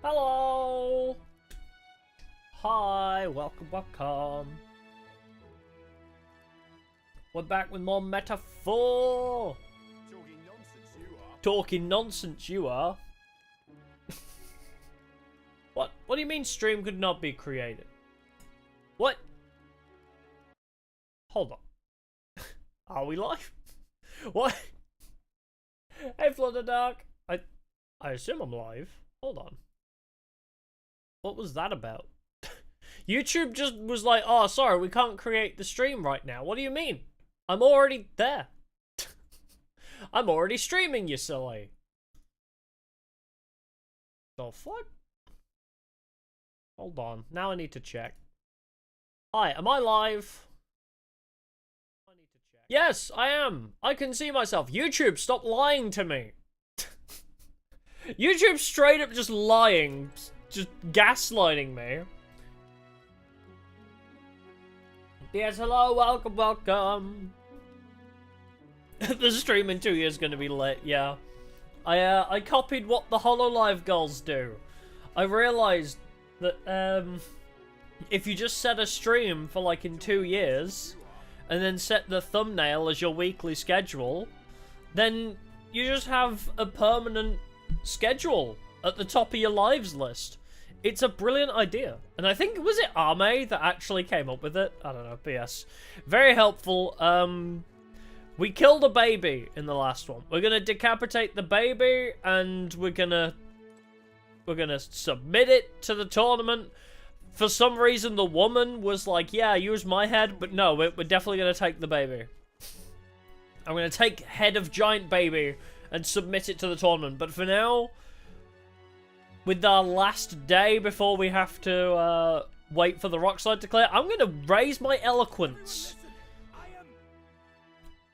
Hello! Hi, welcome. We're back with more metaphor! Talking nonsense you are. What? What do you mean stream could not be created? What? Hold on. Are we live? What? Hey Flutterdark. I assume I'm live. Hold on. What was that about? YouTube just was like, oh, sorry, we can't create the stream right now. What do you mean? I'm already there. I'm already streaming, you silly. The fuck? Hold on. Now I need to check. Hi, am I live? I need to check. Yes, I am. I can see myself. YouTube, stop lying to me. YouTube straight up just lying. Just gaslighting me. Yes, hello, welcome. The stream in 2 years is gonna be lit, yeah. I copied what the HoloLive girls do. I realized that, if you just set a stream for like in 2 years, and then set the thumbnail as your weekly schedule, then you just have a permanent schedule at the top of your lives list. It's a brilliant idea. And I think, was it Ame that actually came up with it? I don't know, but yes. Very helpful. We killed a baby in the last one. We're gonna decapitate the baby, and we're gonna submit it to the tournament. For some reason, the woman was like, yeah, use my head, but no, we're definitely gonna take the baby. I'm gonna take head of giant baby and submit it to the tournament. But for now, with our last day before we have to wait for the rock slide to clear, I'm gonna raise my eloquence.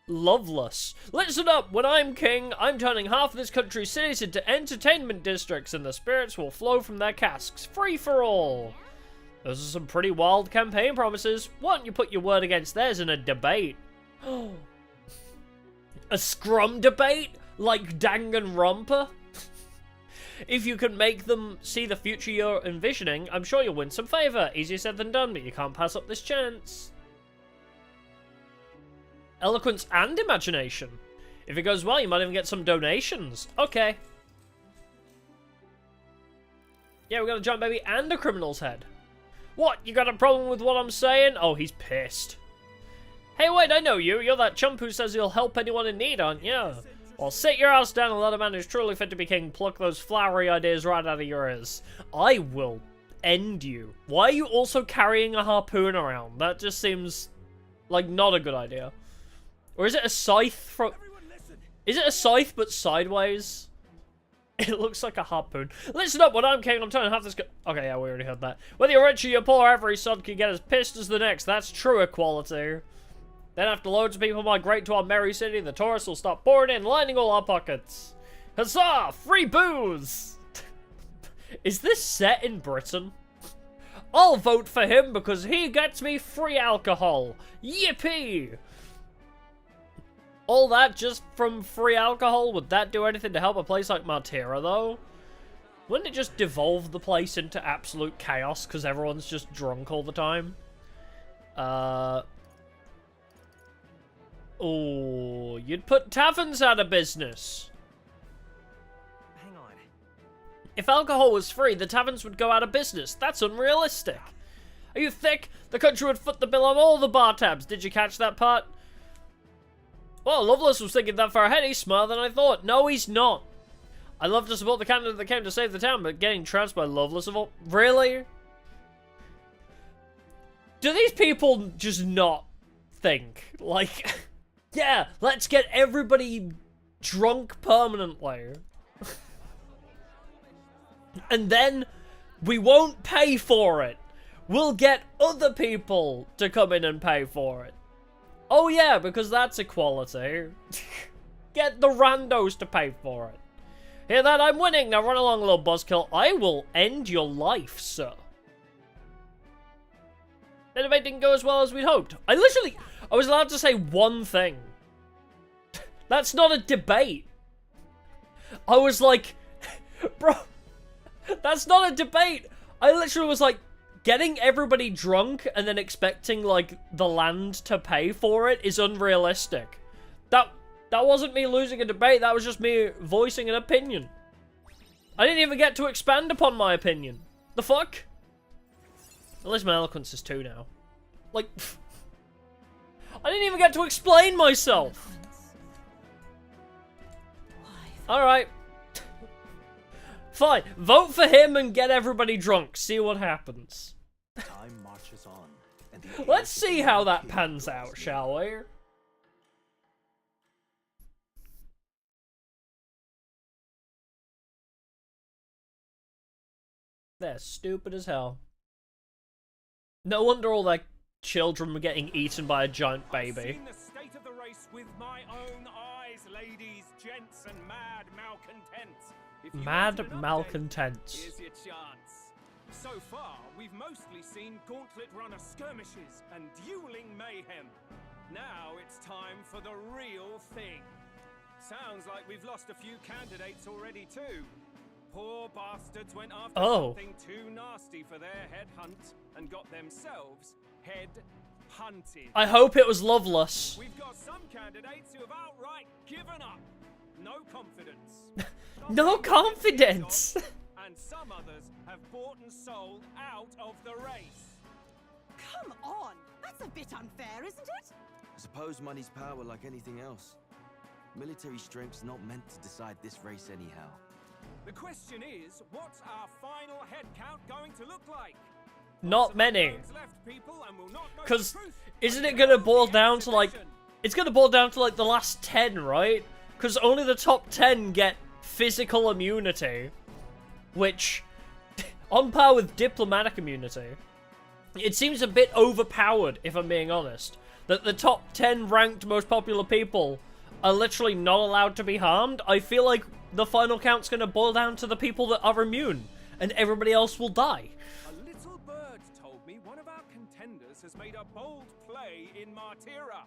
Loveless. Listen up, when I'm king, I'm turning half of this country's cities into entertainment districts, and the spirits will flow from their casks, free for all. Those are some pretty wild campaign promises. Why don't you put your word against theirs in a debate? A scrum debate? Like Danganronpa? If you can make them see the future you're envisioning, I'm sure you'll win some favour. Easier said than done, but you can't pass up this chance. Eloquence and imagination. If it goes well, you might even get some donations. Okay. Yeah, we got a giant baby and a criminal's head. What? You got a problem with what I'm saying? Oh, he's pissed. Hey, wait, I know you. You're that chump who says you'll help anyone in need, aren't you? Well, sit your ass down and let a man who's truly fit to be king pluck those flowery ideas right out of your ears. I will end you. Why are you also carrying a harpoon around? That just seems like not a good idea. Or is it a scythe from... Is it a scythe but sideways? It looks like a harpoon. Listen up, when I'm king, I'm turning half this... Okay, yeah, we already heard that. Whether you're rich or you're poor, every son can get as pissed as the next. That's true equality. Then after loads of people migrate to our merry city, the tourists will start pouring in, lining all our pockets. Huzzah! Free booze! Is this set in Britain? I'll vote for him because he gets me free alcohol. Yippee! All that just from free alcohol? Would that do anything to help a place like Martira, though? Wouldn't it just devolve the place into absolute chaos because everyone's just drunk all the time? Oh, you'd put taverns out of business. Hang on. If alcohol was free, the taverns would go out of business. That's unrealistic. Are you thick? The country would foot the bill on all the bar tabs. Did you catch that part? Well, Loveless was thinking that far ahead. He's smarter than I thought. No, he's not. I'd love to support the candidate that came to save the town, but getting trounced by Loveless of all... Really? Do these people just not think? Like, yeah, let's get everybody drunk permanently. And then we won't pay for it. We'll get other people to come in and pay for it. Oh yeah, because that's equality. Get the randos to pay for it. Hear that? I'm winning. Now run along, little buzzkill. I will end your life, sir. The debate didn't go as well as we'd hoped. I was allowed to say one thing. That's not a debate. I was like, bro, That's not a debate. I literally was like, getting everybody drunk and then expecting, like, the land to pay for it is unrealistic. That wasn't me losing a debate, that was just me voicing an opinion. I didn't even get to expand upon my opinion. The fuck? At least my eloquence is 2 now. Like, I didn't even get to explain myself. Alright. Fine, vote for him and get everybody drunk. See what happens. Time marches on, and the Let's see how that pans out, shall we? They're stupid as hell. No wonder all their children were getting eaten by a giant baby. I've seen the state of the race with my own eyes, ladies, gents, and mad malcontents. If you Mad wanted an update, malcontents. here's your chance. So far, we've mostly seen gauntlet runner skirmishes and dueling mayhem. Now it's time for the real thing. Sounds like we've lost a few candidates already too. Poor bastards went after something too nasty for their head hunt and got themselves head hunted. I hope it was Loveless. We've got some candidates who have outright given up. No confidence. No confidence! And some others have bought and sold out of the race. Come on! That's a bit unfair, isn't it? I suppose money's power like anything else. Military strength's not meant to decide this race anyhow. The question is, what's our final head count going to look like? Not many. Left people and we'll not know the Because truth isn't it until gonna boil the down to like... exhibition. It's gonna boil down to like the last 10, right? Because only the top 10 get physical immunity. Which, on par with diplomatic immunity, it seems a bit overpowered, if I'm being honest. That the top 10 ranked most popular people are literally not allowed to be harmed. I feel like the final count's gonna boil down to the people that are immune, and everybody else will die. A little bird told me one of our contenders has made a bold play in Martira.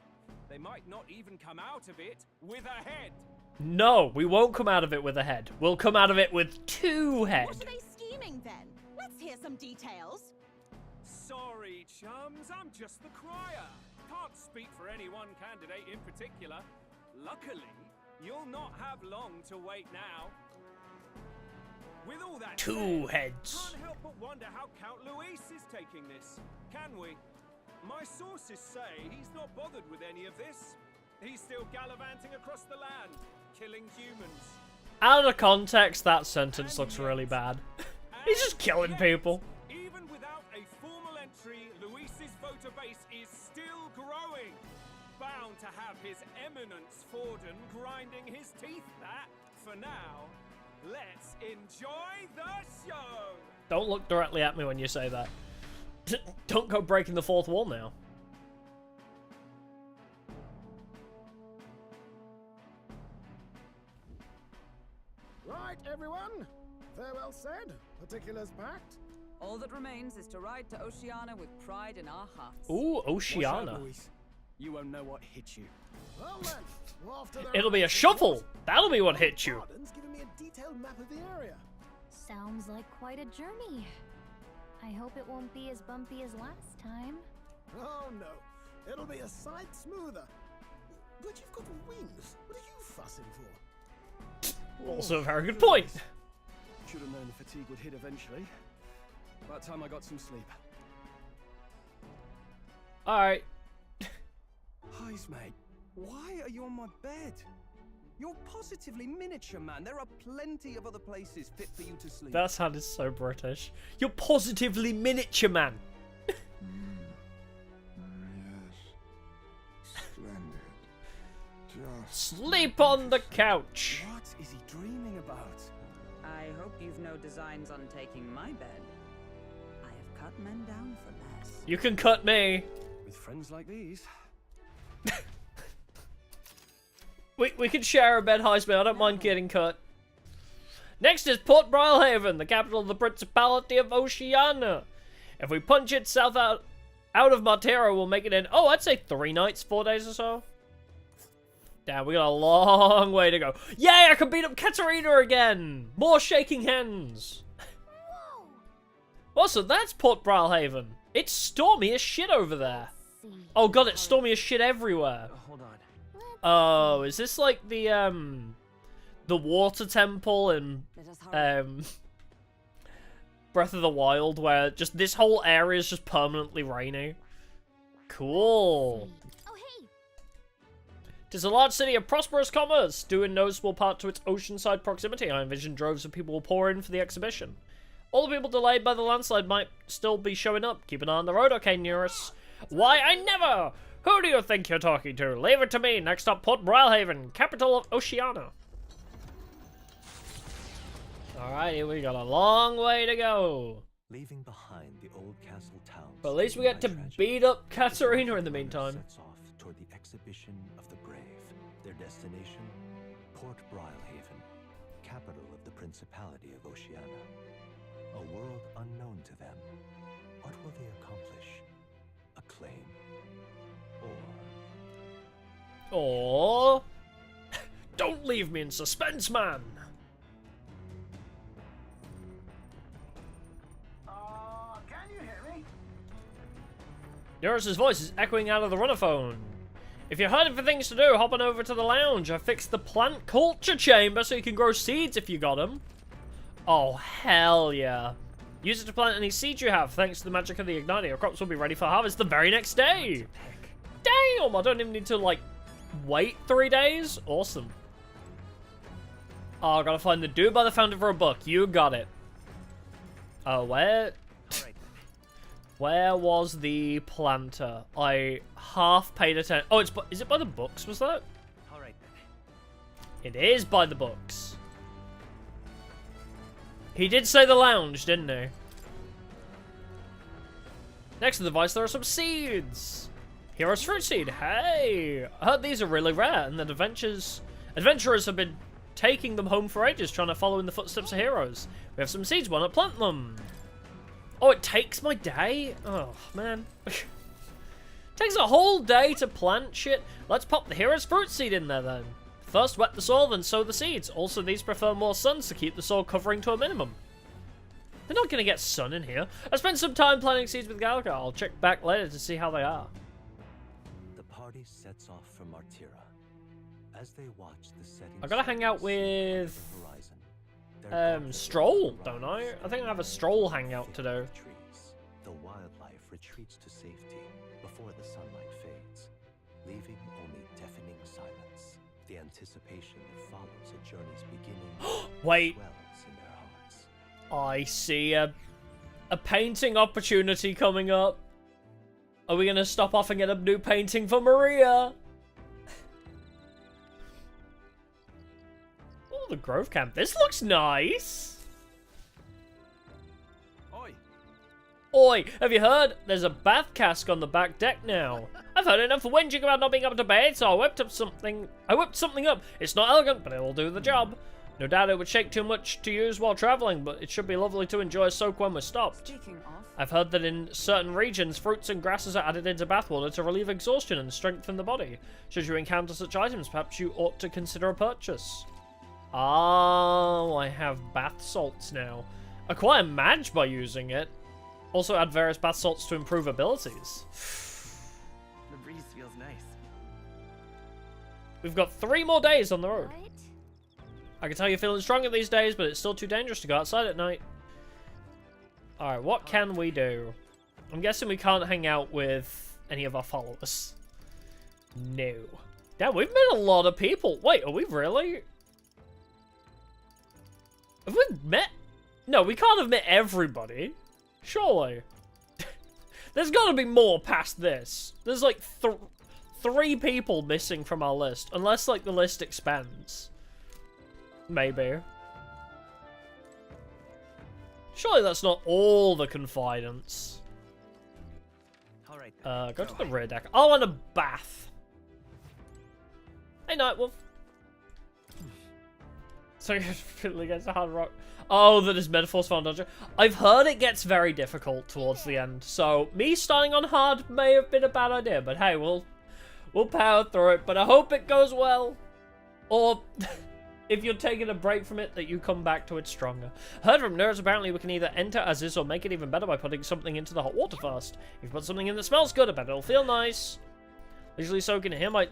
They might not even come out of it with a head. No, we won't come out of it with a head. We'll come out of it with 2 heads. What are they scheming then? Let's hear some details. Sorry, chums, I'm just the crier. Can't speak for any one candidate in particular. Luckily, you'll not have long to wait now. With all that 2 said, heads. can't help but wonder how Count Luis is taking this. Can we? My sources say he's not bothered with any of this. He's still gallivanting across the land, killing humans. Out of context, that sentence looks really bad. He's just killing Yet, people. Even without a formal entry, Luis's voter base is still growing. Bound to have his eminence Forden grinding his teeth. That, for now, let's enjoy the show. Don't look directly at me when you say that. Don't go breaking the 4th wall now. Right, everyone. Farewell said. Particulars packed. All that remains is to ride to Oceania with pride in our hearts. Ooh, Oceania. You won't know what hit you. Well then, we're off to the It'll be a right. shovel. That'll be what hits you. Gordon's giving me a detailed map of the area. Sounds like quite a journey. I hope it won't be as bumpy as last time. Oh no, it'll be a sight smoother. But you've got wings. What are you fussing for? Also a very good point. Should have known the fatigue would hit eventually. By the time I got some sleep. Alright. Highs, mate. Why are you on my bed? You're positively miniature, man. There are plenty of other places fit for you to sleep. That sounded so British. You're positively miniature, man. Yes. Splendid. Just Sleep on the couch. What is he dreaming about? I hope you've no designs on taking my bed. I have cut men down for less. You can cut me. With friends like these. We can share a bed, Heisman. I don't mind getting cut. Next is Port Brylehaven, the capital of the Principality of Oceania. If we punch it south out of Martera, we'll make it in, oh, I'd say 3 nights, 4 days or so. Damn, we got a long way to go. Yay, I can beat up Katarina again! More shaking hands! Also, that's Port Brilhaven. It's stormy as shit over there. Oh god, it's stormy as shit everywhere. Hold on. Oh, is this like the water temple in Breath of the Wild, where just this whole area is just permanently rainy? Cool. Oh, hey. Tis a large city of prosperous commerce, due in noticeable part to its oceanside proximity. I envision droves of people will pour in for the exhibition. All the people delayed by the landslide might still be showing up. Keep an eye on the road, okay, Nearest? Why, I never! Who do you think you're talking to? Leave it to me. Next up, Port Brilhaven, capital of Oceania. Alrighty, we got a long way to go. Leaving behind the old castle towns. But at least we get to beat up Katarina in the meantime. Sets off toward the exhibition of the brave. Their destination, Port Brilhaven, capital of the Principality of Oceania. A world unknown to them. What will they accomplish? Acclaim? Or... Don't leave me in suspense, man! Can you hear me? Nearest's voice is echoing out of the runnerphone. If you're hunting for things to do, hop on over to the lounge. I fixed the plant culture chamber so you can grow seeds if you got them. Oh, hell yeah. Use it to plant any seeds you have. Thanks to the magic of the igniter, your crops will be ready for harvest the very next day. Damn, I don't even need to, like, wait 3 days? Awesome. Oh, I gotta find the dude by the fountain for a book. You got it. Oh, where? Where was the planter? I half paid attention. Oh, is it by the books, was that? Alright then. It is by the books. He did say the lounge, didn't he? Next to the device, there are some seeds. Hero's fruit seed. Hey, I heard these are really rare, and that adventurers have been taking them home for ages, trying to follow in the footsteps of heroes. We have some seeds. Why not plant them? Oh, it takes my day. Oh man, takes a whole day to plant shit. Let's pop the hero's fruit seed in there then. First, wet the soil, then sow the seeds. Also, these prefer more sun to keep the soil covering to a minimum. They're not going to get sun in here. I spent some time planting seeds with Gallica. I'll check back later to see how they are. The party sets off for Martira. As they watch the setting, I gotta hang out with Stroll, don't I? I think I have a Stroll hangout to do. The wildlife retreats to safety before the sunlight fades, leaving only deafening silence. The anticipation that follows a journey's beginning Wait. swells in their hearts. I see a painting opportunity coming up. Are we gonna stop off and get a new painting for Maria? Oh, the Grove Camp. This looks nice. Oi! Oi, have you heard? There's a bath cask on the back deck now. I've heard enough whinging about not being able to bathe, so I whipped something up. It's not elegant, but it'll do the job. No doubt it would shake too much to use while traveling, but it should be lovely to enjoy a soak when we're stopped. Speaking of, I've heard that in certain regions, fruits and grasses are added into bathwater to relieve exhaustion and strengthen the body. Should you encounter such items, perhaps you ought to consider a purchase. Oh, I have bath salts now. Acquire Madge by using it. Also add various bath salts to improve abilities. The breeze feels nice. We've got 3 more days on the road. What? I can tell you're feeling stronger these days, but it's still too dangerous to go outside at night. Alright, what can we do? I'm guessing we can't hang out with any of our followers. No. Damn, we've met a lot of people. Wait, are we really? Have we met? No, we can't have met everybody. Surely. There's gotta be more past this. There's like 3 people missing from our list. Unless like the list expands. Maybe. Surely that's not all the confidants. Alright. Go to the rear deck. Oh, and a bath. Hey, Nightwolf. So it really gets a hard rock. Oh, that is Metaphor's Final Dungeon. I've heard it gets very difficult towards the end. So me starting on hard may have been a bad idea, but hey, we'll power through it. But I hope it goes well. Or if you're taking a break from it, that you come back to it stronger. Heard from nerds, apparently we can either enter as is or make it even better by putting something into the hot water first. If you put something in that smells good, I bet it'll feel nice. Leisurely soaking here might...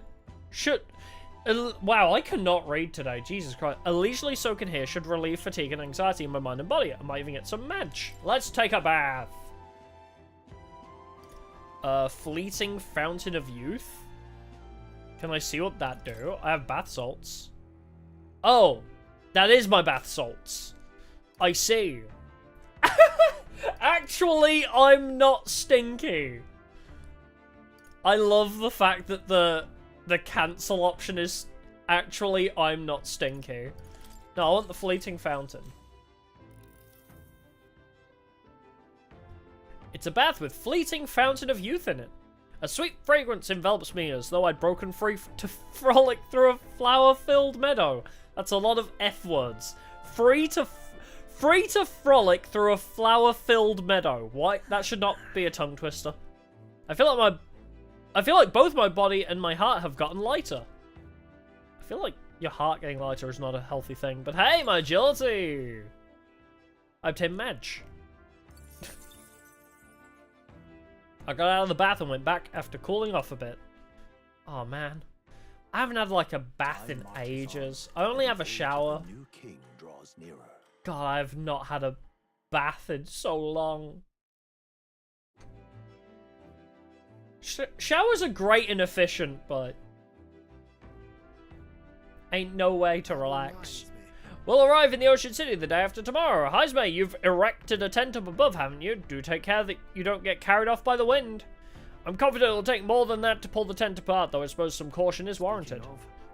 Wow, I cannot read today. Jesus Christ. A leisurely soak in here should relieve fatigue and anxiety in my mind and body. I might even get some match. Let's take a bath. Fleeting Fountain of Youth. Can I see what that do? I have bath salts. Oh, that is my bath salts. I see. Actually, I'm not stinky. I love the fact that the cancel option is actually I'm not stinky. No, I want the Fleeting Fountain. It's a bath with Fleeting Fountain of Youth in it. A sweet fragrance envelops me as though I'd broken free to frolic through a flower-filled meadow. That's a lot of F words. Free to frolic through a flower-filled meadow. Why? That should not be a tongue twister. I feel like both my body and my heart have gotten lighter. I feel like your heart getting lighter is not a healthy thing, but hey, my agility! I obtained Madge. I got out of the bath and went back after cooling off a bit. Oh man. I haven't had like a bath in ages. I only have a shower. God, I've not had a bath in so long. Showers are great and efficient, but ain't no way to relax. We'll arrive in the Ocean City the day after tomorrow. Heismay, you've erected a tent up above, haven't you? Do take care that you don't get carried off by the wind. I'm confident it'll take more than that to pull the tent apart, though I suppose some caution is warranted.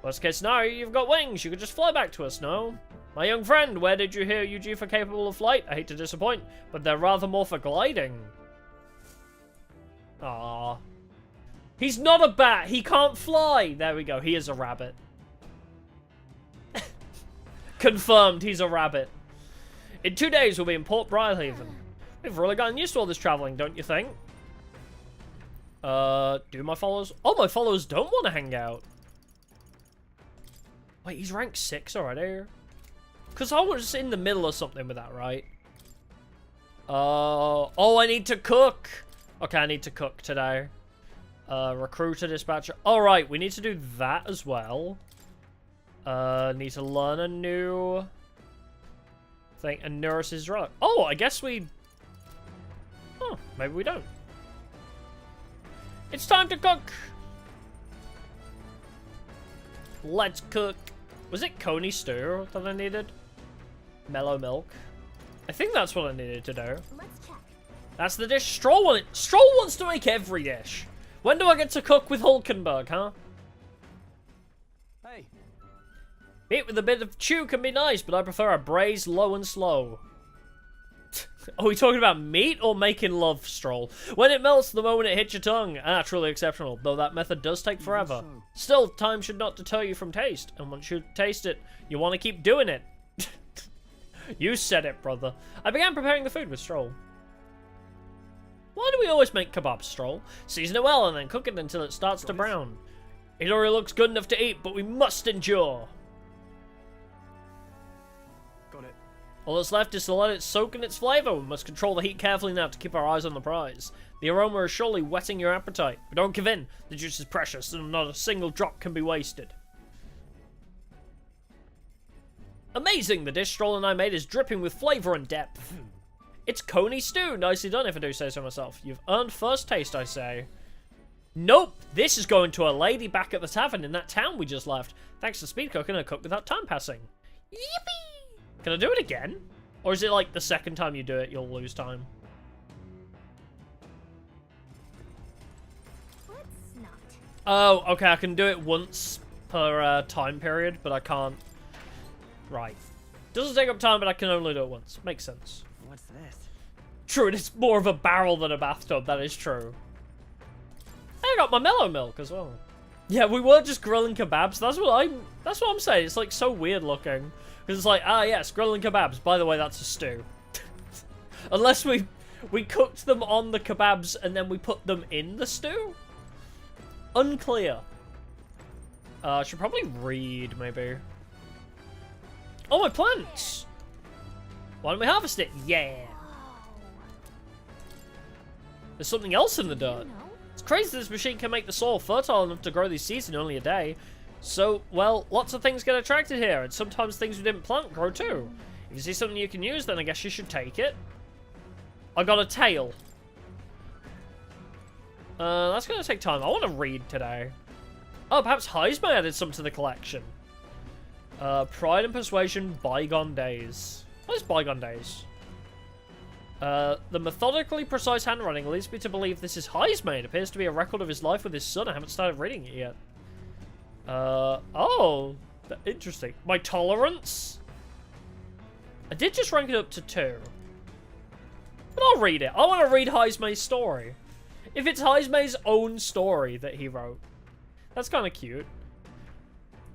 Worst case scenario, you've got wings. You could just fly back to us, no? My young friend, where did you hear UG are capable of flight? I hate to disappoint, but they're rather more for gliding. Ah, he's not a bat. He can't fly. There we go. He is a rabbit. Confirmed, he's a rabbit. In 2 days, we'll be in Port Brilehaven. We've really gotten used to all this traveling, don't you think? Do my followers... Oh, my followers don't want to hang out. Wait, he's rank 6 already? Because I was in the middle of something with that, right? Oh, I need to cook. Okay, I need to cook today. Recruiter, dispatcher. Alright, we need to do that as well. Need to learn a new thing. A nurse's relic. Oh, I guess we... Oh, maybe we don't. It's time to cook! Let's cook. Was it Coney stew that I needed? Mellow milk. I think that's what I needed to do. Let's check. That's the dish Stroll wanted. Stroll wants to make every dish. When do I get to cook with Hulkenberg, huh? Hey. Meat with a bit of chew can be nice, but I prefer a braised low and slow. Are we talking about meat or making love, Stroll? When it melts the moment it hits your tongue. Ah, truly exceptional, though that method does take forever. Still, time should not deter you from taste, and once you taste it, you want to keep doing it. You said it, brother. I began preparing the food with Stroll. Why do we always make kebabs, Stroll? Season it well and then cook it until it starts to brown. It already looks good enough to eat, but we must endure. Got it. All that's left is to let it soak in its flavour. We must control the heat carefully now to keep our eyes on the prize. The aroma is surely whetting your appetite, but don't give in. The juice is precious, and not a single drop can be wasted. Amazing! The dish Stroll and I made is dripping with flavour and depth. It's Coney stew. Nicely done, if I do say so myself. You've earned first taste, I say. Nope! This is going to a lady back at the tavern in that town we just left. Thanks to speed cooking, I cook without time passing. Yippee! Can I do it again? Or is it like the second time you do it, you'll lose time? Let's not. Oh, okay, I can do it once per time period, but I can't. Right. Doesn't take up time, but I can only do it once. Makes sense. What's this? True, it's more of a barrel than a bathtub, that is true. I got my mellow milk as well. Yeah, we were just grilling kebabs. That's what I'm saying. It's like so weird looking. Because it's like, ah yes, grilling kebabs. By the way, that's a stew. Unless we cooked them on the kebabs and then we put them in the stew? Unclear. I should probably read, maybe. Oh, my plants! Why don't we harvest it? Yeah! There's something else in the dirt. It's crazy this machine can make the soil fertile enough to grow these seeds in only a day. So, well, lots of things get attracted here, and sometimes things we didn't plant grow too. If you see something you can use, then I guess you should take it. I got a tail. That's gonna take time. I want to read today. Oh, perhaps Heisman added some to the collection. Pride and Persuasion, Bygone Days. What is Bygone Days? The methodically precise handwriting leads me to believe this is Heisman. It appears to be a record of his life with his son. I haven't started reading it yet. Oh, interesting. My tolerance? I did just rank it up to 2. But I'll read it. I want to read Heisman's story. If it's Heisman's own story that he wrote. That's kind of cute.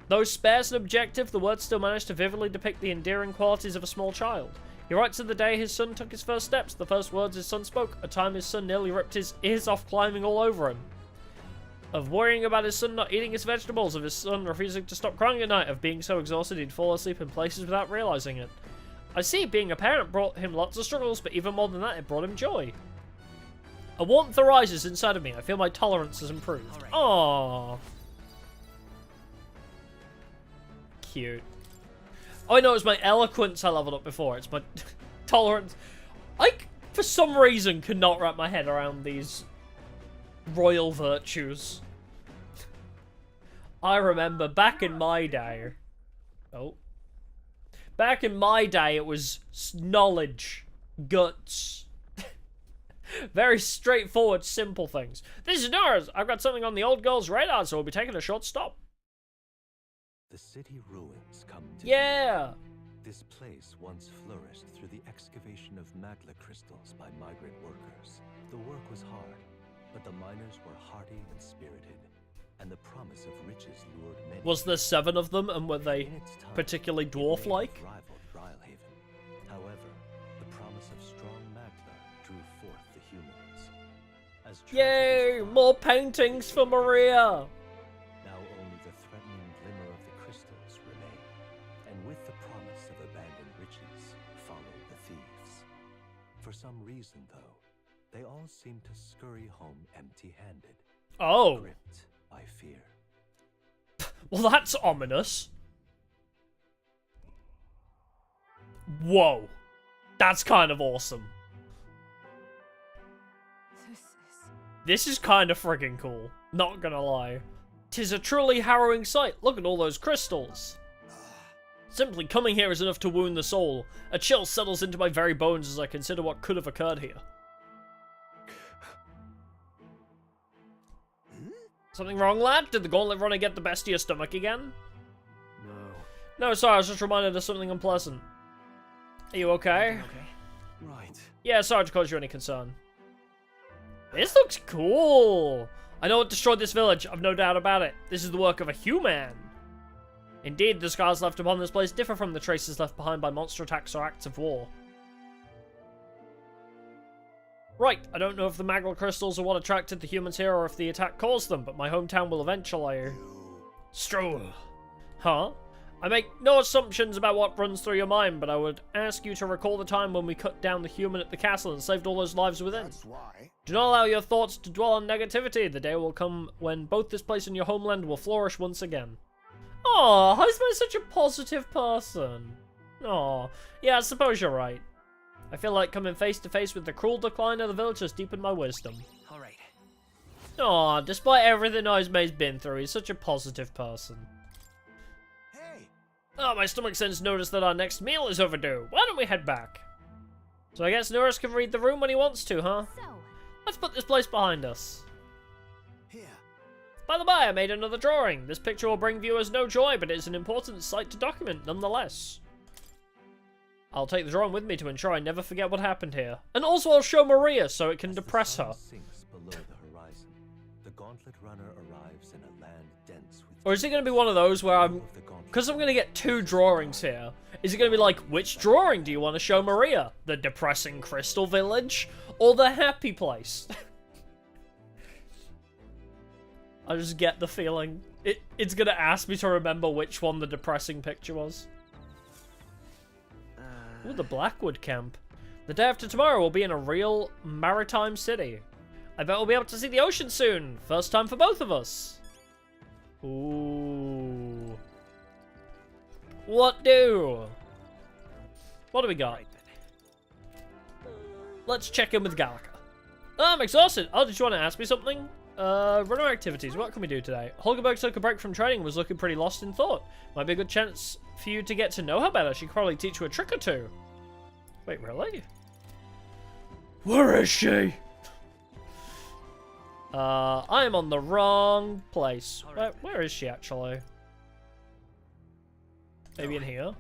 Though sparse and objective, the words still manage to vividly depict the endearing qualities of a small child. He writes of the day his son took his first steps, the first words his son spoke, a time his son nearly ripped his ears off climbing all over him. Of worrying about his son not eating his vegetables, of his son refusing to stop crying at night, of being so exhausted he'd fall asleep in places without realizing it. I see, being a parent brought him lots of struggles, but even more than that, it brought him joy. A warmth arises inside of me. I feel my tolerance has improved. Aww. Cute. Oh, I know, it's my eloquence I leveled up before. It's my tolerance. I, for some reason, cannot wrap my head around these royal virtues. I remember back in my day. Oh. Back in my day, it was knowledge, guts. Very straightforward, simple things. This is Nars. I've got something on the old girl's radar, so we'll be taking a short stop. The city ruins come to Yeah. This place once flourished through the excavation of magla crystals by migrant workers. The work was hard, but the miners were hardy and spirited, and the promise of riches lured many. Was there 7 of them, and were they particularly dwarf-like? Rivaled Brylehaven. However, the promise of strong magma drew forth the humans. As Yay! More paintings for Maria! Now only the threatening glimmer of the crystals remain, and with the promise of abandoned riches followed the thieves. For some reason, though, they all seem to scurry home empty-handed. Oh. Gripped by fear. Well, that's ominous. Whoa. That's kind of awesome. This is kind of friggin' cool. Not gonna lie. 'Tis a truly harrowing sight. Look at all those crystals. Simply coming here is enough to wound the soul. A chill settles into my very bones as I consider what could have occurred here. Something wrong, lad? Did the gauntlet runner get the best of your stomach again? No, sorry, I was just reminded of something unpleasant. Are you okay? Okay. Right. Yeah, sorry to cause you any concern. This looks cool! I know what destroyed this village, I've no doubt about it. This is the work of a human. Indeed, the scars left upon this place differ from the traces left behind by monster attacks or acts of war. Right, I don't know if the magma crystals are what attracted the humans here or if the attack caused them, but my hometown will eventually... Stroll. Huh? I make no assumptions about what runs through your mind, but I would ask you to recall the time when we cut down the human at the castle and saved all those lives within. That's why. Do not allow your thoughts to dwell on negativity. The day will come when both this place and your homeland will flourish once again. Aw, Heisman is such a positive person. Aw, yeah, I suppose you're right. I feel like coming face to face with the cruel decline of the village has deepened my wisdom. Alright. Aw, despite everything Heisman's been through, he's such a positive person. Hey! Oh, my stomach sense noticed that our next meal is overdue. Why don't we head back? So I guess Norris can read the room when he wants to, huh? So, Let's put this place behind us. Here. By the by, I made another drawing. This picture will bring viewers no joy, but it's an important sight to document nonetheless. I'll take the drawing with me to ensure I never forget what happened here. And also I'll show Maria so it can depress her. Sinks below the horizon. The gauntlet runner arrives in a land dense with... Or is it going to be one of those where I'm... Because I'm going to get 2 drawings here. Is it going to be like, which drawing do you want to show Maria? The depressing crystal village? Or the happy place? I just get the feeling. It's going to ask me to remember which one the depressing picture was. Ooh, the Blackwood camp. The day after tomorrow we'll be in a real maritime city. I bet we'll be able to see the ocean soon. First time for both of us. Ooh. What do? What do we got? Let's check in with Gallica. Oh, I'm exhausted. Oh, did you want to ask me something? Runner activities. What can we do today? Holgerberg took a break from training and was looking pretty lost in thought. Might be a good chance for you to get to know her better. She could probably teach you a trick or two. Wait, really? Where is she? I am on the wrong place. Where is she, actually? Maybe in here?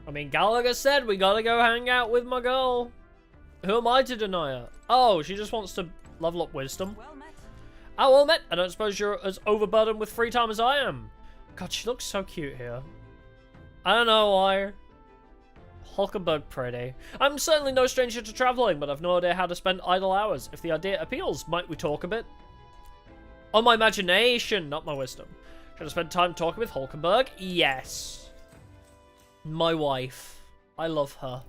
I mean, Gallagher said we gotta go hang out with my girl. Who am I to deny her? Oh, she just wants to level up wisdom. Well met. Oh, well met. I don't suppose you're as overburdened with free time as I am. God, she looks so cute here. I don't know why. Hulkenberg pretty. I'm certainly no stranger to traveling, but I've no idea how to spend idle hours. If the idea appeals, might we talk a bit? On my imagination, not my wisdom. Should I spend time talking with Hulkenberg? Yes. My wife. I love her.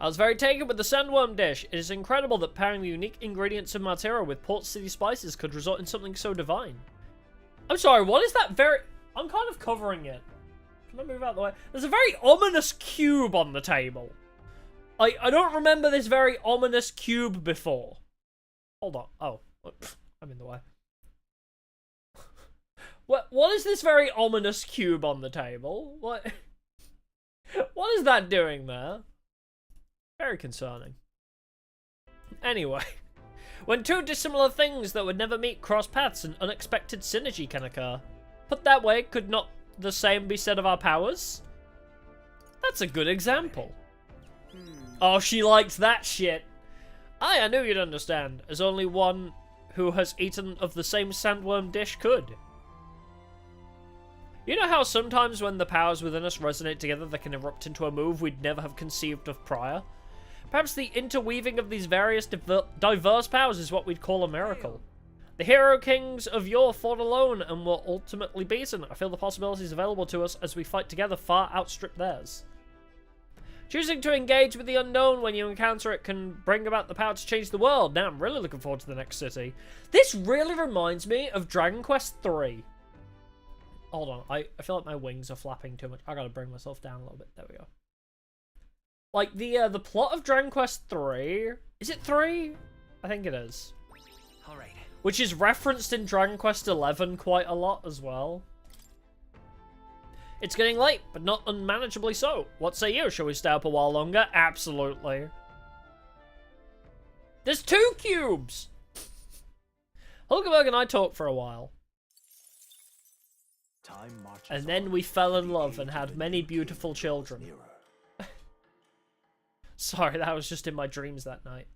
I was very taken with the sandworm dish. It is incredible that pairing the unique ingredients of Matera with Port City spices could result in something so divine. I'm sorry, what is that very... I'm kind of covering it. Can I move out of the way? There's a very ominous cube on the table. I don't remember this very ominous cube before. Hold on. Oh, I'm in the way. What is this very ominous cube on the table? What is that doing there? Very concerning. Anyway, when two dissimilar things that would never meet cross paths, an unexpected synergy can occur. Put that way, could not the same be said of our powers? That's a good example. Oh, she likes that shit. I knew you'd understand, as only one who has eaten of the same sandworm dish could. You know how sometimes when the powers within us resonate together, they can erupt into a move we'd never have conceived of prior? Perhaps the interweaving of these various diverse powers is what we'd call a miracle. The hero kings of yore fought alone and were ultimately beaten. I feel the possibilities available to us as we fight together far outstrip theirs. Choosing to engage with the unknown when you encounter it can bring about the power to change the world. Now I'm really looking forward to the next city. This really reminds me of Dragon Quest III. Hold on, I feel like my wings are flapping too much. I gotta bring myself down a little bit. There we go. Like, the plot of Dragon Quest III... Is it 3? I think it is. Alright. Which is referenced in Dragon Quest XI quite a lot as well. It's getting late, but not unmanageably so. What say you? Shall we stay up a while longer? Absolutely. There's 2 cubes! Hulkenberg and I talked for a while. And then we fell in love and had many beautiful children. Sorry, that was just in my dreams that night.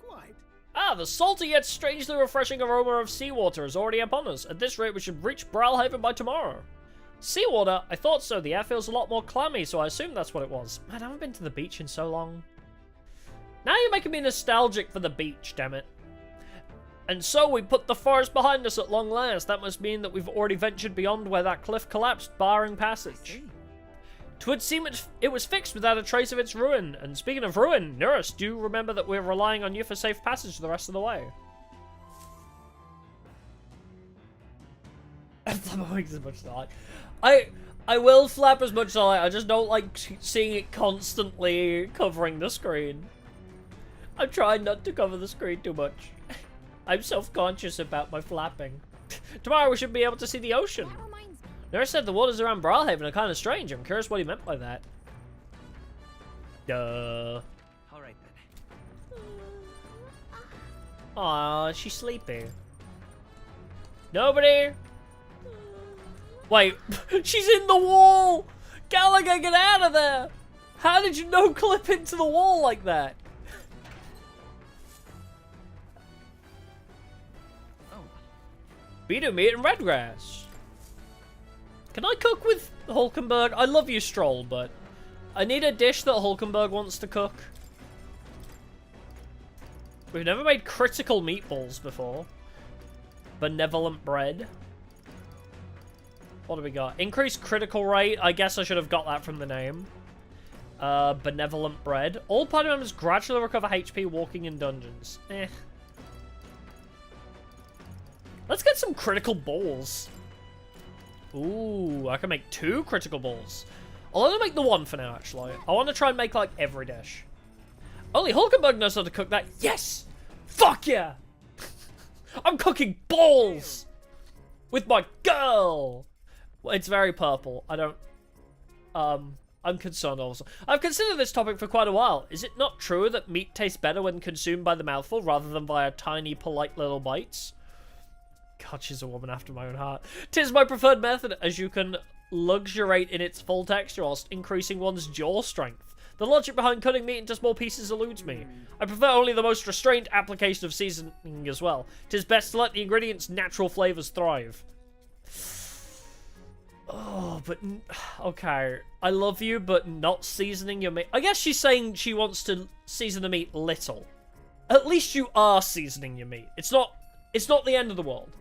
Quite. Ah, the salty yet strangely refreshing aroma of seawater is already upon us. At this rate, we should reach Bralhaven by tomorrow. Seawater? I thought so. The air feels a lot more clammy, so I assumed that's what it was. Man, I haven't been to the beach in so long. Now you're making me nostalgic for the beach, damn it. And so we put the forest behind us at long last. That must mean that we've already ventured beyond where that cliff collapsed, barring passage. 'Twould seem it was fixed without a trace of its ruin. And speaking of ruin, Nurse, do you remember that we're relying on you for safe passage the rest of the way? Flapping as much as I like. I will flap as much as I like. I just don't like seeing it constantly covering the screen. I'm trying not to cover the screen too much. I'm self-conscious about my flapping. Tomorrow we should be able to see the ocean. Nurse said the waters around Bralhaven are kind of strange. I'm curious what he meant by that. Duh. Alright then. Aw, she's sleepy. Nobody? Wait, she's in the wall! Gallagher, get out of there! How did you no-clip into the wall like that? We do meat and redgrass. Can I cook with Hulkenberg? I love you, Stroll, but I need a dish that Hulkenberg wants to cook. We've never made critical meatballs before. Benevolent bread. What do we got? Increased critical rate. I guess I should have got that from the name. Benevolent bread. All party members gradually recover HP walking in dungeons. Let's get some critical balls. Ooh, I can make 2 critical balls. I'll only make the 1 for now, actually. I want to try and make, like, every dish. Only Hulkenberg knows how to cook that. Yes! Fuck yeah! I'm cooking balls! With my girl! Well, it's very purple. I don't... I'm concerned also. I've considered this topic for quite a while. Is it not true that meat tastes better when consumed by the mouthful rather than via tiny, polite little bites? God, she's a woman after my own heart. 'Tis my preferred method, as you can luxuriate in its full texture whilst increasing one's jaw strength. The logic behind cutting meat into small pieces eludes me. I prefer only the most restrained application of seasoning as well. 'Tis best to let the ingredients' natural flavours thrive. Oh, but... Okay. I love you, but not seasoning your meat. I guess she's saying she wants to season the meat little. At least you are seasoning your meat. It's not the end of the world.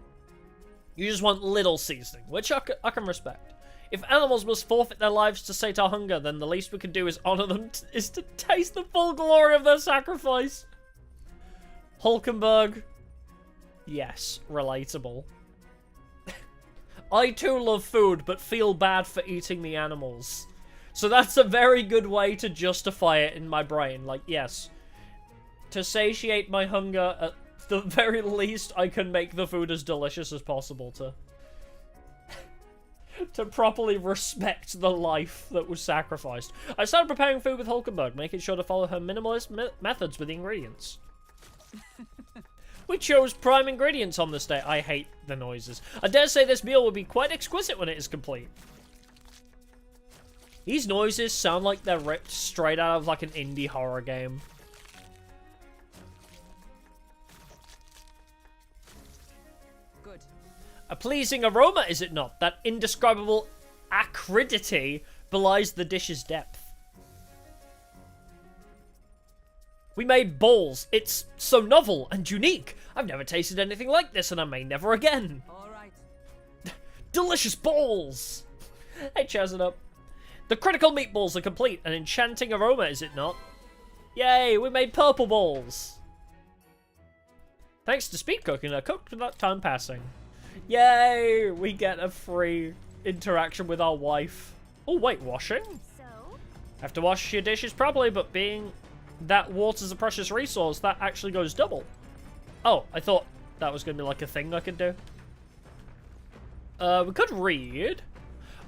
You just want little seasoning, which I can respect. If animals must forfeit their lives to sate our hunger, then the least we can do is honor them, is to taste the full glory of their sacrifice. Hulkenberg. Yes, relatable. I too love food, but feel bad for eating the animals. So that's a very good way to justify it in my brain. Like, yes. To satiate my hunger, at the very least, I can make the food as delicious as possible to... to properly respect the life that was sacrificed. I started preparing food with Hulkenberg, making sure to follow her minimalist methods with the ingredients. We chose prime ingredients on this day. I hate the noises. I dare say this meal will be quite exquisite when it is complete. These noises sound like they're ripped straight out of like an indie horror game. Good. A pleasing aroma, is it not? That indescribable acridity belies the dish's depth. We made balls. It's so novel and unique. I've never tasted anything like this, and I may never again. All right. Delicious balls. Hey, chaz it up. The critical meatballs are complete. An enchanting aroma, is it not? Yay, we made purple balls. Thanks to speed cooking, I cooked without time passing. Yay, we get a free interaction with our wife. Oh, wait, washing? So? Have to wash your dishes properly, but being that water's a precious resource, that actually goes double. Oh, I thought that was going to be like a thing I could do. We could read.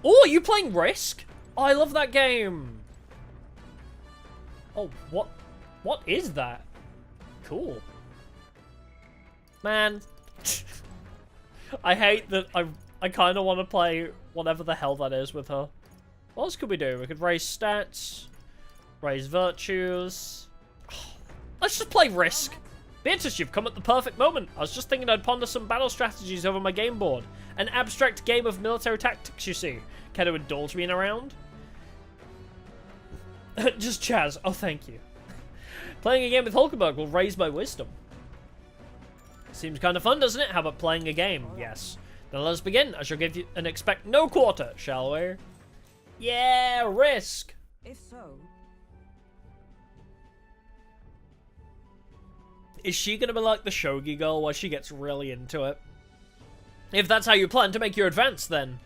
Oh, are you playing Risk? Oh, I love that game. Oh, what is that? Cool. Man. I hate that I kind of want to play whatever the hell that is with her. What else could we do? We could raise stats. Raise virtues. Let's just play Risk. Beatrice, you've come at the perfect moment. I was just thinking I'd ponder some battle strategies over my game board. An abstract game of military tactics, you see. Care to indulge me in a round? Just Chaz. Oh, thank you. Playing a game with Hulkenberg will raise my wisdom. Seems kind of fun, doesn't it? How about playing a game? Yes. Then let us begin. I shall give you and expect no quarter, shall we? Yeah, Risk. If so... Is she going to be like the shogi girl where she gets really into it? If that's how you plan to make your advance, then.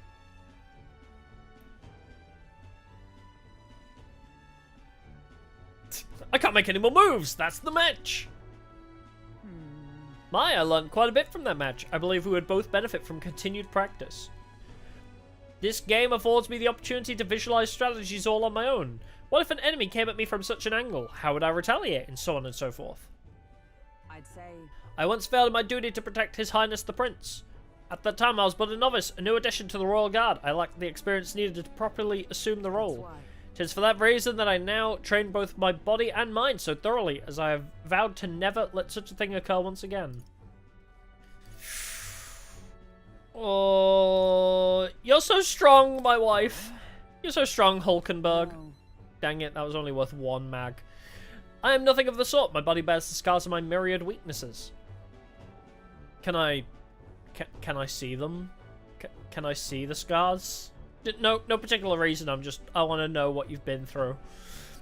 I can't make any more moves! That's the match! My, I learned quite a bit from that match. I believe we would both benefit from continued practice. This game affords me the opportunity to visualize strategies all on my own. What if an enemy came at me from such an angle? How would I retaliate? And so on and so forth. I'd say... I once failed in my duty to protect His Highness the Prince. At that time I was but a novice, a new addition to the Royal Guard. I lacked the experience needed to properly assume the role. 'Tis for that reason that I now train both my body and mind so thoroughly, as I have vowed to never let such a thing occur once again. Oh, you're so strong, my wife. You're so strong, Hulkenberg. No. Dang it, that was only worth 1 mag. I am nothing of the sort. My body bears the scars of my myriad weaknesses. Can I see them? Can I see the scars? No particular reason. I want to know what you've been through.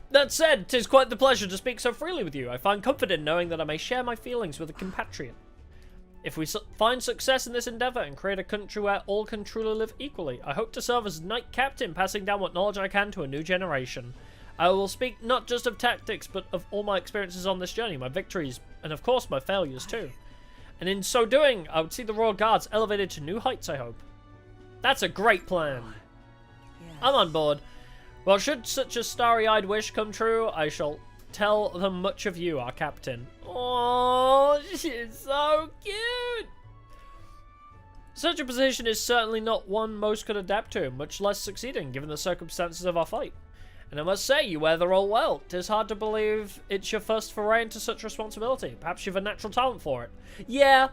That said, 'tis quite the pleasure to speak so freely with you. I find comfort in knowing that I may share my feelings with a compatriot. If we find success in this endeavor and create a country where all can truly live equally, I hope to serve as knight captain, passing down what knowledge I can to a new generation. I will speak not just of tactics, but of all my experiences on this journey, my victories, and of course my failures too. And in so doing, I would see the Royal Guards elevated to new heights, I hope. That's a great plan. Yes. I'm on board. Well, should such a starry-eyed wish come true, I shall tell them much of you, our captain. Oh, she's so cute! Such a position is certainly not one most could adapt to, much less succeeding, given the circumstances of our fight. And I must say, you wear the role well. 'Tis hard to believe it's your first foray into such responsibility. Perhaps you've a natural talent for it. Yeah,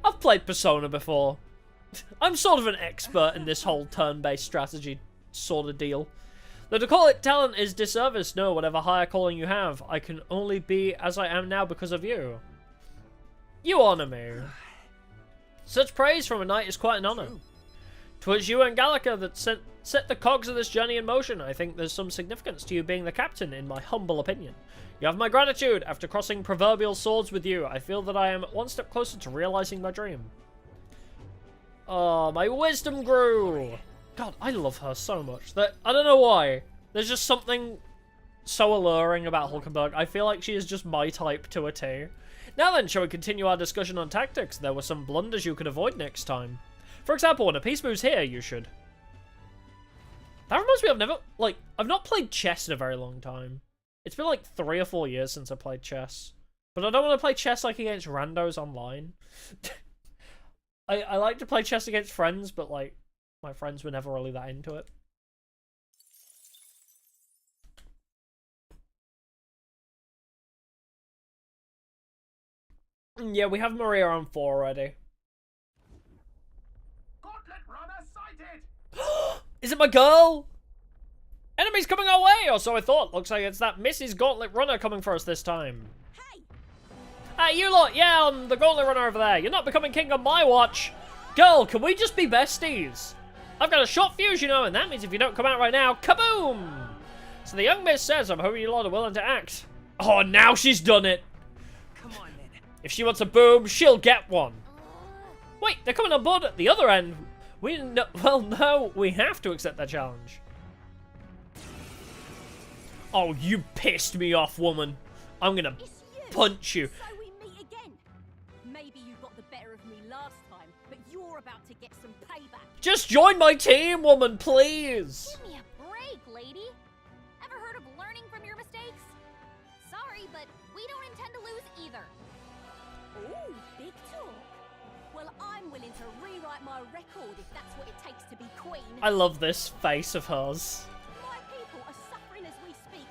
I've played Persona before. I'm sort of an expert in this whole turn-based strategy sort of deal. Though to call it talent is disservice, no, whatever higher calling you have, I can only be as I am now because of you. You honour me. Such praise from a knight is quite an honour. 'Twas you and Gallica that set the cogs of this journey in motion. I think there's some significance to you being the captain, in my humble opinion. You have my gratitude. After crossing proverbial swords with you, I feel that I am one step closer to realising my dream. Oh, my wisdom grew. God, I love her so much. I don't know why. There's just something so alluring about Hulkenberg. I feel like she is just my type to a T. Now then, shall we continue our discussion on tactics? There were some blunders you could avoid next time. For example, when a piece moves here, you should. That reminds me, I've not played chess in a very long time. It's been like 3 or 4 years since I played chess. But I don't want to play chess like against randos online. I like to play chess against friends, but like, my friends were never really that into it. Yeah, we have Maria on 4 already. Gauntlet runner sighted! Is it my girl? Enemies coming our way, or so I thought. Looks like it's that Mrs. Gauntlet Runner coming for us this time. Hey! Hey, you lot! Yeah, I'm the Gauntlet Runner over there. You're not becoming king on my watch. Girl, can we just be besties? I've got a short fuse, you know, and that means if you don't come out right now, kaboom! So the young miss says, I'm hoping you lot are willing to act. Oh, now she's done it. Come on, then. If she wants a boom, she'll get one. Wait, they're coming on board at the other end. Well, no, we have to accept that challenge. Oh, you pissed me off, woman. I'm gonna punch you. So we meet again. Maybe you got the better of me last time, but you're about to get some payback. Just join my team, woman, please. Give me a break, lady. Ever heard of learning from your mistakes? Sorry, but we don't intend to lose either. Ooh, big talk. Well, I'm willing to rewrite my record if that's what it takes to be queen. I love this face of hers. My people are suffering as we speak.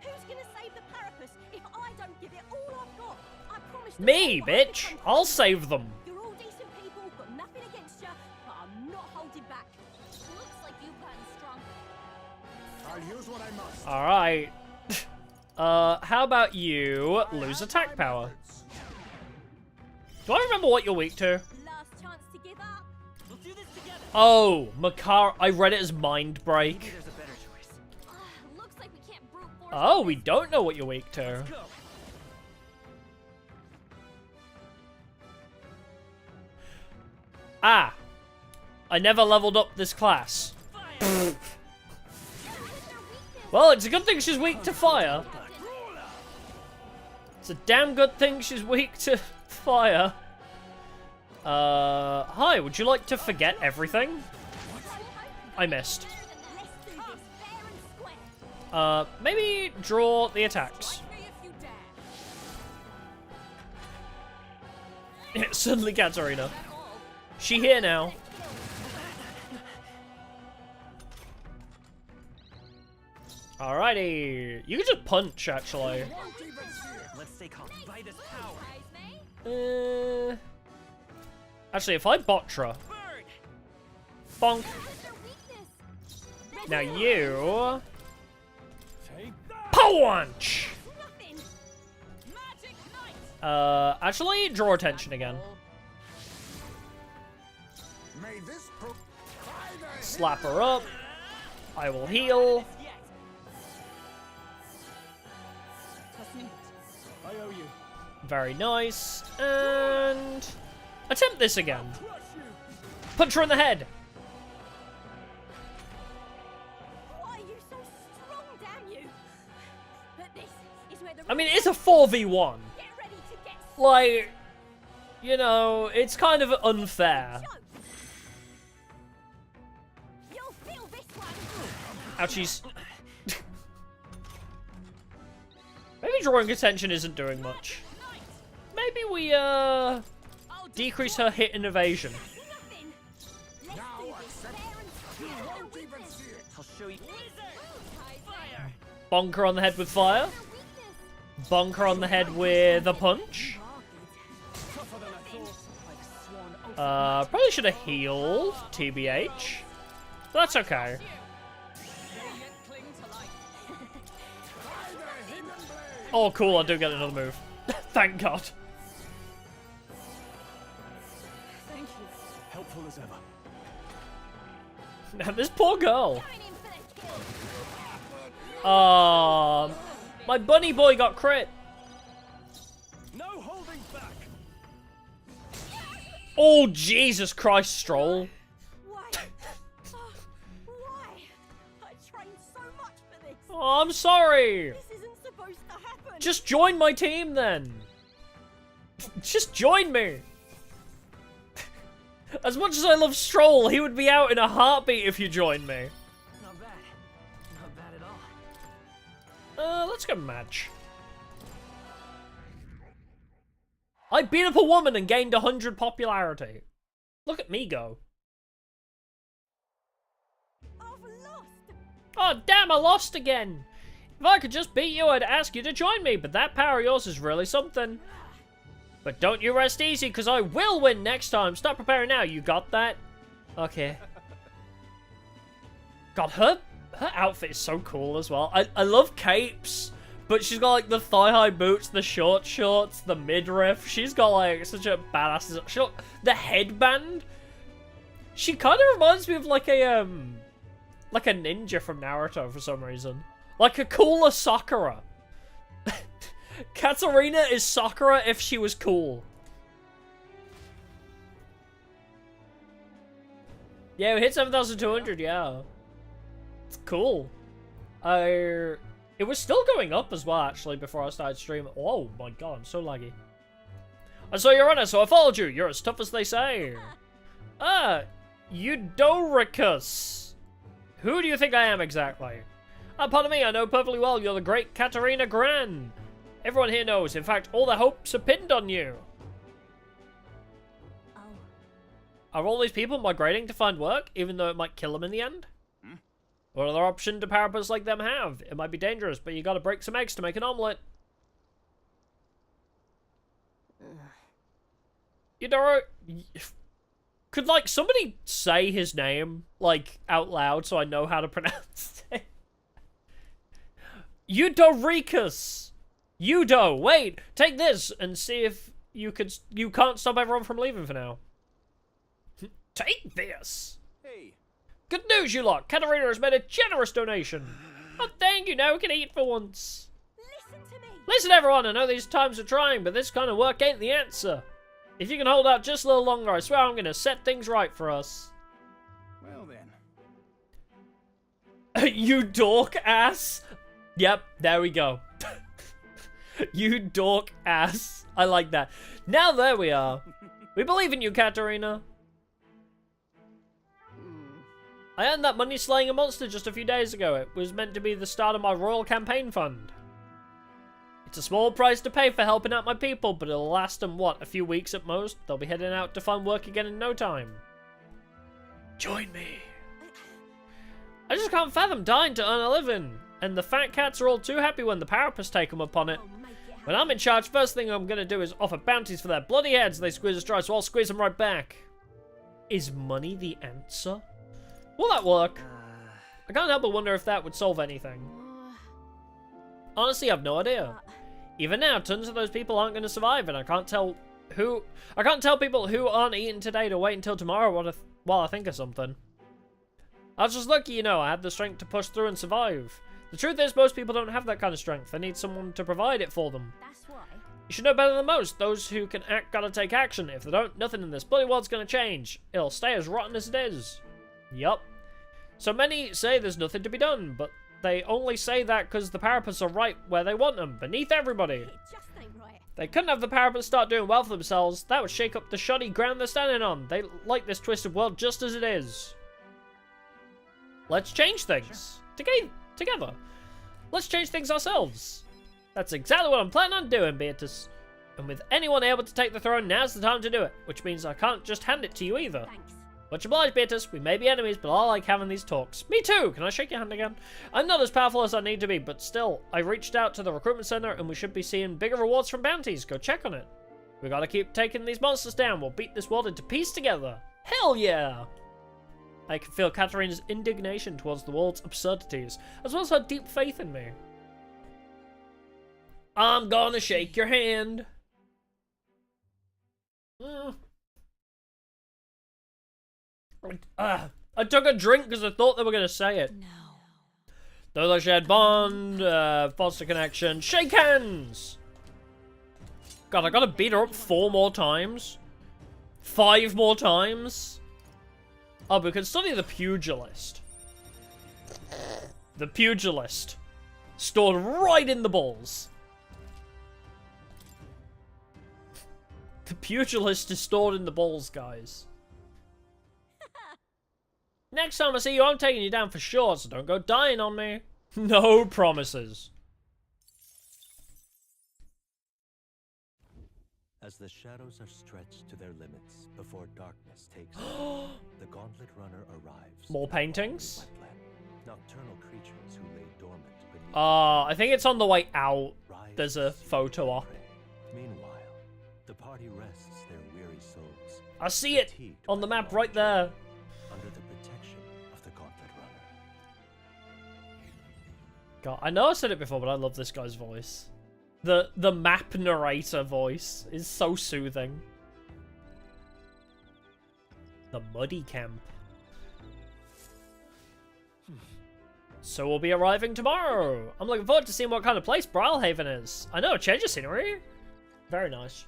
Who's gonna save the Parapus if I don't give it all I've got? I promise. Me, bitch. I'll save them. You're all decent people, got nothing against you, but I'm not holding back. Looks like you've gotten stronger. I'll use what I must. All right. How about you lose attack power? Do I remember what you're weak to? Last chance to give up. We'll do this together. Oh, Makara. I read it as Mind Break. There's a better choice. Looks like we can't brute force. Oh, we don't know what you're weak to. Ah. I never leveled up this class. Well, it's a good thing she's weak to fire. It's a damn good thing she's weak to fire. Hi, would you like to forget everything? I missed. Maybe draw the attacks. Suddenly Katarina. She here now. Alrighty. You can just punch, actually. Let's stay calm. By this power. Actually, if I Botra. Bonk. Now you... Punch! Actually, draw attention again. May this Slap her up. I will heal. I owe you. Very nice. And attempt this again. Punch her in the head. Why are you so strong, damn you? But this is where the I mean, it's a 4v1. get ready to get Like, you know, it's kind of unfair. You'll feel this one. Ouchies. Maybe drawing attention isn't doing much. Maybe we, decrease her hit and evasion. Nothing. Let's do this fair and won't even see it. I'll show you. Bonk her on the head with fire. Bonk her on the head with a punch. Probably should have healed, TBH. But that's okay. Oh, cool, I do get another move. Thank God. Thank you. Helpful as ever. Now, this poor girl. Going in for the kill. My bunny boy got crit. No holding back. Oh, Jesus Christ, Stroll. Why? Why? I trained so much for this. Oh, I'm sorry. This isn't supposed to happen. Just join my team, then. Just join me. As much as I love Stroll, he would be out in a heartbeat if you joined me. Not bad. Not bad at all. Let's go match. I beat up a woman and gained 100 popularity. Look at me go. I've lost. Oh, damn, I lost again. If I could just beat you, I'd ask you to join me, but that power of yours is really something. But don't you rest easy, because I will win next time. Start preparing now. You got that? Okay. God, her outfit is so cool as well. I love capes, but she's got, like, the thigh-high boots, the short shorts, the midriff. She's got, like, such a badass... She got the headband. She kind of reminds me of, like a ninja from Naruto for some reason. Like a cooler Sakura. Katarina is Sakura if she was cool. Yeah, we hit 7,200, yeah. It's cool. It was still going up as well, actually, before I started streaming. Oh my god, I'm so laggy. I saw your runner, so I followed you. You're as tough as they say. Eudoricus. Who do you think I am exactly? Pardon me, I know perfectly well you're the great Katarina Gran. Everyone here knows. In fact, all their hopes are pinned on you. Oh. Are all these people migrating to find work, even though it might kill them in the end? What other option do parapets like them have? It might be dangerous, but you gotta break some eggs to make an omelette. Eudoro... Could, like, somebody say his name, like, out loud so I know how to pronounce it? Eudoricus! Eudo, wait! Take this and see if you can't stop everyone from leaving for now. Take this! Hey. Good news, you lot! Katarina has made a generous donation! Oh, thank you, now we can eat for once! Listen to me. Listen, everyone, I know these times are trying, but this kind of work ain't the answer. If you can hold out just a little longer, I swear I'm gonna set things right for us. Well then. You dork ass! Yep, there we go. You dork ass. I like that. Now there we are. We believe in you, Katarina. I earned that money slaying a monster just a few days ago. It was meant to be the start of my royal campaign fund. It's a small price to pay for helping out my people, but it'll last them, what, a few weeks at most? They'll be heading out to find work again in no time. Join me. I just can't fathom dying to earn a living. And the fat cats are all too happy when the parapets take them upon it. When I'm in charge, first thing I'm gonna do is offer bounties for their bloody heads they squeeze us dry, so I'll squeeze them right back. Is money the answer? Will that work? I can't help but wonder if that would solve anything. Honestly, I've no idea. Even now, tons of those people aren't going to survive, and I can't tell people who aren't eating today to wait until tomorrow while I think of something. I was just lucky, you know, I had the strength to push through and survive. The truth is, most people don't have that kind of strength. They need someone to provide it for them. That's why. You should know better than most. Those who can act gotta take action. If they don't, nothing in this bloody world's gonna change. It'll stay as rotten as it is. Yup. So many say there's nothing to be done, but they only say that because the parapets are right where they want them, beneath everybody. It just ain't right. They couldn't have the parapets start doing well for themselves. That would shake up the shoddy ground they're standing on. They like this twisted world just as it is. Let's change things. Together. Let's change things ourselves. That's exactly what I'm planning on doing, Beatrice. And with anyone able to take the throne, now's the time to do it. Which means I can't just hand it to you either. Thanks. Much obliged, Beatrice. We may be enemies, but I like having these talks. Me too! Can I shake your hand again? I'm not as powerful as I need to be, but still, I reached out to the recruitment center and we should be seeing bigger rewards from bounties. Go check on it. We gotta keep taking these monsters down. We'll beat this world into peace together. Hell yeah! I can feel Katarina's indignation towards the world's absurdities, as well as her deep faith in me. I'm gonna shake your hand. I took a drink because I thought they were gonna say it. No. Though they shared bond, foster connection, shake hands! God, I gotta beat her up 4 more times? 5 more times? Oh, we can study the pugilist. The pugilist. Stored right in the balls. The pugilist is stored in the balls, guys. Next time I see you, I'm taking you down for sure, so don't go dying on me. No promises. As the shadows are stretched to their limits before darkness takes over, the Gauntlet Runner arrives. More paintings? Nocturnal creatures who lay dormant beneath. I think it's on the way out. Rise There's a to seek photo their op. prey. Meanwhile, the party rests their weary souls. I see it fatigued on the by map long right there. journey, under the protection of the Gauntlet Runner. God, I know I said it before, but I love this guy's voice. The map narrator voice is so soothing. The Muddy Camp. So we'll be arriving tomorrow. I'm looking forward to seeing what kind of place Brilhaven is. I know, a change of scenery. Very nice.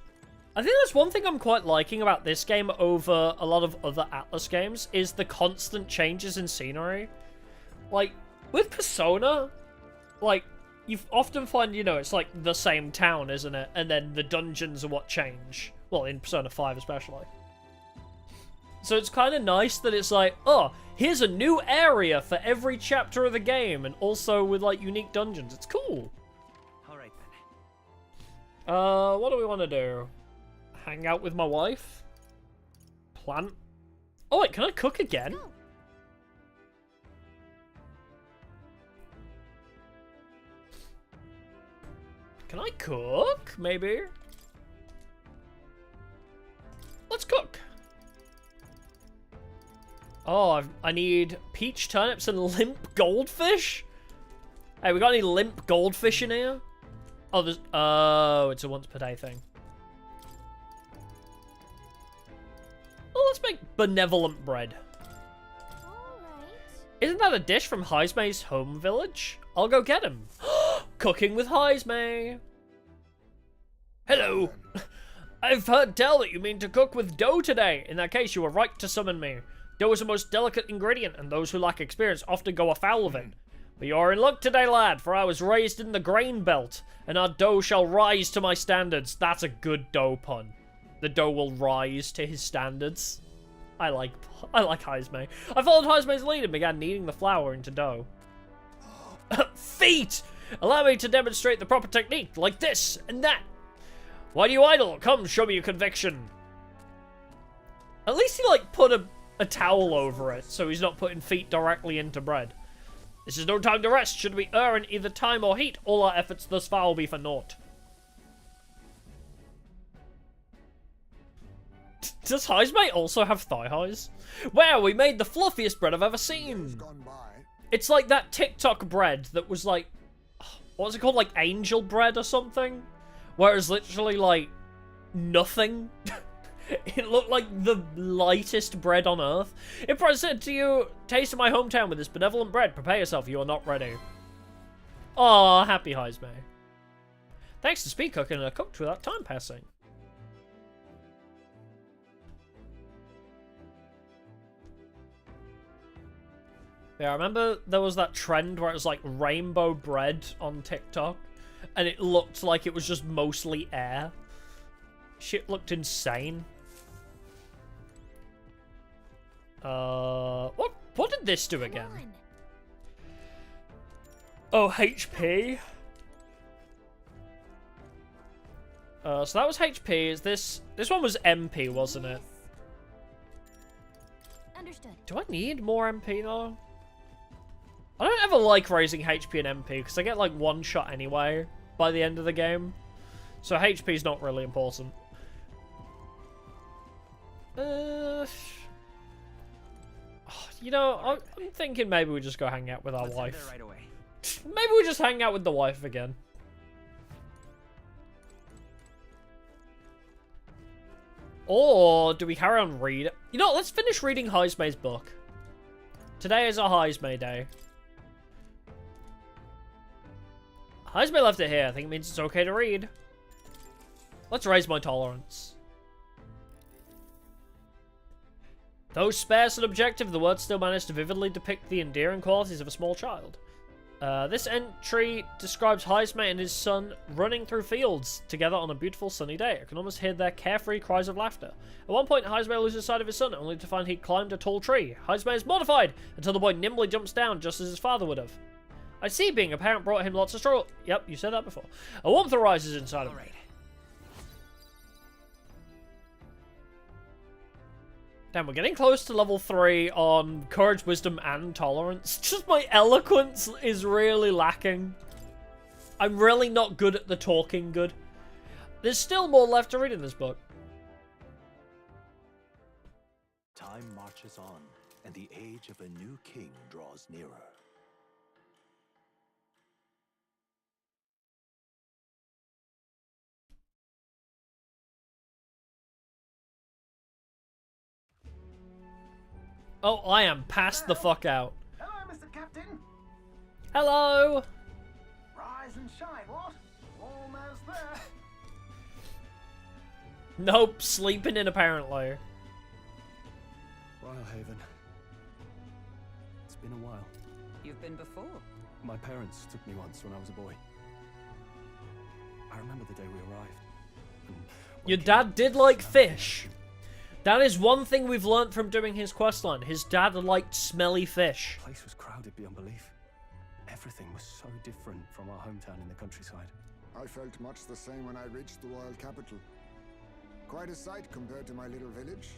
I think that's one thing I'm quite liking about this game over a lot of other Atlas games, is the constant changes in scenery. Like, with Persona, like, you often find, you know, it's like the same town, isn't it? And then the dungeons are what change. Well, in Persona 5 especially. So it's kind of nice that it's like, oh, here's a new area for every chapter of the game, and also with, like, unique dungeons. It's cool. Alright then. What do we want to do? Hang out with my wife? Plant? Oh, wait, can I cook again? Go. Can I cook? Maybe? Let's cook. Oh, I need peach turnips and limp goldfish? Hey, we got any limp goldfish in here? Oh, there's... Oh, it's a once per day thing. Well, let's make benevolent bread. Alright. Isn't that a dish from Heismay's home village? I'll go get him. Cooking with Heismay. Hello. I've heard tell that you mean to cook with dough today. In that case, you were right to summon me. Dough is a most delicate ingredient, and those who lack experience often go afoul of it. But you're in luck today, lad, for I was raised in the grain belt, and our dough shall rise to my standards. That's a good dough pun. The dough will rise to his standards. I like Heismay. I followed Heismay's lead and began kneading the flour into dough. Feet! Allow me to demonstrate the proper technique, like this and that. Why do you idle? Come, show me your conviction. At least he, like, put a towel over it, so he's not putting feet directly into bread. This is no time to rest. Should we err in either time or heat, all our efforts thus far will be for naught. Does Heismay also have thigh highs? Wow, we made the fluffiest bread I've ever seen. It's like that TikTok bread that was like, what was it called? Like angel bread or something? where it was literally like nothing. It looked like the lightest bread on earth. If I said to you, taste of my hometown with this benevolent bread, prepare yourself, you are not ready. Aw, happy Heisme. Thanks to speed cooking, I cooked without time passing. Yeah, I remember there was that trend where it was like rainbow bread on TikTok, and it looked like it was just mostly air. Shit looked insane. What did this do again? Oh, HP. So that was HP. Is this one was MP, wasn't it? Understood. Do I need more MP though? I don't ever like raising HP and MP because I get like one shot anyway by the end of the game. So HP is not really important. You know, I'm thinking maybe we just go hang out with our wife. Right away. Maybe we just hang out with the wife again. Or do we carry on reading? You know, let's finish reading Heisme's book. Today is a Heisme day. Heisme left it here. I think it means it's okay to read. Let's raise my tolerance. Though sparse and objective, the words still manage to vividly depict the endearing qualities of a small child. This entry describes Heisme and his son running through fields together on a beautiful sunny day. I can almost hear their carefree cries of laughter. At one point, Heisme loses sight of his son, only to find he'd climbed a tall tree. Heisme is mortified until the boy nimbly jumps down, just as his father would have. I see being a parent brought him lots of struggle. Yep, you said that before. A warmth arises inside of me. Damn, we're getting close to level 3 on Courage, Wisdom, and Tolerance. Just my eloquence is really lacking. I'm really not good at the talking good. There's still more left to read in this book. Time marches on, and the age of a new king draws nearer. Oh, I am passed the fuck out. Hello, Mr. Captain. Hello. Rise and shine, what? Almost there. Nope, sleeping in apparently. Brilehaven. It's been a while. You've been before. My parents took me once when I was a boy. I remember the day we arrived. Your dad did like fish. That is one thing we've learnt from doing his questline. His dad liked smelly fish. The place was crowded beyond belief. Everything was so different from our hometown in the countryside. I felt much the same when I reached the royal capital. Quite a sight compared to my little village,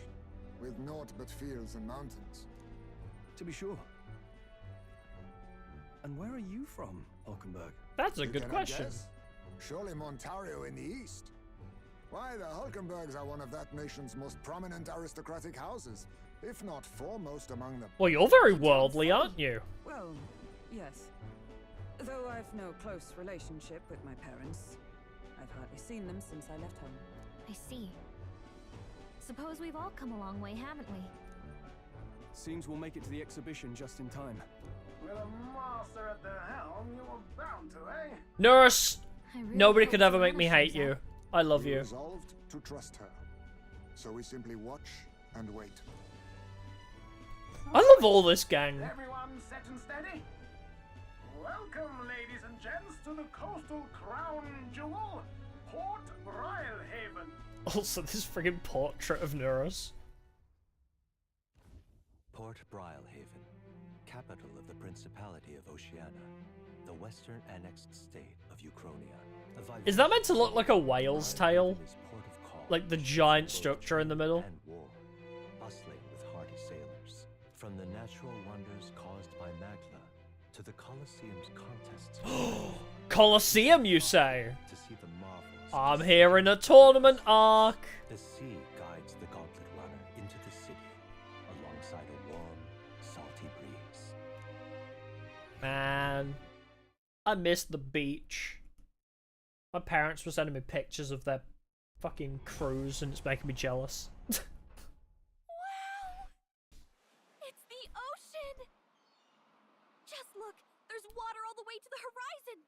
with naught but fields and mountains. To be sure. And where are you from, Hulkenberg? That's a You good cannot question. guess? Surely Montario in the east. Why, the Hulkenbergs are one of that nation's most prominent aristocratic houses, if not foremost among them. Well, you're very worldly, aren't you? Well, yes. Though I've no close relationship with my parents. I've hardly seen them since I left home. I see. Suppose we've all come a long way, haven't we? Seems we'll make it to the exhibition just in time. With a master at the helm, you were bound to, eh? Nurse! I really Nobody hope could ever the make me hate medicine's you. I love We you. resolved to trust her. So we simply watch and wait. I love all this gang. Everyone set and steady? Welcome, ladies and gents, to the coastal crown jewel, Port Brilehaven. Also, this friggin' portrait of Nurse. Port Brilehaven, capital of the Principality of Oceania, the western annexed state of Uchronia. Is that meant to look like a whale's tail? Like the giant structure in the middle? And war, bustling with hardy sailors. From the natural wonders caused by Magna to the Colosseum's contests. Colosseum, you say? To see the marvels. I'm here in a tournament arc. The sea guides the gauntlet runner into the city, alongside a warm, salty breeze. Man, I miss the beach. My parents were sending me pictures of their fucking cruise, and it's making me jealous. Wow! It's the ocean! Just look, there's water all the way to the horizon!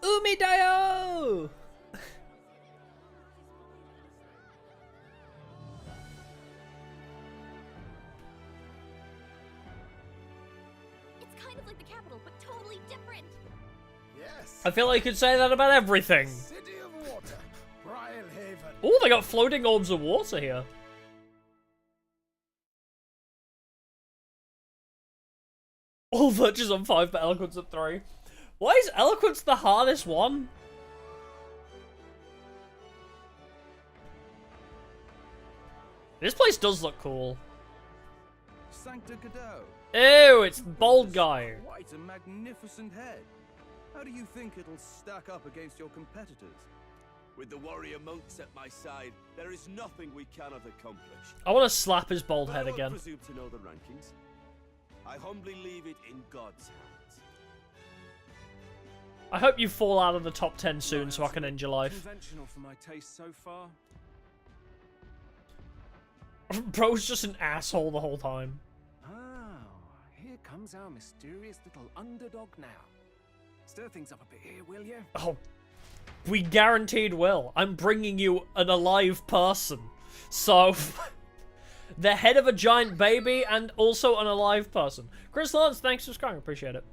Umidayo! It's kind of like the capital, but totally different! Yes. I feel like you could say that about everything. City of Water, Brylehaven. Oh, they got floating orbs of water here. All virtues on 5, but eloquence at 3. Why is eloquence the hardest one? This place does look cool. Sancta Cadeau. Ew, it's the bald guy. Quite a magnificent head. How do you think it'll stack up against your competitors? With the warrior monks at my side, there is nothing we cannot accomplish. I want to slap his bald But head I won't again. presume to know the rankings. I humbly leave it in God's hands. I hope you fall out of the top 10 soon so I can end your life. Conventional for my taste so far. Bro's just an asshole the whole time. Oh, here comes our mysterious little underdog now. Stir things up a bit here, will you? Oh, we guaranteed will. I'm bringing you an alive person. So, the head of a giant baby and also an alive person. Chris Lance, thanks for subscribing. Appreciate it.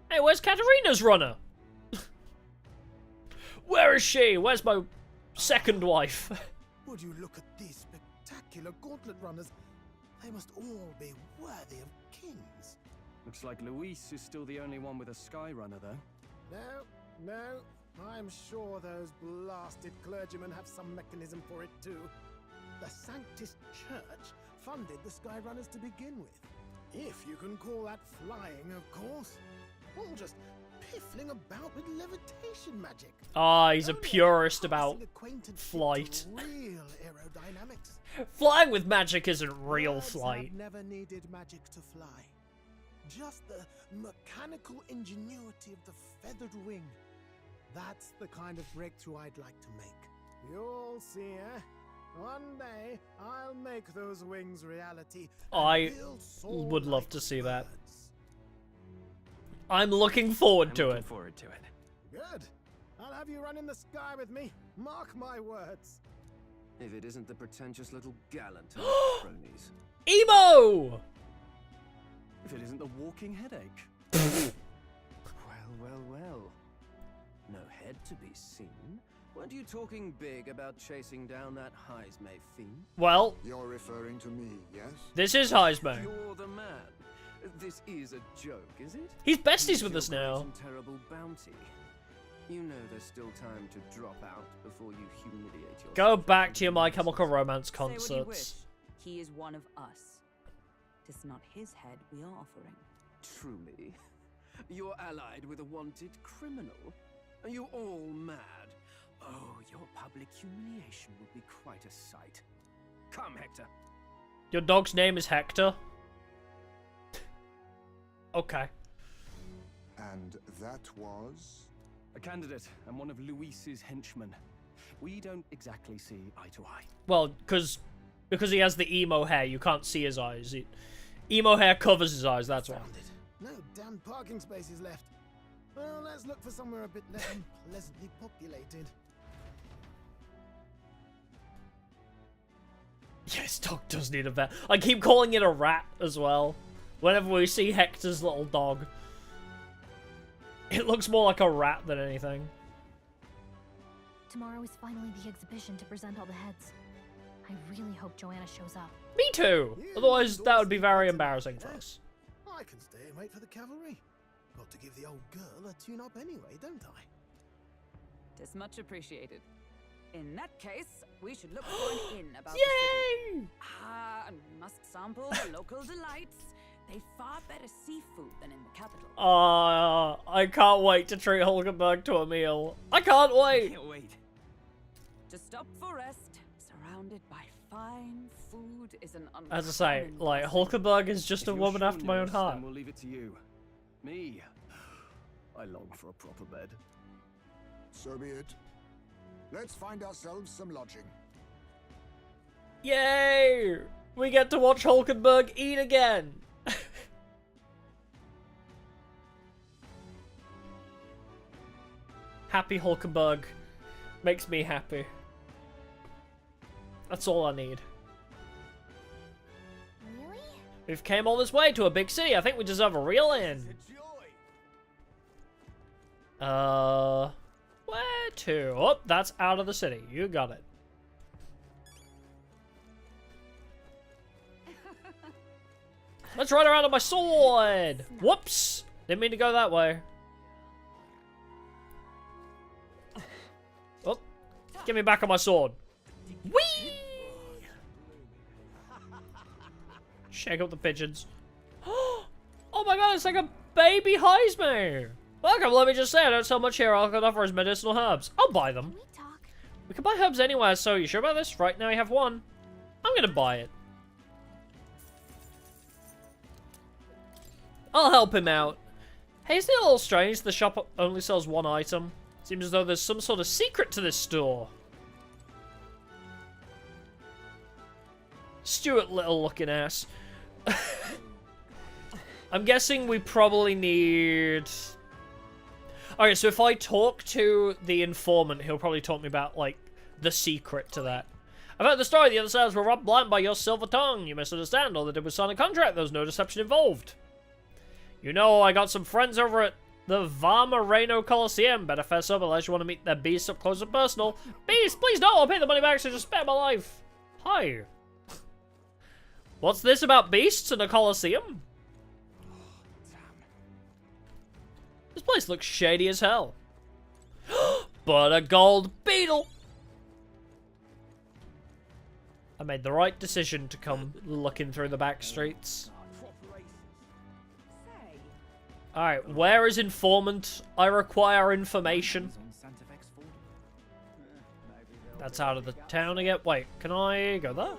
Hey, where's Katarina's runner? Where is she? Where's my second wife? Would you look at these spectacular gauntlet runners? They must all be worthy of kings. Looks like Luis is still the only one with a sky runner, though. No, I'm sure those blasted clergymen have some mechanism for it too. The Sanctus Church funded the Skyrunners to begin with. If you can call that flying, of course. All just piffling about with levitation magic. Ah, he's a Only purist about passing acquaintance flight. with real aerodynamics. Flying with magic isn't real Birds flight. have never needed magic to fly. Just the mechanical ingenuity of the feathered wing. That's the kind of breakthrough I'd like to make. You'll see, eh? One day, I'll make those wings reality. I would love to see that. I'm looking forward to it. Good. I'll have you run in the sky with me. Mark my words. If it isn't the pretentious little gallant of cronies. Emo! If it isn't the walking headache. Well. No head to be seen. Weren't you talking big about chasing down that Heismay fiend? Well, You're referring to me, yes? this is Heisman. You're the man. This is a joke, is it? He's besties with us now. Some terrible bounty. You know there's still time to drop out before you humiliate yourself. Go back to your My Chemical Romance Say what you wish. concerts. He is one of us. Tis not his head we are offering. Truly? You're allied with a wanted criminal? Are you all mad? Oh, your public humiliation will be quite a sight. Come, Hector. Your dog's name is Hector? Okay. And that was? A candidate and one of Luis's henchmen. We don't exactly see eye to eye. Well, because he has the emo hair, you can't see his eyes. Emo hair covers his eyes, that's why. No damn parking spaces left. Well, let's look for somewhere a bit less unpleasantly populated. Yes, dog does need a vet. I keep calling it a rat as well. Whenever we see Hector's little dog. It looks more like a rat than anything. Tomorrow is finally the exhibition to present all the heads. I really hope Joanna shows up. Me too! Otherwise, that would be very embarrassing for us. I can stay and wait for the cavalry. Got to give the old girl a tune-up anyway, don't I? Tis much appreciated. In that case, we should look for an inn about the Yay! city. And we must sample the local delights. They far better seafood than in the capital. I can't wait to treat Hulkenberg to a meal. I can't wait. Can't wait. To stop for rest, surrounded by fine food, is an As I say, uncommon like, blessing. Hulkenberg is just If a you're woman sure, after my own Nils, heart. then we'll leave it to you. Me, I long for a proper bed. So be it. Let's find ourselves some lodging. Yay! We get to watch Hulkenberg eat again. Happy Hulkenberg makes me happy. That's all I need. Really? We've came all this way to a big city. I think we deserve a real inn. Where to? Oh, that's out of the city. You got it. Let's ride around on my sword. Whoops! Didn't mean to go that way. Oh, get me back on my sword. Whee! Shake up the pigeons. Oh my god, it's like a baby Heisman. Welcome, let me just say, I don't sell much here. All I can offer is medicinal herbs. I'll buy them. Can we talk? We can buy herbs anywhere, so you sure about this? Right now you have one. I'm gonna buy it. I'll help him out. Hey, isn't it a little strange the shop only sells one item? Seems as though there's some sort of secret to this store. Stuart Little looking ass. I'm guessing we probably need... Okay, so if I talk to the informant, he'll probably talk me about, like, the secret to that. I've heard the story. The other sales were robbed blind by your silver tongue. You misunderstand. All they did was sign a contract. There was no deception involved. You know, I got some friends over at the Varmareno Coliseum. Better fess up unless you want to meet their beasts up close and personal. Beast, please no. I'll pay the money back, so just spare my life. Hi. What's this about beasts in a Coliseum? This place looks shady as hell. But a gold beetle. I made the right decision to come looking through the back streets. Alright, where is informant? I require information. That's out of the town again. Wait, can I go there?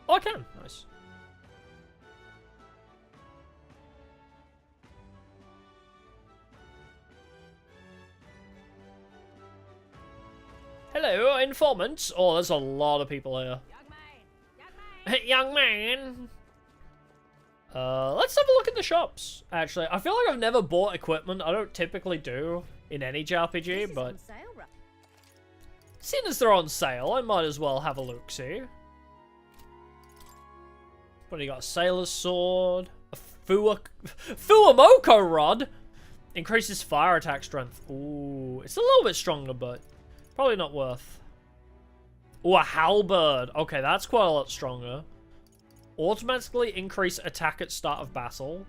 Oh, I can. Nice. Hello, informants. Oh, there's a lot of people here. Young man. Let's have a look at the shops. Actually, I feel like I've never bought equipment. I don't typically do in any JRPG, but seeing as they're on sale, I might as well have a look. See. What do you got? A sailor's sword, a Fuamoko rod, increases fire attack strength. Ooh, it's a little bit stronger, but probably not worth. Ooh, a halberd. Okay, that's quite a lot stronger. Automatically increase attack at start of battle.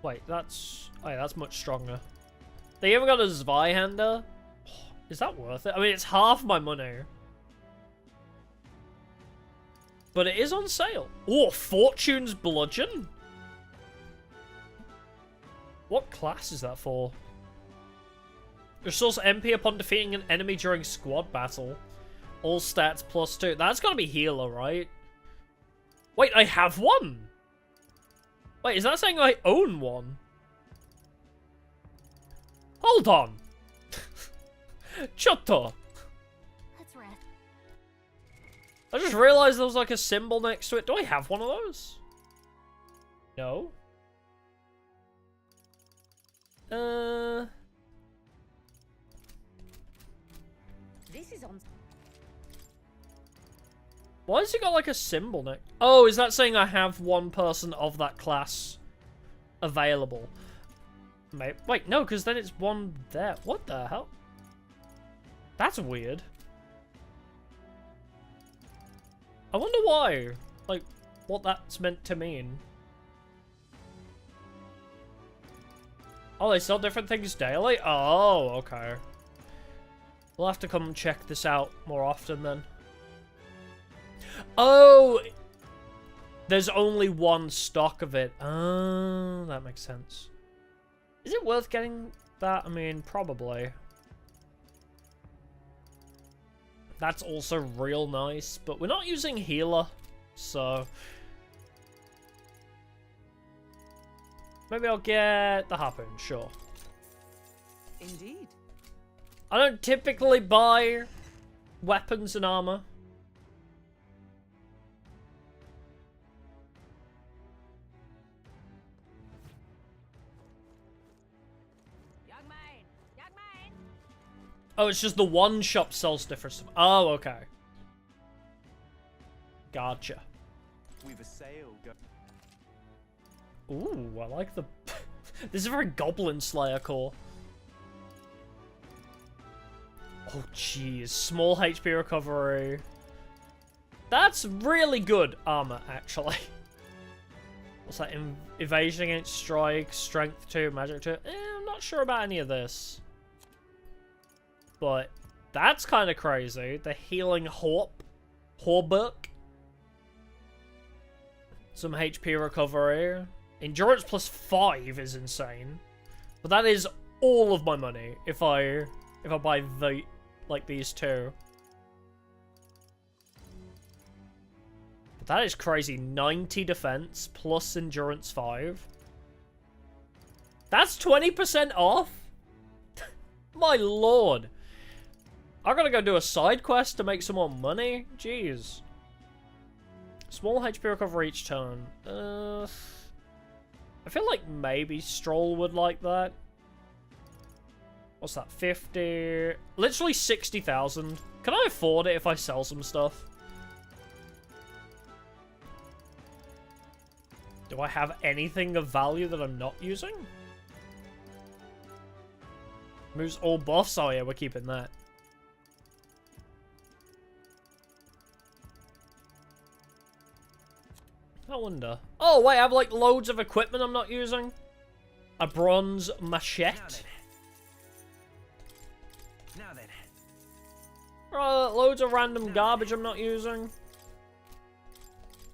Wait, that's... Oh, yeah, that's much stronger. They even got a Zweihander. Is that worth it? I mean, it's half my money. But it is on sale. Oh, Fortune's Bludgeon? What class is that for? Restores MP upon defeating an enemy during squad battle. All stats +2. That's gotta be healer, right? Wait, I have one! Wait, is that saying I own one? Hold on! Chotto! That's rad. I just realized there was like a symbol next to it. Do I have one of those? No. This is on. Why has it got like a symbol next? Oh, is that saying I have one person of that class available? Wait, no, because then it's one there. What the hell? That's weird. I wonder why. Like, what that's meant to mean. Oh, they sell different things daily? Oh, okay. We'll have to come check this out more often then. Oh! there's only one stock of it. Oh, that makes sense. Is it worth getting that? I mean, probably. That's also real nice, but we're not using healer, so... Maybe I'll get the harpoon, sure. Indeed. I don't typically buy weapons and armor. Young man, young man. Oh, it's just the one shop sells different stuff. Oh, okay. Gotcha. We've a sale go. Ooh, I like the... This is a very Goblin Slayer core. Oh, jeez. Small HP recovery. That's really good armor, actually. What's that? Evasion against strike, strength 2, magic 2. I'm not sure about any of this. But that's kind of crazy. The healing Horbuck. Some HP recovery. Endurance plus 5 is insane. But that is all of my money if I buy these two. But that is crazy. 90 defense plus endurance 5. That's 20% off? My lord. I gotta go do a side quest to make some more money? Jeez. Small HP recovery each turn. I feel like maybe Stroll would like that. What's that? 50... Literally 60,000. Can I afford it if I sell some stuff? Do I have anything of value that I'm not using? Moves all buffs? Oh yeah, we're keeping that. I wonder. Oh wait, I have like loads of equipment I'm not using. A bronze machete. Now then. Loads of random garbage I'm not using.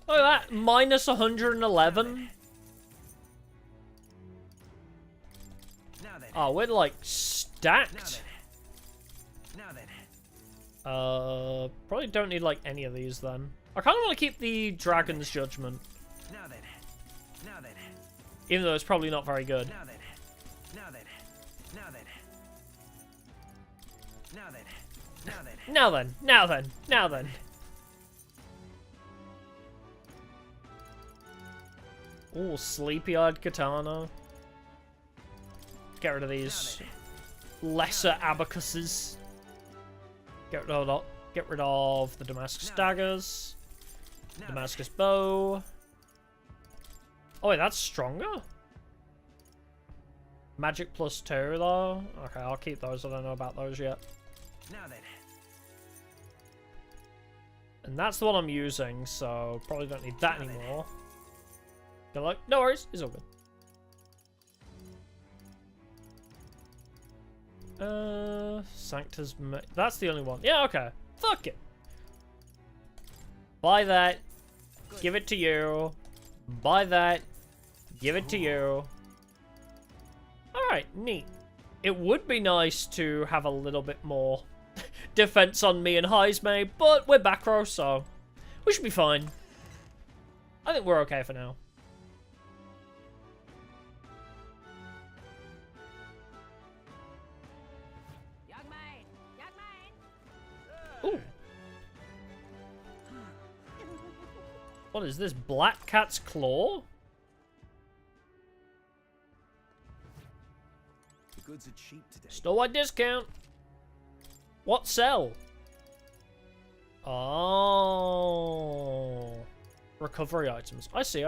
Look at that, minus 111. Oh, we're like stacked. Probably don't need like any of these then. I kind of want to keep the Dragon's Judgment. Even though it's probably not very good. Now then. Ooh, sleepy-eyed katana. Get rid of these lesser abacuses. Get rid of the Damascus daggers. Damascus bow. Oh wait, that's stronger? Magic plus 2 though? Okay, I'll keep those. I don't know about those yet. And that's the one I'm using, so probably don't need that anymore. They're like, no worries, it's all good. Sanctus... That's the only one. Yeah, okay. Fuck it. Buy that. Give it to you. Buy that. Give it to you. Alright, neat. It would be nice to have a little bit more defense on me and Heisme, but we're back row, so we should be fine. I think we're okay for now. Ooh. What is this? Black Cat's Claw? The goods are cheap today. Store-wide discount. What sell? Oh. Recovery items. I see.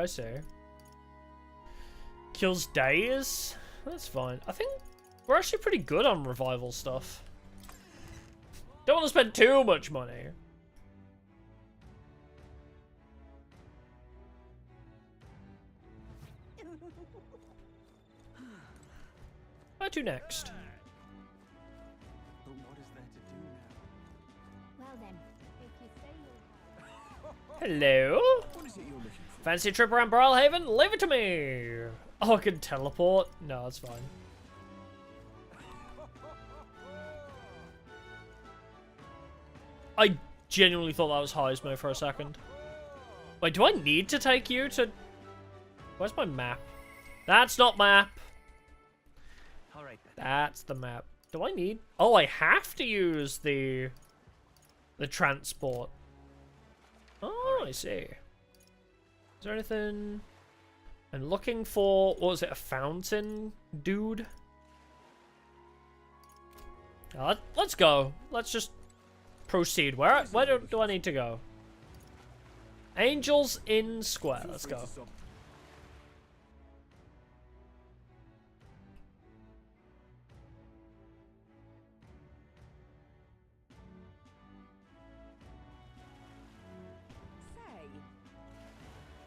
Kills days? That's fine. I think we're actually pretty good on revival stuff. Don't want to spend too much money. Where to next? But what is there to do now? Well then, if you say you'll have... Hello? What is it you're looking for? Fancy a trip around Brilhaven? Leave it to me! Oh, I can teleport? No, that's fine. I genuinely thought that was Heismo for a second. Wait, do I need to take you to... Where's my map? That's not map. Alright then. That's the map. Do I need... Oh, I have to use the transport. Oh, I see. Is there anything... I'm looking for... What was it? A fountain dude? Let's go. Let's just proceed. Where do I need to go? Angels Inn Square. Let's go.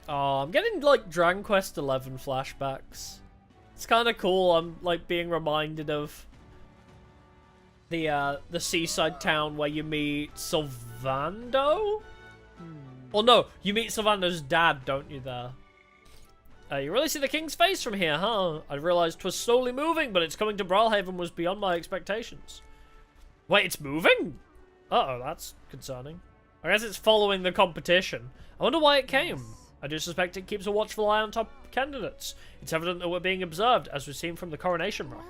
Oh, I'm getting, like, Dragon Quest XI flashbacks. It's kind of cool. I'm, like, being reminded of the seaside town where you meet Sylvando? Well, no, you meet Sylvando's dad, don't you, there? You really see the king's face from here, huh? I realized 'twas slowly moving, but its coming to Brilhaven was beyond my expectations. Wait, it's moving? Uh-oh, that's concerning. I guess it's following the competition. I wonder why it came. I do suspect it keeps a watchful eye on top candidates. It's evident that we're being observed, as we've seen from the coronation rock.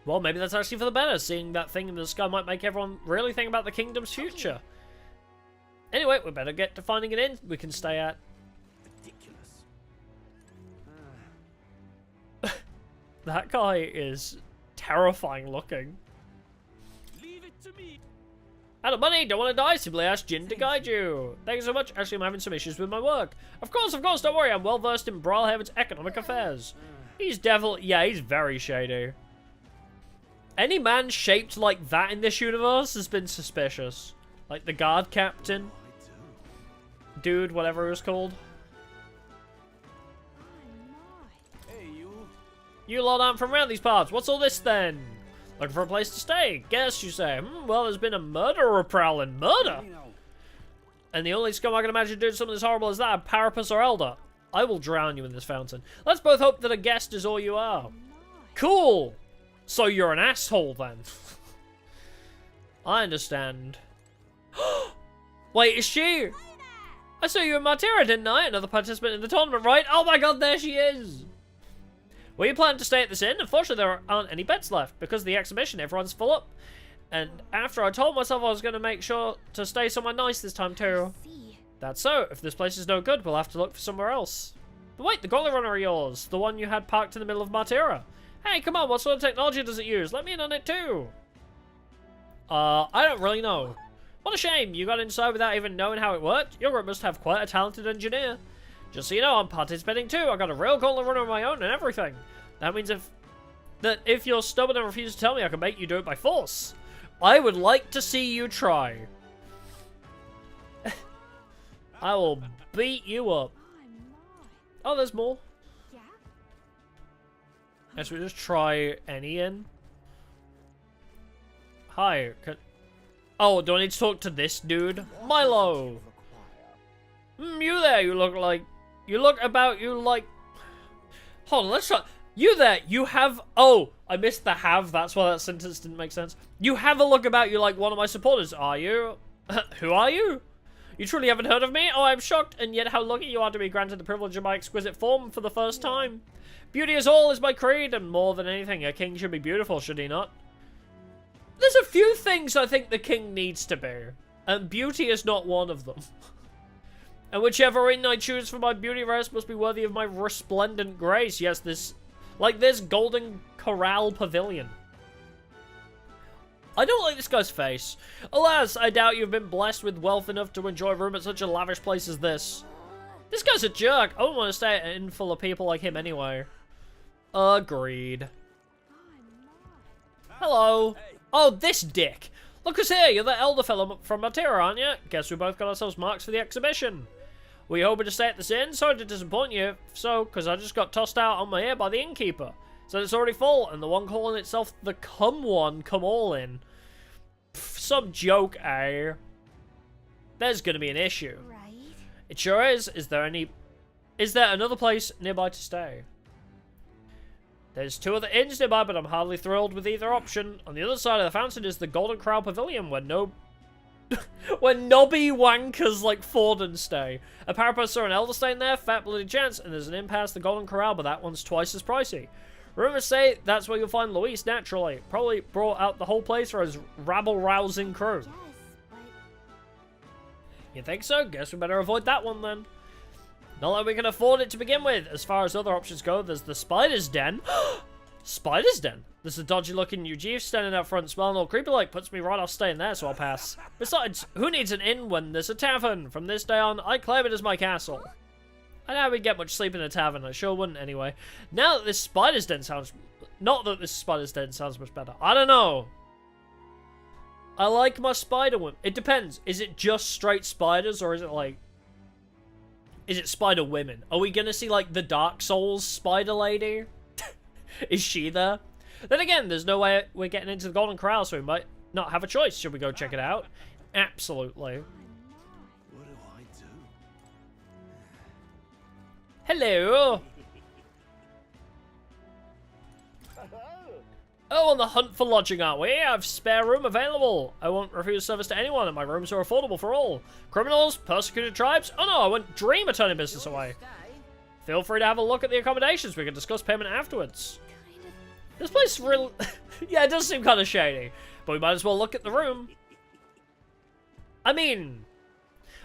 Well, maybe that's actually for the better. Seeing that thing in the sky might make everyone really think about the kingdom's future. Anyway, we better get to finding an inn we can stay at. Ridiculous. That guy is terrifying looking. Leave it to me. Out of money, don't want to die, simply ask Jin to guide you. Thank you so much. Actually, I'm having some issues with my work. Of course, don't worry. I'm well versed in Brilhaven's economic affairs. He's definitely, yeah, he's very shady. Any man shaped like that in this universe has been suspicious. Like the guard captain. Dude, whatever it was called. Hey, you. You lot aren't from around these parts. What's all this then? Looking for a place to stay. Guess you say. Well, there's been a murderer prowling. Murder? And the only scum I can imagine doing something as horrible as that, Parapus or Elder. I will drown you in this fountain. Let's both hope that a guest is all you are. Cool. So you're an asshole then. I understand. Wait, is she? I saw you in Martira, didn't I? Another participant in the tournament, right? Oh my god, there she is. Were you planning to stay at this inn? Unfortunately, there aren't any beds left. Because of the exhibition, everyone's full up. And after I told myself I was going to make sure to stay somewhere nice this time too. That's so. If this place is no good, we'll have to look for somewhere else. But wait, the Gauntlet Runner of yours. The one you had parked in the middle of Martira. Hey, come on, what sort of technology does it use? Let me in on it too. I don't really know. What a shame, you got inside without even knowing how it worked. Your group must have quite a talented engineer. Just so you know, I'm participating too. I got a real Gauntlet Runner of my own and everything. That means if you're stubborn and refuse to tell me, I can make you do it by force. I would like to see you try. I will beat you up. Oh, there's more. Yeah? Guess we just try any inn. Hi. Oh, do I need to talk to this dude? Milo! You there, you look like... Hold on, let's try... You there, you have... Oh, I missed the have, that's why that sentence didn't make sense. You have a look about you like one of my supporters, are you? Who are you? You truly haven't heard of me? Oh, I'm shocked, and yet how lucky you are to be granted the privilege of my exquisite form for the first time. Beauty is all is my creed, and more than anything, a king should be beautiful, should he not? There's a few things I think the king needs to be, and beauty is not one of them. And whichever inn I choose for my beauty rest must be worthy of my resplendent grace. Yes, this Golden Corral Pavilion. I don't like this guy's face. Alas, I doubt you've been blessed with wealth enough to enjoy a room at such a lavish place as this. This guy's a jerk. I wouldn't want to stay at an inn full of people like him anyway. Agreed. Hello. Oh, this dick. Look who's here. You're the elder fellow from Matera, aren't you? Guess we both got ourselves marks for the exhibition. Were you hoping to stay at this inn? Sorry to disappoint you, because I just got tossed out on my ear by the innkeeper. So it's already full, and the one calling itself the come all in. Pff, some joke, eh? there's gonna be an issue. Right. It sure is. Is there another place nearby to stay? There's 2 other inns nearby, but I'm hardly thrilled with either option. On the other side of the fountain is the Golden Corral Pavilion, where where knobby wankers like Forden stay. A parapet or an elder staying there, fat bloody chance, and there's an inn past the Golden Corral, but that one's twice as pricey. Rumors say that's where you'll find Luis naturally. Probably brought out the whole place for his rabble-rousing crew. Yes, but You think so? Guess we better avoid that one then. Not like we can afford it to begin with. As far as other options go, there's the Spider's Den. Spider's Den? There's a dodgy-looking Eugene standing out front, smelling all creepy-like. Puts me right off staying there, so I'll pass. Besides, who needs an inn when there's a tavern? From this day on, I claim it as my castle. I doubt we'd get much sleep in a tavern. I sure wouldn't anyway. Now that this Spider's Den sounds... Not that this Spider's Den sounds much better. I don't know. I like my spider women. It depends. Is it just straight spiders, or is it like... Is it spider women? Are we gonna see, like, the Dark Souls spider lady? Is she there? Then again, there's no way we're getting into the Golden Corral, so we might not have a choice. Should we go check it out? Absolutely. What do I do? Hello! Oh, on the hunt for lodging, aren't we? I have spare room available. I won't refuse service to anyone, and my rooms are affordable for all. Criminals, persecuted tribes? Oh no, I wouldn't dream of turning business away. Feel free to have a look at the accommodations. We can discuss payment afterwards. This place really... yeah, it does seem kind of shady. But we might as well look at the room. I mean...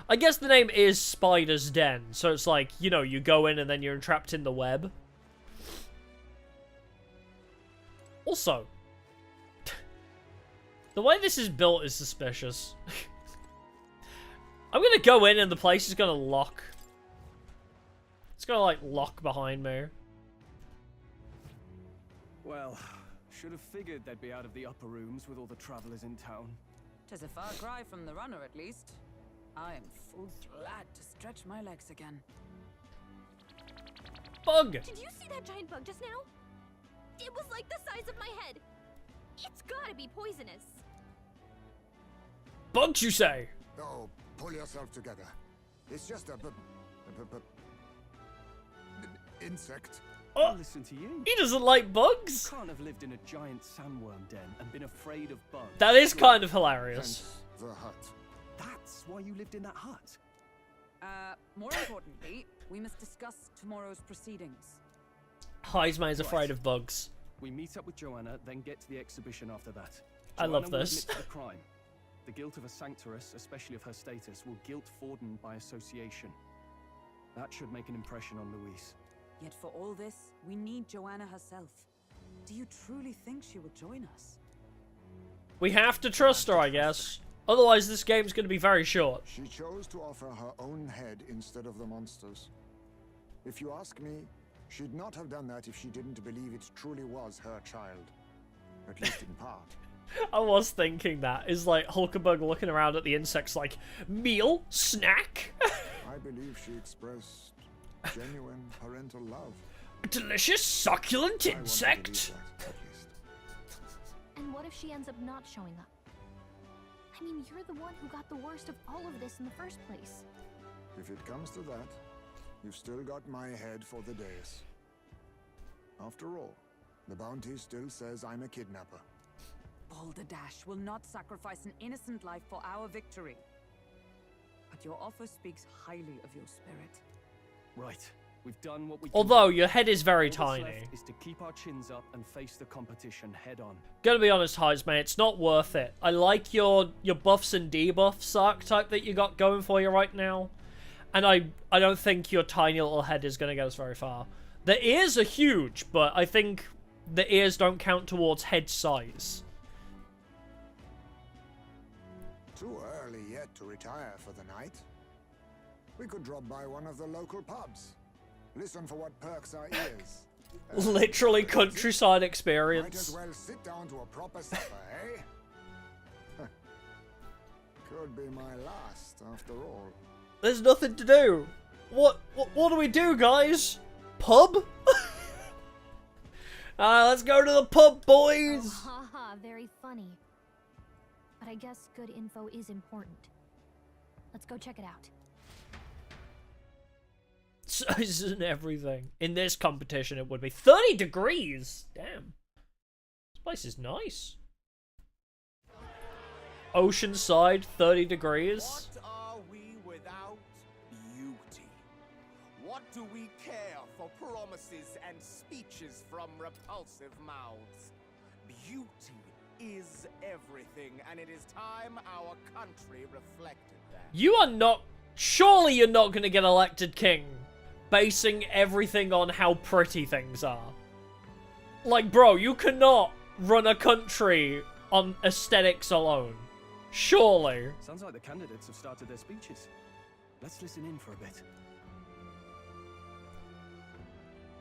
I guess the name is Spider's Den. So it's like, you know, you go in and then you're trapped in the web. Also... the way this is built is suspicious. I'm gonna go in and the place is gonna lock. It's gonna, like, lock behind me. Well, should have figured they'd be out of the upper rooms with all the travelers in town. 'Tis a far cry from the runner, at least. I am full glad to stretch my legs again. Bug! did you see that giant bug just now? It was like the size of my head. It's gotta be poisonous. Bugs, you say? Oh, pull yourself together. It's just a insect. Oh, Listen to you. he doesn't like bugs? Can't have lived in a giant sandworm den and been afraid of bugs. That is kind of hilarious. Hence the hut. That's why you lived in that hut. More importantly, we must discuss tomorrow's proceedings. Heisman is afraid of bugs. We meet up with Joanna, then get to the exhibition after that. I love Joanna will this. admit to the crime. The guilt of a sanctoress, especially of her status, will guilt Forden by association. That should make an impression on Louise. Yet for all this, we need Joanna herself. Do you truly think she will join us? We have to trust her, I guess. Otherwise, this game's going to be very short. She chose to offer her own head instead of the monster's. If you ask me, she'd not have done that if she didn't believe it truly was her child. At least in part. I was thinking that. Is like Hulkenberg looking around at the insects like, meal? Snack? I believe she expressed genuine parental love. Delicious, succulent I want to insect? believe that, at least. And what if she ends up not showing up? I mean, you're the one who got the worst of all of this in the first place. If it comes to that, you've still got my head for the dais. After all, the bounty still says I'm a kidnapper. Balderdash will not sacrifice an innocent life for our victory. But your offer speaks highly of your spirit. Right. We've done what we can. Although, your head is very All that's tiny. left is to keep our chins up and face the competition head on. Gonna be honest, Heisman, it's not worth it. I like your buffs and debuffs archetype that you got going for you right now. And I don't think your tiny little head is gonna get us very far. The ears are huge, but I think the ears don't count towards head size. Too early yet to retire for the night. We could drop by one of the local pubs. Listen for what perks our ears. Literally countryside Might experience. as well sit down to a proper supper, eh? Could be my last, after all. There's nothing to do. What do we do, guys? Pub? Let's go to the pub, boys. Oh, haha, very funny. But I guess good info is important. Let's go check it out. Sizes and everything. In this competition, it would be 30 degrees. Damn. This place is nice. Oceanside, 30 degrees. What are we without beauty? What do we care for promises and speeches from repulsive mouths? Beauty is everything, and it is time our country reflected that. You are not... Surely you're not going to get elected king basing everything on how pretty things are. Like, bro, you cannot run a country on aesthetics alone. Surely. Sounds like the candidates have started their speeches. Let's listen in for a bit.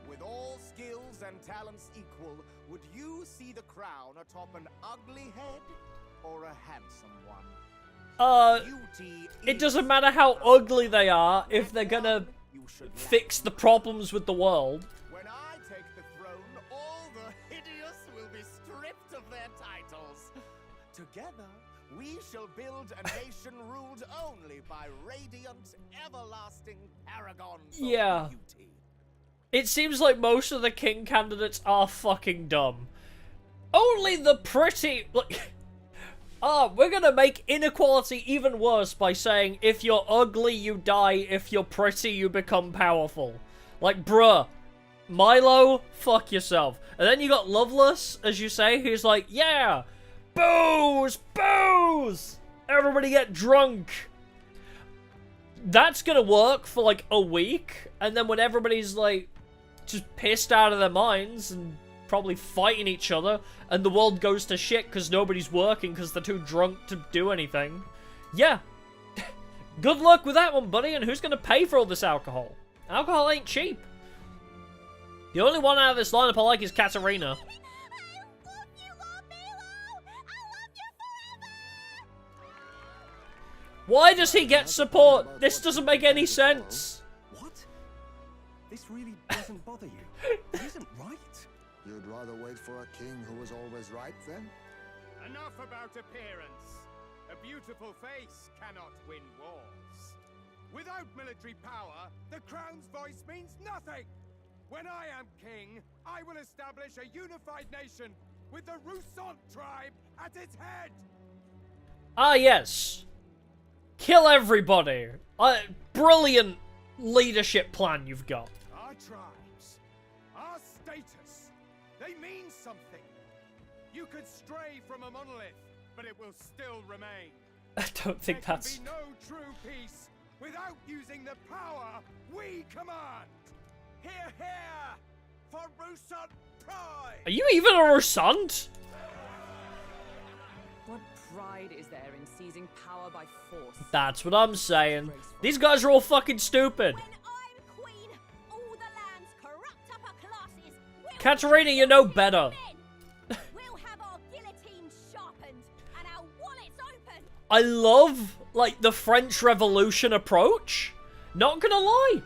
With all skills and talents equal, would you see the crown atop an ugly head or a handsome one? Beauty it doesn't matter how ugly they are if they're gonna fix the problems with the world. When I take the throne, all the hideous will be stripped of their titles. Together, we shall build a nation ruled only by radiant, everlasting paragons of beauty. It seems like most of the king candidates are fucking dumb. Only the pretty... Like, we're gonna make inequality even worse by saying if you're ugly, you die. If you're pretty, you become powerful. Like, bruh. Milo, fuck yourself. And then you got Loveless, as you say, who's like, yeah, booze, booze! Everybody get drunk. That's gonna work for, like, a week. And then when everybody's, like, just pissed out of their minds and probably fighting each other, and the world goes to shit because nobody's working because they're too drunk to do anything. Yeah. Good luck with that one, buddy, and who's gonna pay for all this alcohol? Alcohol ain't cheap. The only one out of this lineup I like is Katarina. Why does he get support? This doesn't make any sense. What? This really doesn't bother you? It isn't right. You'd rather wait for a king who was always right, then? Enough about appearance. A beautiful face cannot win wars. Without military power, the crown's voice means nothing. When I am king, I will establish a unified nation with the Roussant tribe at its head. Ah, yes. Kill everybody. Brilliant leadership plan you've got. Our tribes, our status, they mean something. You could stray from a monolith, but it will still remain. I don't think that's... There can be no true peace without using the power we command. Hear, hear, for Roussant pride. Are you even a Roussant? What pride is there in seizing power by force? That's what I'm saying. These guys are all fucking stupid. When I'm queen, all the land's corrupt upper classes will Katarina, you know better. We'll have our guillotines sharpened and our wallets open. I love, like, the French Revolution approach. Not gonna lie.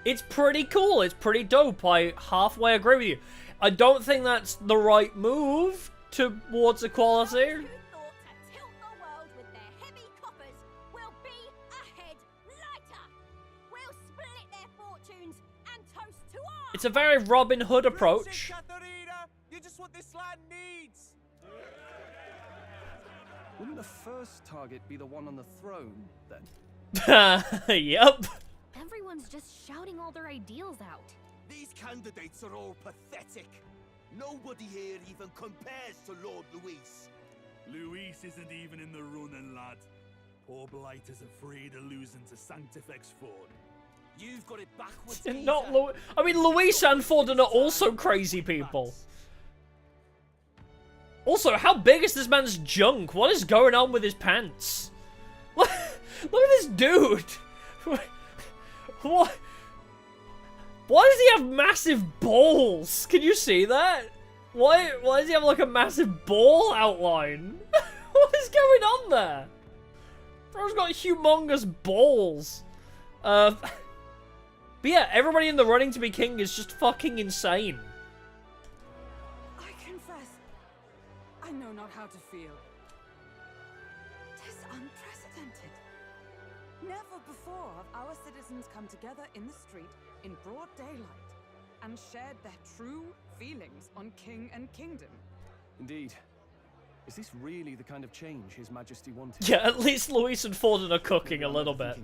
It's pretty cool. It's pretty dope. I halfway agree with you. I don't think that's the right move towards equality. Those who thought to tilt the world with their heavy coppers will be a head lighter. We'll split their fortunes and toast to our... It's a very Robin Hood approach. Katarina, you just what this land needs. Wouldn't the first target be the one on the throne, then? Yep. Everyone's just shouting all their ideals out. These candidates are all pathetic. Nobody here even compares to Lord Luis. Luis isn't even in the running, lad. Poor Blight is afraid of losing to Sanctifex Ford. You've got it backwards. Not Louis. I mean, Luis and Forden are also crazy people. Also, how big is this man's junk? What is going on with his pants? Look at this dude. What? Why does he have massive balls? Can you see that? Why does he have like a massive ball outline? What is going on there? Bro's got humongous balls. But yeah, everybody in the running to be king is just fucking insane. I confess, I know not how to feel. 'Tis unprecedented. Never before have our citizens come together in the street in broad daylight and shared their true feelings on king and kingdom. Indeed. Is this really the kind of change His Majesty wanted? Yeah, at least Luis and Forden are cooking a little bit.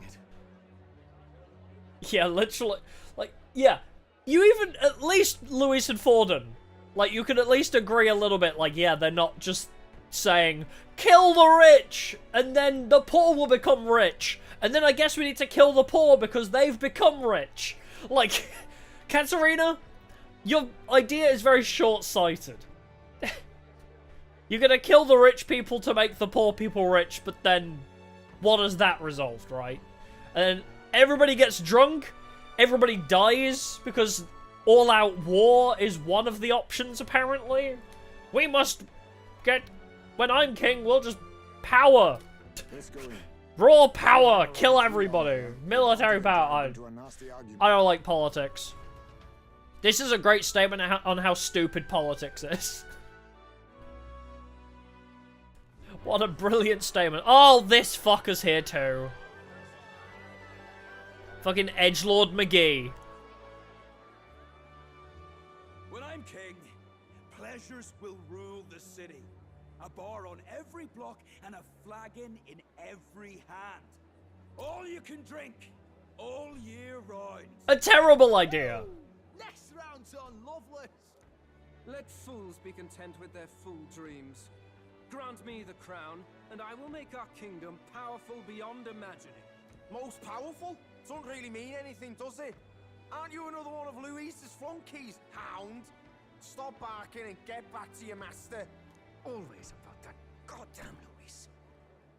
Yeah, literally. Like, yeah. You even, at least Luis and Forden, like, you can at least agree a little bit, like, yeah, they're not just saying, kill the rich, and then the poor will become rich, and then I guess we need to kill the poor because they've become rich. Like, Katarina, your idea is very short-sighted. You're gonna kill the rich people to make the poor people rich, but then what has that resolved, right? And then everybody gets drunk, everybody dies, because all-out war is one of the options, apparently. We must get... When I'm king, we'll just power. Raw power, kill everybody. Military power. I don't like politics. This is a great statement on how stupid politics is. What a brilliant statement. Oh, this fucker's here too. Fucking Edgelord McGee. When I'm king, pleasures will rule the city. A bar on every block and a flagon in every hand. All you can drink, all year round. A terrible idea. Next round's on, Loveless. Let fools be content with their fool dreams. Grant me the crown, and I will make our kingdom powerful beyond imagining. Most powerful? Doesn't really mean anything, does it? Aren't you another one of Luis's flunkies, hound? Stop barking and get back to your master. Always about that goddamn Luis.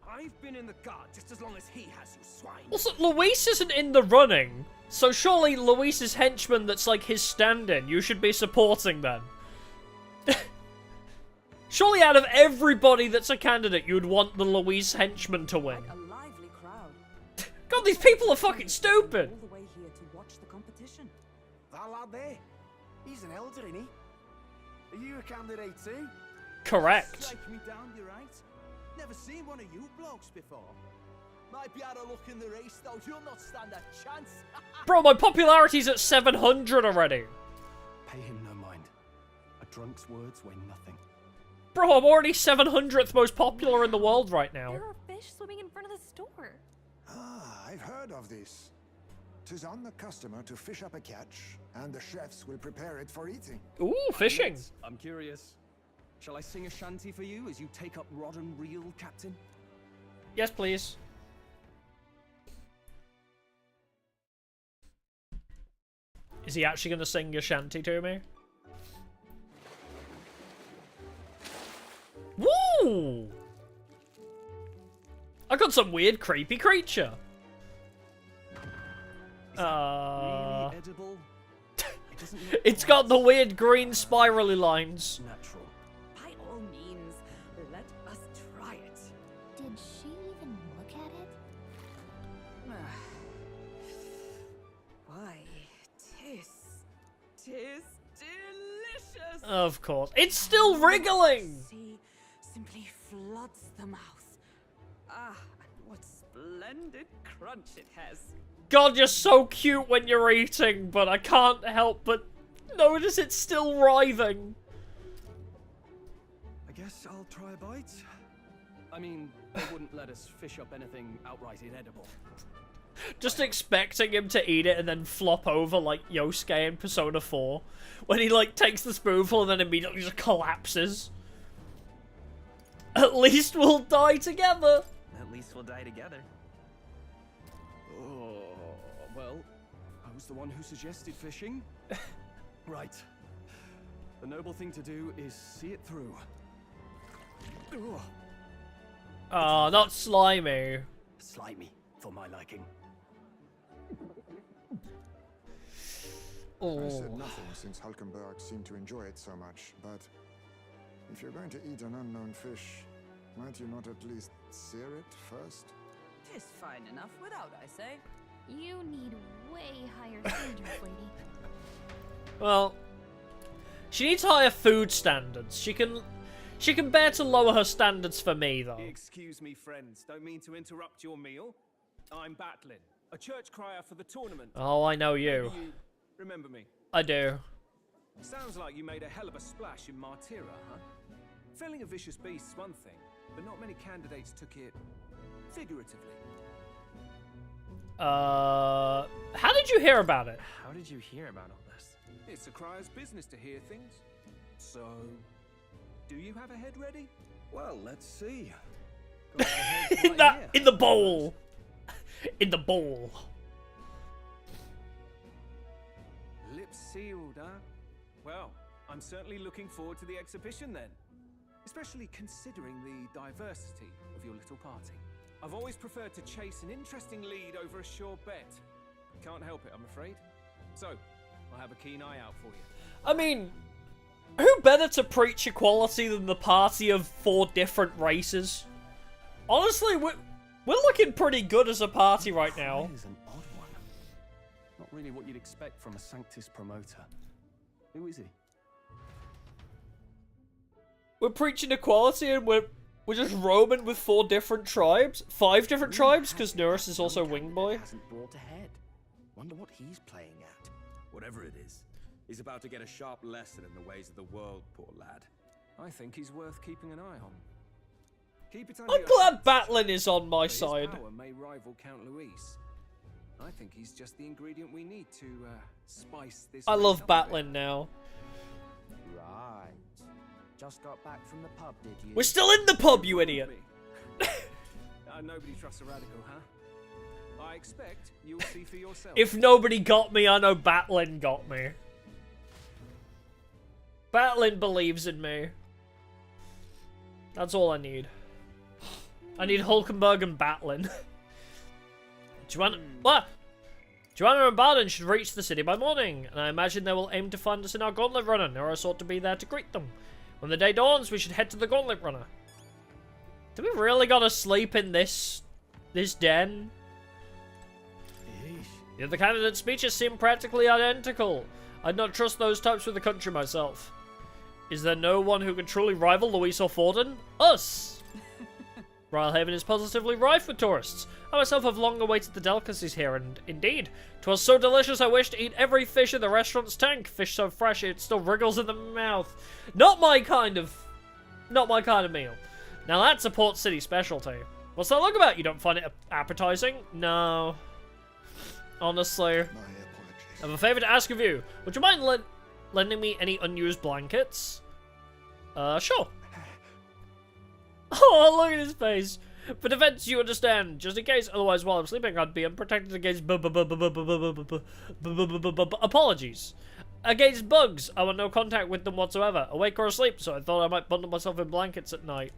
I've been in the guard just as long as he has, you swine. Also, Luis isn't in the running, so surely Luis's henchman that's like his stand-in, you should be supporting then. Surely out of everybody that's a candidate, you would want the Luis henchman to win. A lively crowd. God, these people are fucking stupid. All the way here to watch the competition. That lad there, he's an elder, isn't he? Are you a candidate too? Correct. Strike me down, you right? Never seen one of you blokes before. Might be out of luck in the race, though. You'll not stand a chance. Bro, my popularity's at 700 already. Pay him no mind. A drunk's words weigh nothing. Bro, I'm already 700th most popular in the world right now. There are fish swimming in front of the store. Ah, I've heard of this. 'Tis on the customer to fish up a catch, and the chefs will prepare it for eating. Ooh, fishing. I'm curious. Shall I sing a shanty for you as you take up rod and reel, Captain? Yes, please. Is he actually going to sing a shanty to me? Woo! I got some weird creepy creature. Really edible? It's got the weird green spirally lines. Natural. By all means, let us try it. Did she even look at it? Why, tis delicious. Of course. It's still wriggling! See, simply floods the mouth. Ah, and what splendid crunch it has. God, you're so cute when you're eating, but I can't help but notice it's still writhing. I guess I'll try a bite. I mean, they wouldn't let us fish up anything outright inedible. Just expecting him to eat it and then flop over like Yosuke in Persona 4. When he, like, takes the spoonful and then immediately just collapses. At least we'll die together. At least we'll die together. Oh, well, I was the one who suggested fishing. Right. The noble thing to do is see it through. Ugh. Ah, not slimy. Slimy, for my liking. I said Oh. nothing since Hulkenberg seemed to enjoy it so much, but if you're going to eat an unknown fish, might you not at least sear it first? Tis fine enough without, I say. You need way higher standards, lady. Well, she needs higher food standards. She can bear to lower her standards for me, though. Excuse me, friends. Don't mean to interrupt your meal. I'm Batlin, a church crier for the tournament. Oh, I know you. Maybe you remember me? I do. Sounds like you made a hell of a splash in Martyra, huh? Felling a vicious beast's one thing, but not many candidates took it figuratively. How did you hear about it? How did you hear about all this? It's a crier's business to hear things. So, do you have a head ready? Well, let's see. In the bowl. In the bowl. Lips sealed, huh? Well, I'm certainly looking forward to the exhibition then. Especially considering the diversity of your little party. I've always preferred to chase an interesting lead over a sure bet. Can't help it, I'm afraid. So, I'll have a keen eye out for you. I mean, who better to preach equality than the party of 4 different races? Honestly, we're looking pretty good as a party right now. Is an odd one. Not really what you'd expect from a Sanctus promoter. Who is he? We're preaching equality and we're just roaming with 4 different tribes? 5 different tribes, because Nurse is also Wingboy. Hasn't brought ahead. Wonder what he's playing at. Whatever it is, he's about to get a sharp lesson in the ways of the world, poor lad. I think he's worth keeping an eye on. Keep it under I'm your glad hat. Batlin is on my But his side. power may rival Count Luis. I think he's just the ingredient we need to spice this. I race love up a bit. Batlin now. Right. Just got back from the pub, did you? We're still in the pub, you idiot. Nobody trusts a radical, huh? I expect you'll see for yourself. If nobody got me, I know Batlin got me. Batlin believes in me. That's all I need. I need Hulkenberg and Batlin. Joanna and Barden should reach the city by morning, and I imagine they will aim to find us in our Gauntlet Runner. Neros ought to be there to greet them. When the day dawns, we should head to the Gauntlet Runner. Do we really gotta sleep in this den? The other candidates' speeches seem practically identical. I'd not trust those types with the country myself. Is there no one who can truly rival Luis or Forden? Us! Brylehaven is positively rife with tourists. I myself have long awaited the delicacies here, and indeed, 'twas so delicious I wish to eat every fish in the restaurant's tank. Fish so fresh it still wriggles in the mouth. Not my kind of meal. Now that's a Port City specialty. What's that look about? You don't find it appetizing? No. Honestly. I have a favor to ask of you. Would you mind lending me any unused blankets? Sure. Oh, look at his face. For defense, you understand. Just in case, otherwise while I'm sleeping, I'd be unprotected against apologies. Against bugs, I want no contact with them whatsoever. Awake or asleep, so I thought I might bundle myself in blankets at night.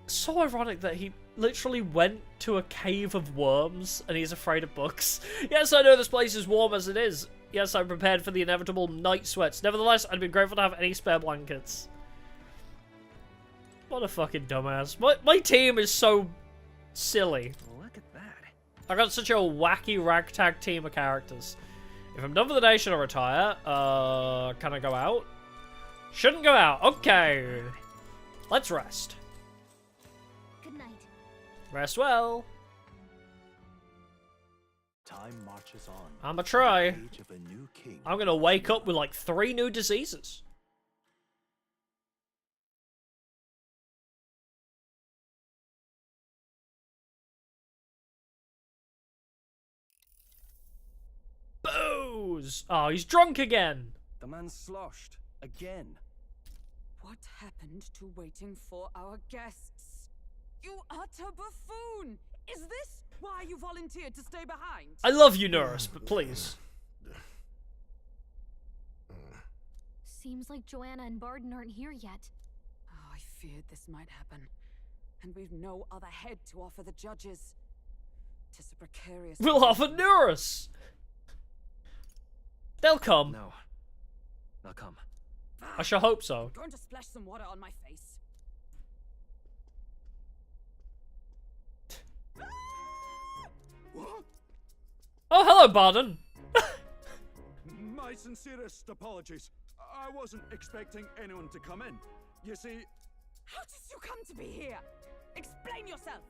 So ironic that he literally went to a cave of worms and he's afraid of bugs. Yes, I know this place is warm as it is. Yes, I'm prepared for the inevitable night sweats. Nevertheless, I'd be grateful to have any spare blankets. What a fucking dumbass. My team is so silly. Look at that. I got such a wacky ragtag team of characters. If I'm done for the day, should I retire? Can I go out? Shouldn't go out. Okay. Let's rest. Good night. Rest well. Time marches on. I'ma try. The age of a new king. I'm gonna wake up with like 3 new diseases. Booze! Oh, he's drunk again. The man's sloshed. Again. What happened to waiting for our guests? You utter buffoon! Is this why you volunteered to stay behind? I love you, Norris, but please. Seems like Joanna and Barden aren't here yet. Oh, I feared this might happen. And we've no other head to offer the judges. 'Tis a precarious... We'll offer Norris! They'll come. No. They'll come. I shall hope so. I'm going to splash some water on my face. Oh, hello, Barden. My sincerest apologies. I wasn't expecting anyone to come in. You see... How did you come to be here? Explain yourself!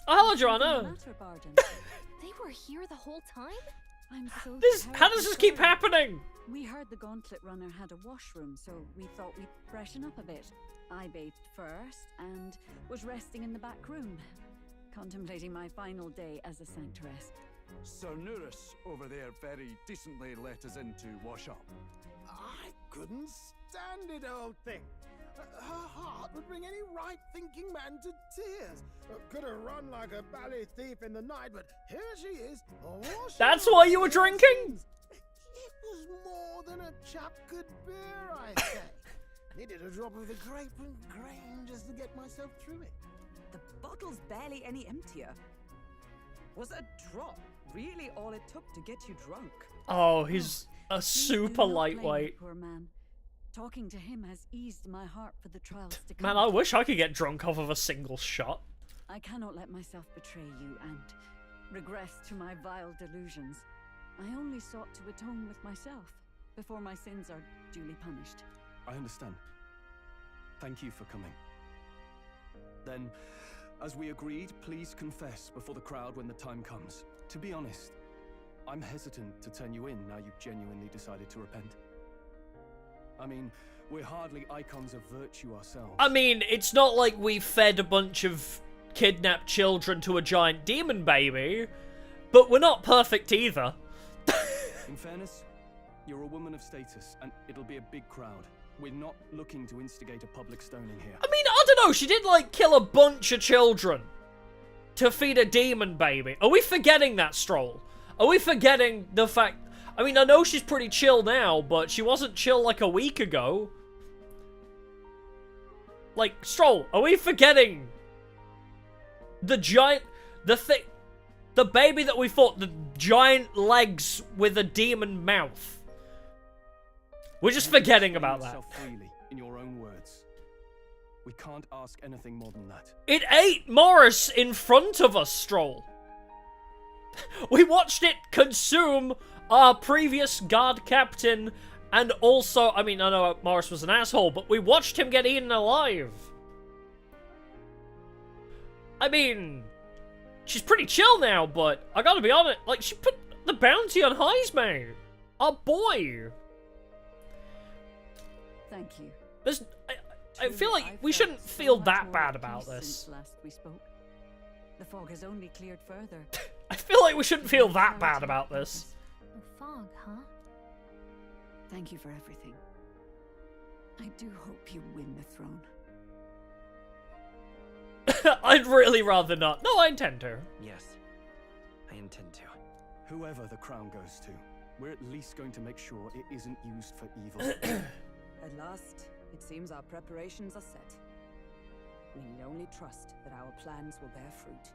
Oh, hello, What's something the Joanna. matter, Barden? They were here the whole time? I'm so How does this keep terribly happening? We heard the Gauntlet Runner had a washroom, so we thought we'd freshen up a bit. I bathed first and was resting in the back room, contemplating my final day as a sanctress. Sir Nuris over there very decently let us in to wash up. I couldn't stand it, old thing. Her heart would bring any right-thinking man to tears. Could have run like a ballet thief in the night, but here she is. That's why you were drinking? It was more than a chap could bear, I say. Needed a drop of the grape and grain just to get myself through it. The bottle's barely any emptier. Was a drop really all it took to get you drunk? Oh, he's a super Please do not blame lightweight. the poor man. Talking to him has eased my heart for the trials to come. Man, I wish I could get drunk off of a single shot. I cannot let myself betray you and regress to my vile delusions. I only sought to atone with myself before my sins are duly punished. I understand. Thank you for coming. Then, as we agreed, please confess before the crowd when the time comes. To be honest, I'm hesitant to turn you in now you've genuinely decided to repent. I mean, we're hardly icons of virtue ourselves. I mean, it's not like we fed a bunch of kidnapped children to a giant demon baby, but we're not perfect either. In fairness, you're a woman of status, and it'll be a big crowd. We're not looking to instigate a public stoning here. I mean, I don't know, she did, like, kill a bunch of children to feed a demon baby. Are we forgetting that, Stroll? Are we forgetting the fact... I mean, I know she's pretty chill now, but she wasn't chill like a week ago. Like, Stroll, are we forgetting the giant... the baby that we fought, the giant legs with a demon mouth? We're just forgetting about that. Freely, in your own words. We can't ask anything more than that. It ate Morris in front of us, Stroll. We watched it consume our previous guard captain, and also, I mean, I know Morris was an asshole, but we watched him get eaten alive. I mean, she's pretty chill now, but I gotta be honest, like, she put the bounty on Heisman. Our boy. Thank you. There's, I feel like we shouldn't feel that bad about this. Since last we spoke. The fog has only cleared further. I feel like we shouldn't feel that bad about this. The fog, huh? Thank you for everything. I do hope you win the throne. I'd really rather not. No, I intend to. Yes, I intend to. Whoever the crown goes to, we're at least going to make sure it isn't used for evil. At last, it seems our preparations are set. We need only trust that our plans will bear fruit.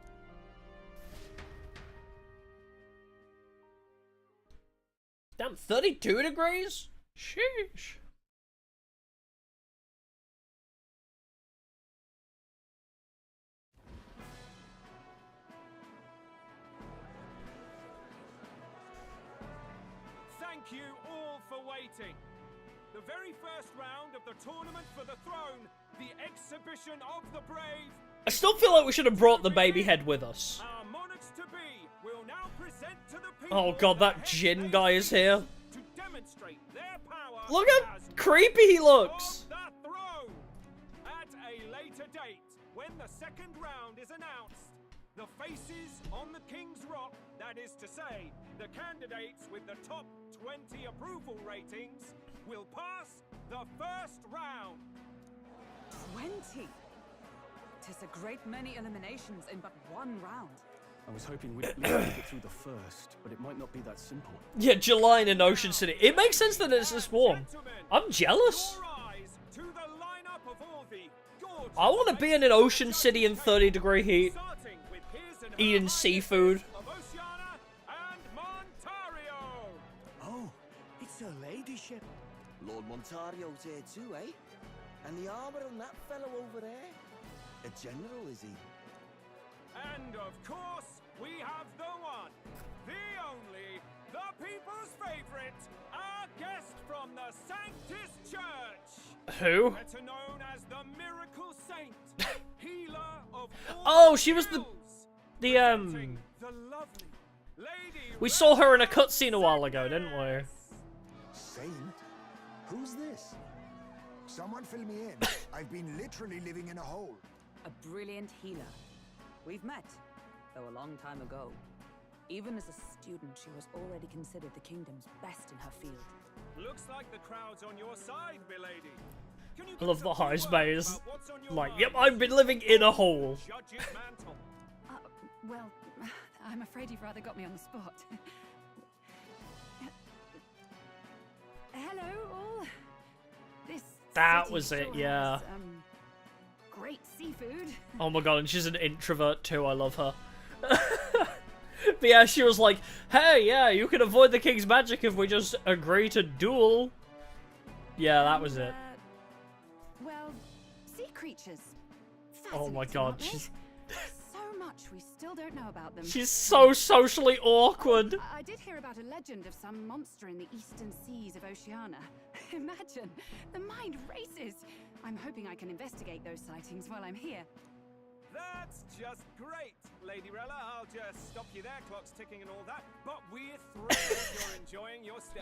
Damn, 32 degrees? Sheesh. Thank you all for waiting. The very first round of the tournament for the throne, the exhibition of the brave. I still feel like we should have brought the baby head with us. Our monarchs to be will now present to the people. Oh god, that Jin guy is here. To demonstrate their power. Look how creepy he looks. On the throne. At a later date, when the second round is announced, the faces on the King's Rock, that is to say, the candidates with the top 20 approval ratings, will pass the first round. 20? 'Tis a great many eliminations in but one round. I was hoping we'd at least make it through the first, but it might not be that simple. Yeah, July in Ocean City. It makes sense that it's this warm. I'm jealous. I want to be in an Ocean City in 30-degree heat, eating seafood. Oh, it's her ladyship. Lord Montario's here too, eh? And the armor on that fellow over there? A general, is he? And of course, we have the one, the only, the people's favorite, our guest from the Sanctus Church. Who? Better known as the Miracle Saint, healer of all Oh, she was the... ills. The we saw her in a cutscene a while ago, didn't we? Saint? Who's this? Someone fill me in. I've been literally living in a hole. A brilliant healer. We've met, though a long time ago. Even as a student, she was already considered the kingdom's best in her field. Looks like the crowd's on your side, milady. I love the house maze. Like, yep, I've been living in a hole. Well, I'm afraid you've rather got me on the spot. Hello, all. That was it, yeah. Has, great seafood. Oh my god, and she's an introvert too, I love her. But yeah, she was like, hey, yeah, you can avoid the king's magic if we just agree to duel. Yeah, that was it. Well, sea creatures. Oh my god, she's... so much we still don't know about them. She's so socially awkward. I did hear about a legend of some monster in the eastern seas of Oceania. Imagine, the mind races. I'm hoping I can investigate those sightings while I'm here. That's just great, Lady Rella. I'll just stop you there, clock's ticking and all that. But we're thrilled you're enjoying your stay.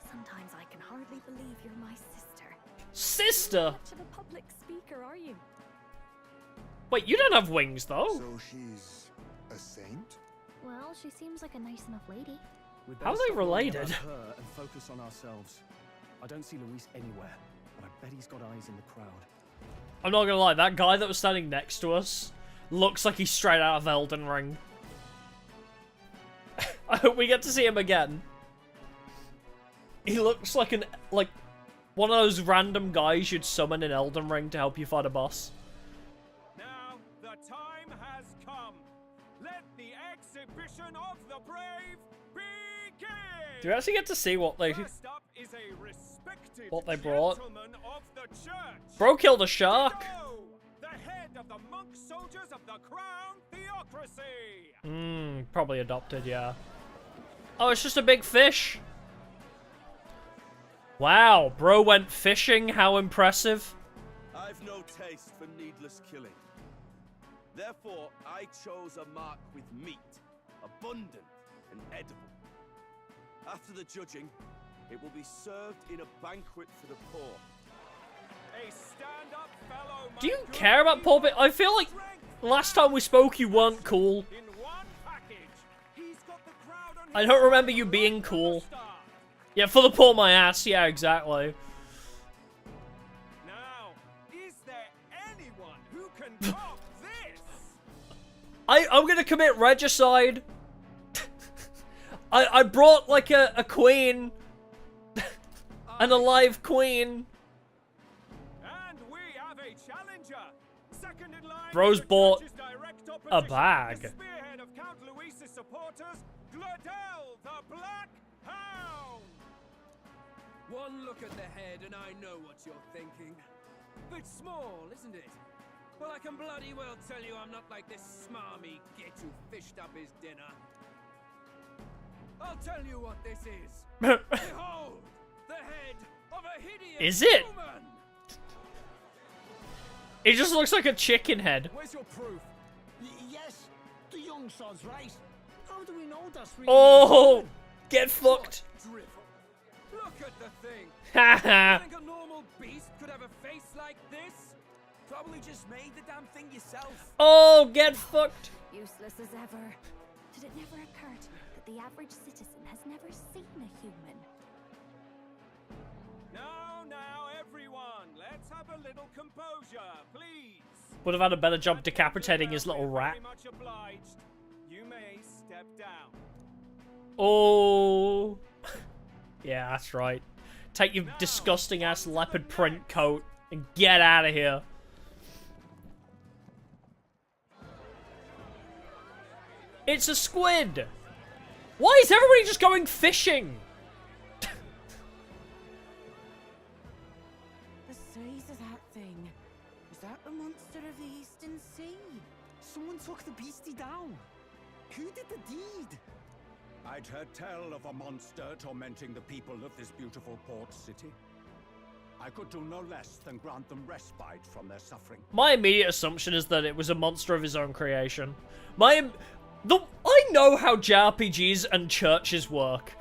Sometimes I can hardly believe you're my sister. Sister? You're not much of a public speaker, are you? Wait, you don't have wings, though. So she's a saint? Well, she seems like a nice enough lady. How are they related? Her and focus on ourselves. I don't see Luis anywhere, but I bet he's got eyes in the crowd. I'm not gonna lie, that guy that was standing next to us looks like he's straight out of Elden Ring. I hope we get to see him again. He looks like one of those random guys you'd summon in Elden Ring to help you fight a boss. Now the time has come. Let the exhibition of the brave begin. Do you actually get to see what they First up is a respected brought? gentleman of the church. Bro killed a shark. The head of the monk soldiers of the Crown Theocracy. Probably adopted, yeah. Oh, it's just a big fish. Wow, bro went fishing. How impressive. I've no taste for needless killing. Therefore, I chose a mark with meat, abundant and edible. After the judging, it will be served in a banquet for the poor. A stand-up fellow. Do you care about poor people? I feel like last time we spoke you weren't cool. In one package. He's got the crowd on I don't remember you being cool. Yeah, for the poor my ass. Yeah, exactly. Now, is there anyone who can top this? I'm gonna commit regicide. I brought like a queen. An alive queen. And we have a challenger. Second in line. Bro's bought a The bag. spearhead of Count Luis's supporters, Gladel the Black Hound. One look at the head and I know what you're thinking. Bit small, isn't it? Well, I can bloody well tell you I'm not like this smarmy git who fished up his dinner. I'll tell you what this is. Behold, the head of a hideous Is it? woman. It just looks like a chicken head. Where's your proof? Yes, the young sod's right. How do we know that's really... Oh, get fucked. Drivel. Look at the thing. Haha. You think a normal beast could have a face like this? Probably just made the damn thing yourself. Oh, get fucked. Useless as ever. Did it never occur to you that the average citizen has never seen a human? Now, everyone, let's have a little composure, please. Would have had a better job decapitating his little rat. Very much obliged. You may step down. Oh. Yeah, that's right. Take your disgusting ass leopard print coat and get out of here. It's a squid. Why is everybody just going fishing? The size of that thing. Is that the monster of the Eastern Sea? Someone took the beastie down. Who did the deed? I'd heard tell of a monster tormenting the people of this beautiful port city. I could do no less than grant them respite from their suffering. My immediate assumption is that it was a monster of his own creation. I know how JRPGs and churches work.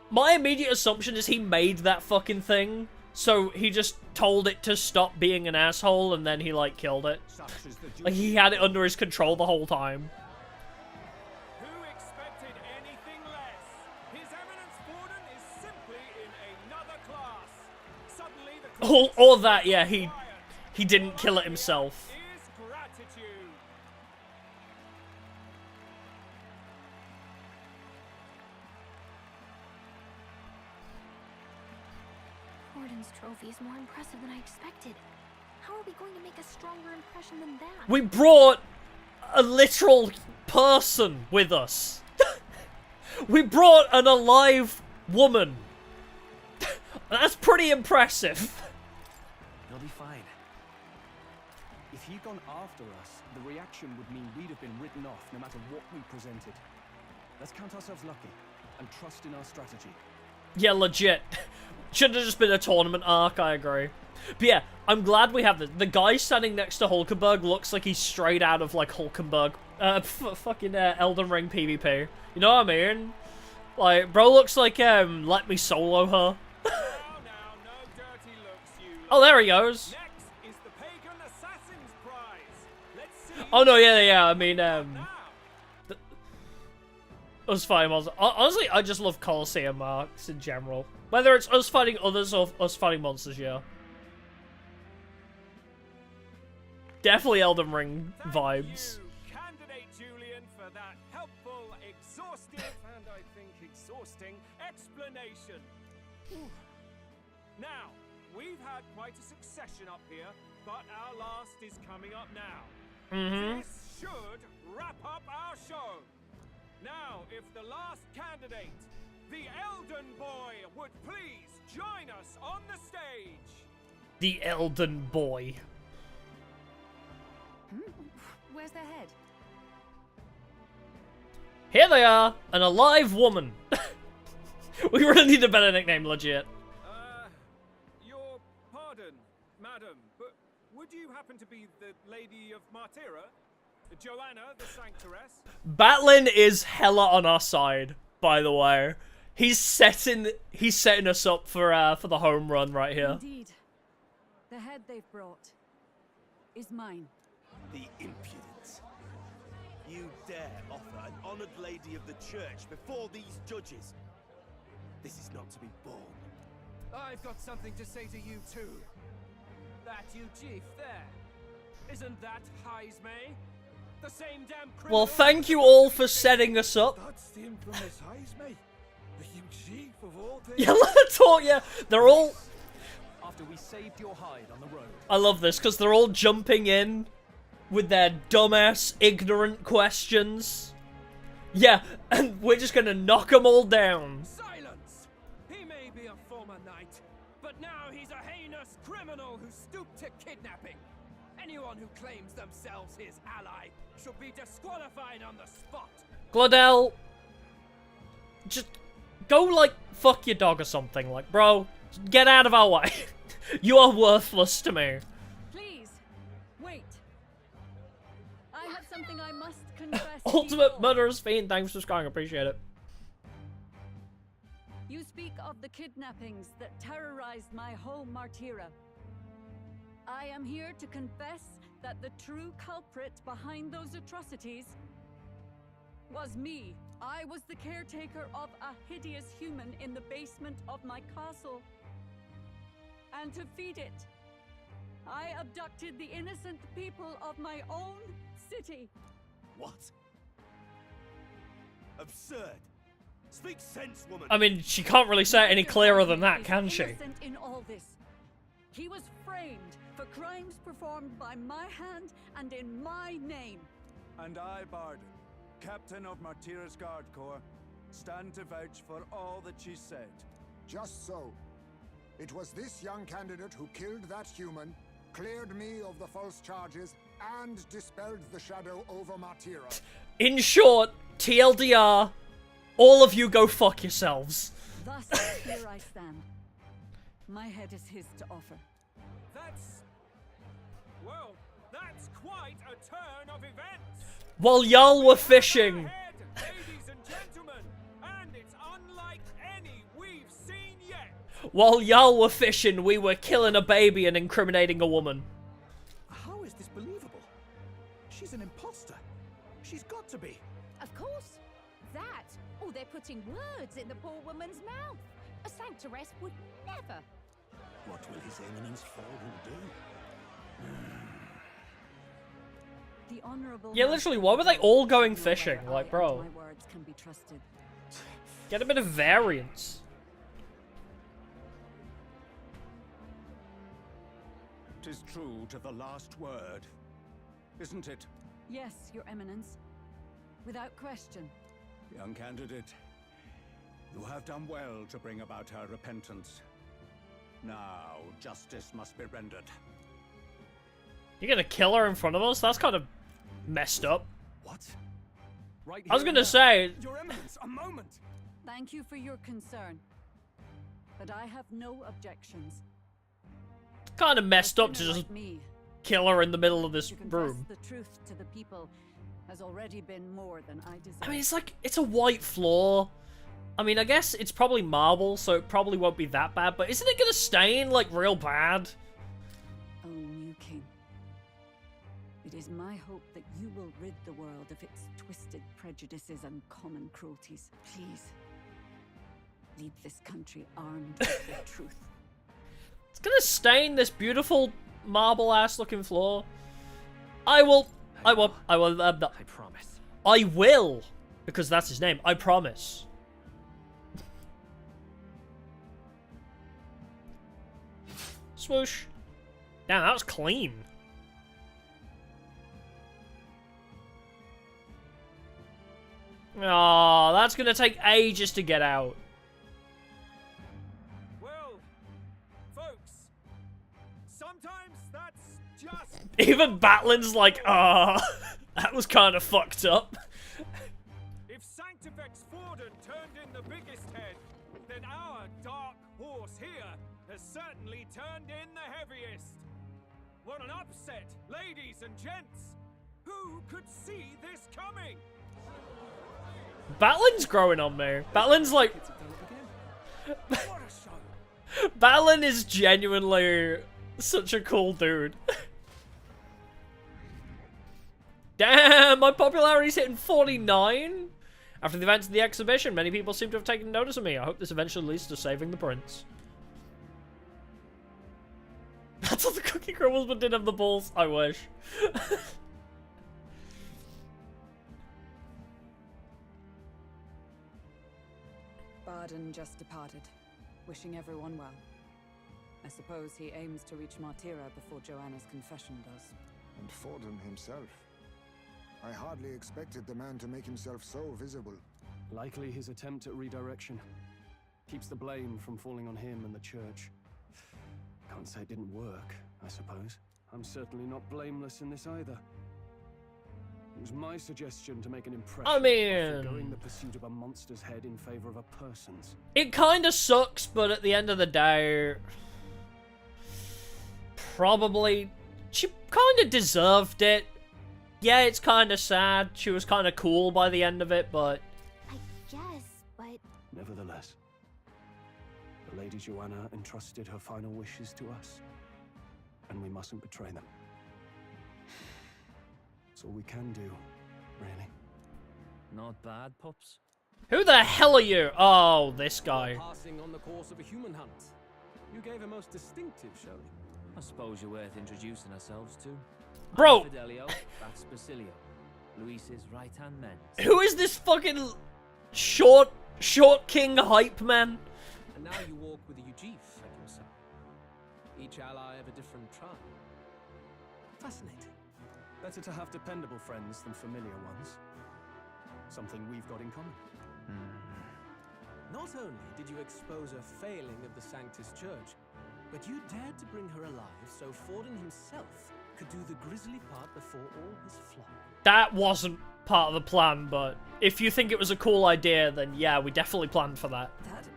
My immediate assumption is he made that fucking thing, so he just told it to stop being an asshole, and then he, like, killed it. Like, he had it under his control the whole time. Who expected anything less? His Eminence Warden is simply in another class. Suddenly the Or that, yeah, he didn't kill it himself. is gratitude. Warden's trophy is more impressive than I expected. How are we going to make a stronger impression than that? We brought a literal person with us. We brought an alive woman. That's pretty impressive. You'll be fine. If he'd gone after us, the reaction would mean we'd have been written off no matter what we presented. Let's count ourselves lucky and trust in our strategy. Yeah, legit. Should have just been a tournament arc, I agree. But yeah, I'm glad we have this. The guy standing next to Hulkenberg looks like he's straight out of, like, Hulkenberg. Fucking Elden Ring PvP. You know what I mean? Like, bro looks like, let me solo her. Oh, there he goes. Oh, no, yeah, I mean, us fighting monsters. Honestly, I just love Colosseum arcs in general. Whether it's us fighting others or us fighting monsters, yeah. Definitely Elden Ring vibes. Candidate Julian, for that helpful, exhaustive, and I think exhausting explanation. Whew. Now, we've had quite a succession up here, but our last is coming up now. This should wrap up our show. Now, if the last candidate, the Elden Boy, would please join us on the stage. The Elden Boy. Where's their head? Here they are, an alive woman. We really need a better nickname, legit. Your pardon, madam, but would you happen to be the Lady of Martyra? Joanna, the Sanctoress? Batlin is hella on our side, by the way. He's setting us up for the home run right here. Indeed. The head they've brought is mine. The impudence. You dare offer an honored lady of the church before these judges. This is not to be borne. I've got something to say to you too. That you chief there. Isn't that Heismay? The same damn criminal. Well, thank you all for setting us up. That's the infamous Heismay. The huge chief of all things. Yeah, let her talk, yeah. They're all... After we saved your hide on the road. I love this, because they're all jumping in with their dumbass, ignorant questions. Yeah, and we're just gonna knock them all down. Silence! He may be a former knight, but now he's a heinous criminal who stooped to kidnapping. Anyone who claims themselves his ally should be disqualified on the spot. Glodell, just go, like, fuck your dog or something. Like, bro, get out of our way. You are worthless to me. Please, wait. I have something I must confess. Ultimate Murderous Fiend, thanks for subscribing, appreciate it. You speak of the kidnappings that terrorized my home, Martyra. I am here to confess that the true culprit behind those atrocities was me. I was the caretaker of a hideous human in the basement of my castle. And to feed it, I abducted the innocent people of my own city. What? Absurd. Speak sense, woman. I mean, she can't really say it any clearer than that, can she? Innocent in all this. He was framed for crimes performed by my hand and in my name. And I, Barden, captain of Martyra's Guard Corps, stand to vouch for all that she said. Just so. It was this young candidate who killed that human, cleared me of the false charges, and dispelled the shadow over Martyra. In short, TLDR, all of you go fuck yourselves. Thus, here I stand. My head is his to offer. That's... well, that's quite a turn of events! While y'all were fishing. Ladies and gentlemen, and it's unlike any we've seen yet! While y'all were fishing, we were killing a baby and incriminating a woman. How is this believable? She's an imposter. She's got to be. Of course. That, or they're putting words in the poor woman's mouth. A sanctoress would never. What will His Eminence Fallen do? The honorable Yeah, literally, why were they all going fishing? Like, bro. My words can be trusted. Get a bit of variance. 'Tis true to the last word, isn't it? Yes, Your Eminence. Without question. Young candidate, you have done well to bring about her repentance. Now, justice must be rendered. You're gonna kill her in front of us? That's kind of messed up. What? Right I was gonna say... Your Eminence, a moment! Thank you for your concern. But I have no objections. Kind of messed up to just Like me, kill her in the middle of this to confess room. the truth to the people has already been more than I deserve. I mean, it's like, it's a white floor. I mean, I guess it's probably marble, so it probably won't be that bad, but isn't it gonna stain, like, real bad? Oh, new king. It is my hope that you will rid the world of its twisted prejudices and common cruelties. Please, leave this country armed with the truth. It's gonna stain this beautiful marble-ass looking floor. I promise. I will, because that's his name. I promise. Swoosh. Damn, that was clean. Oh, that's gonna take ages to get out. Well, folks, sometimes that's just... Even Batlin's like, that was kind of fucked up. If Sanctifex Forden turned in the biggest head, then our dark horse here has certainly turned in the heaviest. What an upset, ladies and gents! Who could see this coming? Batlin's growing on me. Batlin's like... What a show! Batlin is genuinely such a cool dude. Damn, my popularity's hitting 49? After the events of the exhibition, many people seem to have taken notice of me. I hope this eventually leads to saving the prince. That's all the cookie crumbles but didn't have the balls. I wish. Barden just departed, wishing everyone well. I suppose he aims to reach Martira before Joanna's confession does. And Forden himself. I hardly expected the man to make himself so visible. Likely his attempt at redirection. Keeps the blame from falling on him and the church. Can't say it didn't work, I suppose. I'm certainly not blameless in this either. It was my suggestion to make an impression. I mean... Going the pursuit of a monster's head in favor of a person's. It kind of sucks, but at the end of the day... Probably... She kind of deserved it. Yeah, it's kind of sad. She was kind of cool by the end of it, but... I guess, but... Nevertheless, the Lady Joanna entrusted her final wishes to us, and we mustn't betray them. That's all we can do, really. Not bad, pups. Who the hell are you? Oh, this guy. Passing on the course of a human hunt. You gave a most distinctive showing. I suppose you're worth introducing ourselves to. Bro! I'm Fidelio, that's Basilio. Luis's right-hand man. Who is this fucking short king hype man? And now you walk with a Ujif at your side. Each ally of a different tribe. Fascinating. Better to have dependable friends than familiar ones. Something we've got in common. Not only did you expose a failing of the Sanctus Church, but you dared to bring her alive so Forden himself could do the grisly part before all his flock. That wasn't part of the plan, but if you think it was a cool idea, then yeah, we definitely planned for that. That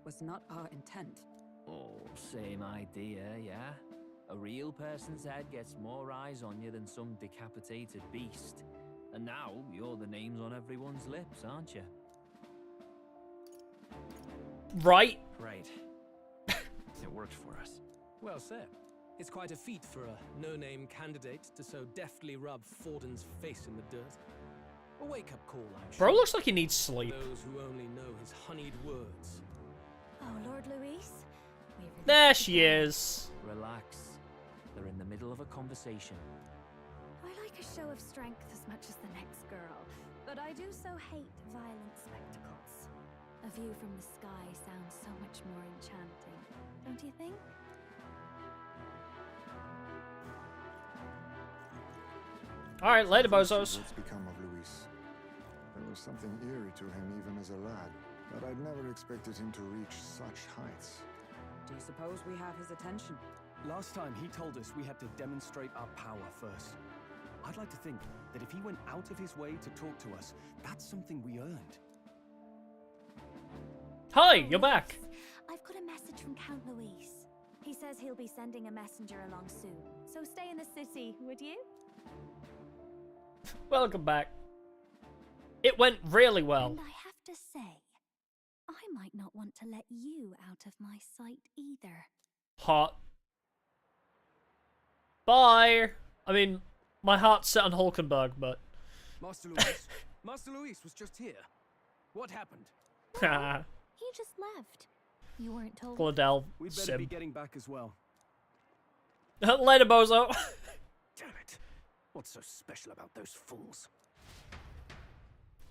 was not our intent. Oh, same idea, yeah? A real person's head gets more eyes on you than some decapitated beast. And now, you're the names on everyone's lips, aren't you? Right? Right. It worked for us. Well said. It's quite a feat for a no-name candidate to so deftly rub Forden's face in the dirt. A wake-up call, I'm sure. Bro looks like he needs sleep. Those who only know his honeyed words. Oh, Lord Luis. There she is. Relax. They're in the middle of a conversation. I like a show of strength as much as the next girl, but I do so hate violent spectacles. A view from the sky sounds so much more enchanting, don't you think? Alright, later, bozos. What's become of Luis? There was something eerie to him even as a lad, but I'd never expected him to reach such heights. Do you suppose we have his attention? Last time he told us we had to demonstrate our power first. I'd like to think that if he went out of his way to talk to us, that's something we earned. Hi, you're back. I've got a message from Count Luis. He says he'll be sending a messenger along soon, so stay in the city, would you? Welcome back. It went really well. And I have to say, I might not want to let you out of my sight either. Hot. Bye. I mean, my heart's set on Hulkenberg, but... Master Luis? Master Luis was just here. What happened? He just left. You weren't told. Gladell, We'd better sim. be getting back as well. Later, bozo. Damn it. What's so special about those fools?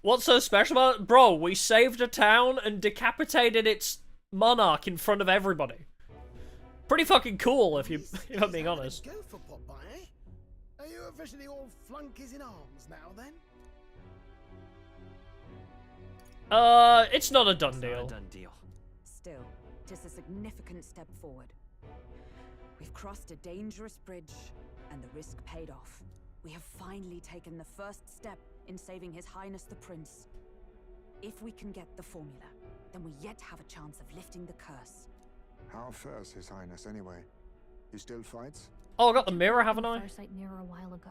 What's so special about it? Bro, we saved a town and decapitated its monarch in front of everybody. Pretty fucking cool, if I'm being honest. Go for Popeye, eh? Are you officially all flunkies in arms now, then? It's not a done deal. Not a done deal. Still, it is a significant step forward. We've crossed a dangerous bridge, and the risk paid off. We have finally taken the first step in saving His Highness the Prince. If we can get the formula, then we yet have a chance of lifting the curse. How fares His Highness anyway? He still fights? Oh, I got the mirror, haven't I? Farsight mirror a while ago.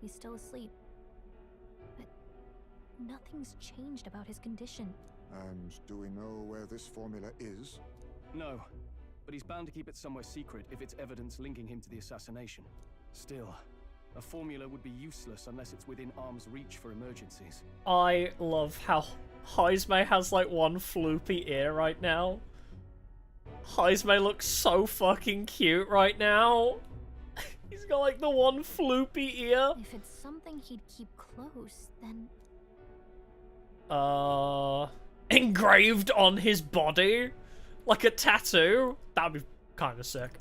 He's still asleep. But nothing's changed about his condition. And do we know where this formula is? No, but he's bound to keep it somewhere secret if it's evidence linking him to the assassination. Still, a formula would be useless unless it's within arm's reach for emergencies. I love how Heismay has like one floopy ear right now. Heismay looks so fucking cute right now. He's got like the one floopy ear. If it's something he'd keep close, then... Engraved on his body? Like a tattoo? That'd be kind of sick.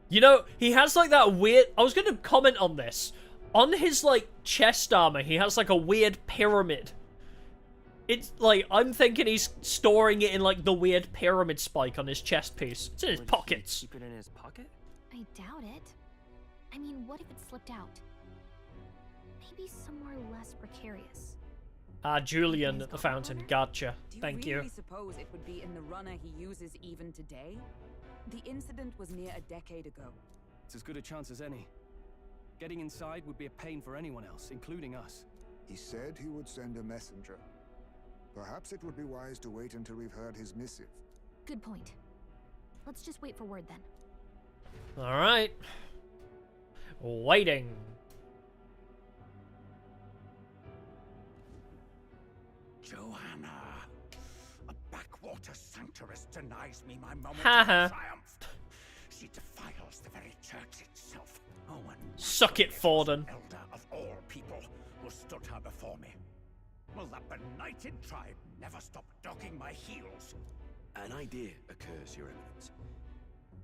You know, he has like that weird... I was gonna comment on this. On his like chest armor, he has like a weird pyramid. It's like, I'm thinking he's storing it in like the weird pyramid spike on his chest piece. It's in his pockets. Keep it in his pocket? I doubt it. I mean, what if it slipped out? Maybe somewhere less precarious. Julian at the fountain. Gotcha. Thank Do you you. really suppose it would be in the runner he uses even today? The incident was near a decade ago. It's as good a chance as any. Getting inside would be a pain for anyone else, including us. He said he would send a messenger. Perhaps it would be wise to wait until we've heard his missive. Good point. Let's just wait for word then. Alright. Waiting. Joanna, a backwater sanctuarist denies me my moment Haha. of triumph. She defiles the very church itself. Oh, and Suck it, Forden. elder of all people who stood her before me. Will that benighted tribe never stop dogging my heels? An idea occurs, Your Eminence.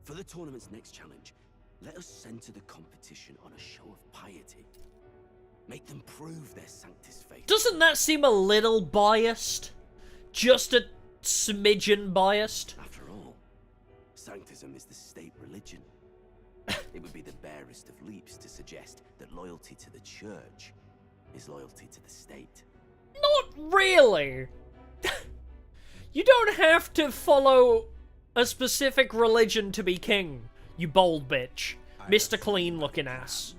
For the tournament's next challenge, let us center the competition on a show of piety. Make them prove their Sanctus faith. Doesn't that seem a little biased? Just a smidgen biased? After all, Sanctism is the state religion. It would be the barest of leaps to suggest that loyalty to the church is loyalty to the state. Not really! You don't have to follow a specific religion to be king, you bold bitch. Mr. Clean looking ass.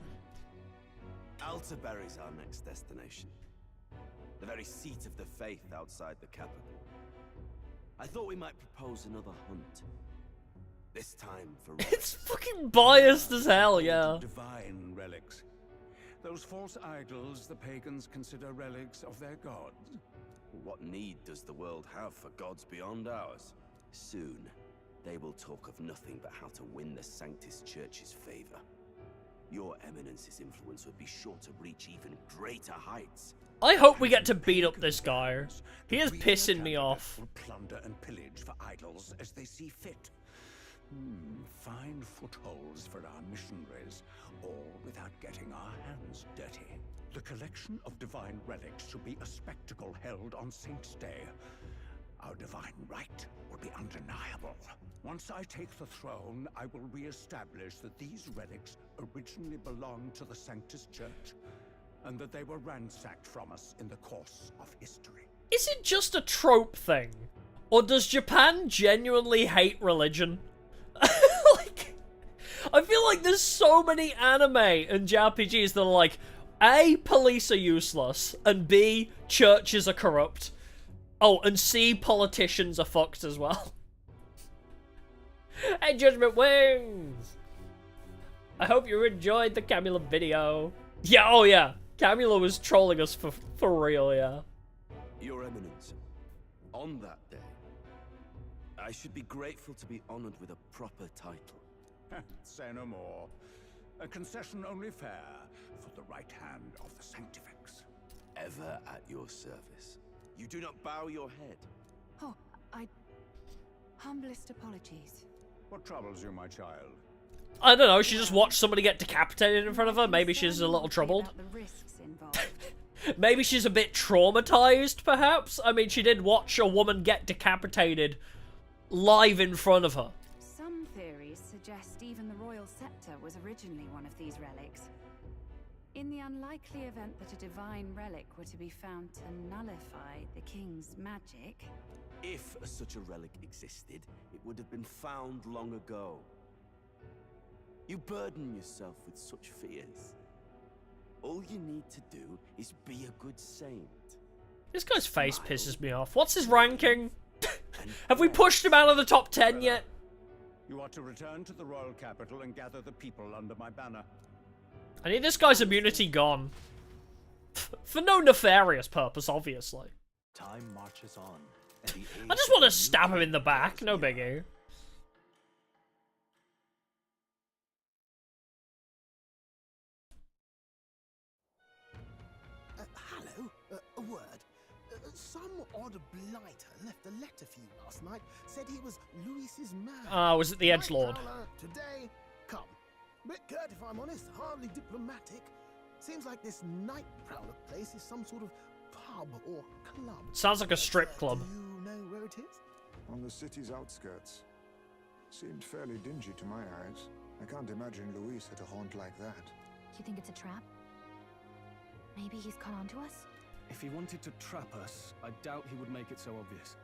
Altaberry's our next destination. The very seat of the faith outside the capital. I thought we might propose another hunt. This time for It's fucking biased as hell, yeah. Divine relics. Those false idols the pagans consider relics of their gods. What need does the world have for gods beyond ours? Soon, they will talk of nothing but how to win the Sanctus Church's favor. Your Eminence's influence would be sure to reach even greater heights. I hope we get to beat up this guy. He is pissing me off. Will plunder and pillage for idols as they see fit. Find footholds for our missionaries, all without getting our hands dirty. The collection of divine relics should be a spectacle held on Saint's Day. Our divine right will be undeniable. Once I take the throne, I will re-establish that these relics originally belonged to the Sanctus Church, and that they were ransacked from us in the course of history. Is it just a trope thing? Or does Japan genuinely hate religion? Like, I feel like there's so many anime and JRPGs that are like, A, police are useless, and B, churches are corrupt. Oh, and C, politicians are fucked as well. Hey, Judgment Wings! I hope you enjoyed the Camula video. Yeah, oh yeah. Camula was trolling us for real, yeah. Your Eminence, on that day, I should be grateful to be honored with a proper title. Say no more. A concession only fair for the right hand of the Sanctifex. Ever at your service. You do not bow your head. Oh, humblest apologies. What troubles you, my child? I don't know, she just watched somebody get decapitated in front of her. Maybe she's a little troubled. Maybe she's a bit traumatized, perhaps? I mean, she did watch a woman get decapitated live in front of her. Some theories suggest even the royal scepter was originally one of these relics. In the unlikely event that a divine relic were to be found to nullify the king's magic... If such a relic existed, it would have been found long ago. You burden yourself with such fears. All you need to do is be a good saint. This guy's face pisses me off. What's his ranking? Have we pushed him out of the top 10 yet? You are to return to the royal capital and gather the people under my banner. I need this guy's immunity gone. For no nefarious purpose, obviously. Time marches on. I just want to stab him in the back, no biggie. Hello, a word. Some odd blighter left a letter for you last night. Said he was Louis's man. Was it the Edgelord? Today, come. Bit curt if I'm honest, hardly diplomatic. Seems like this night prowler place is some sort of pub or club. Sounds like a strip club. Do you know where it is? On the city's outskirts. Seemed fairly dingy to my eyes. I can't imagine Luis at a haunt like that. You think it's a trap? Maybe he's caught on to us? If he wanted to trap us, I doubt he would make it so obvious.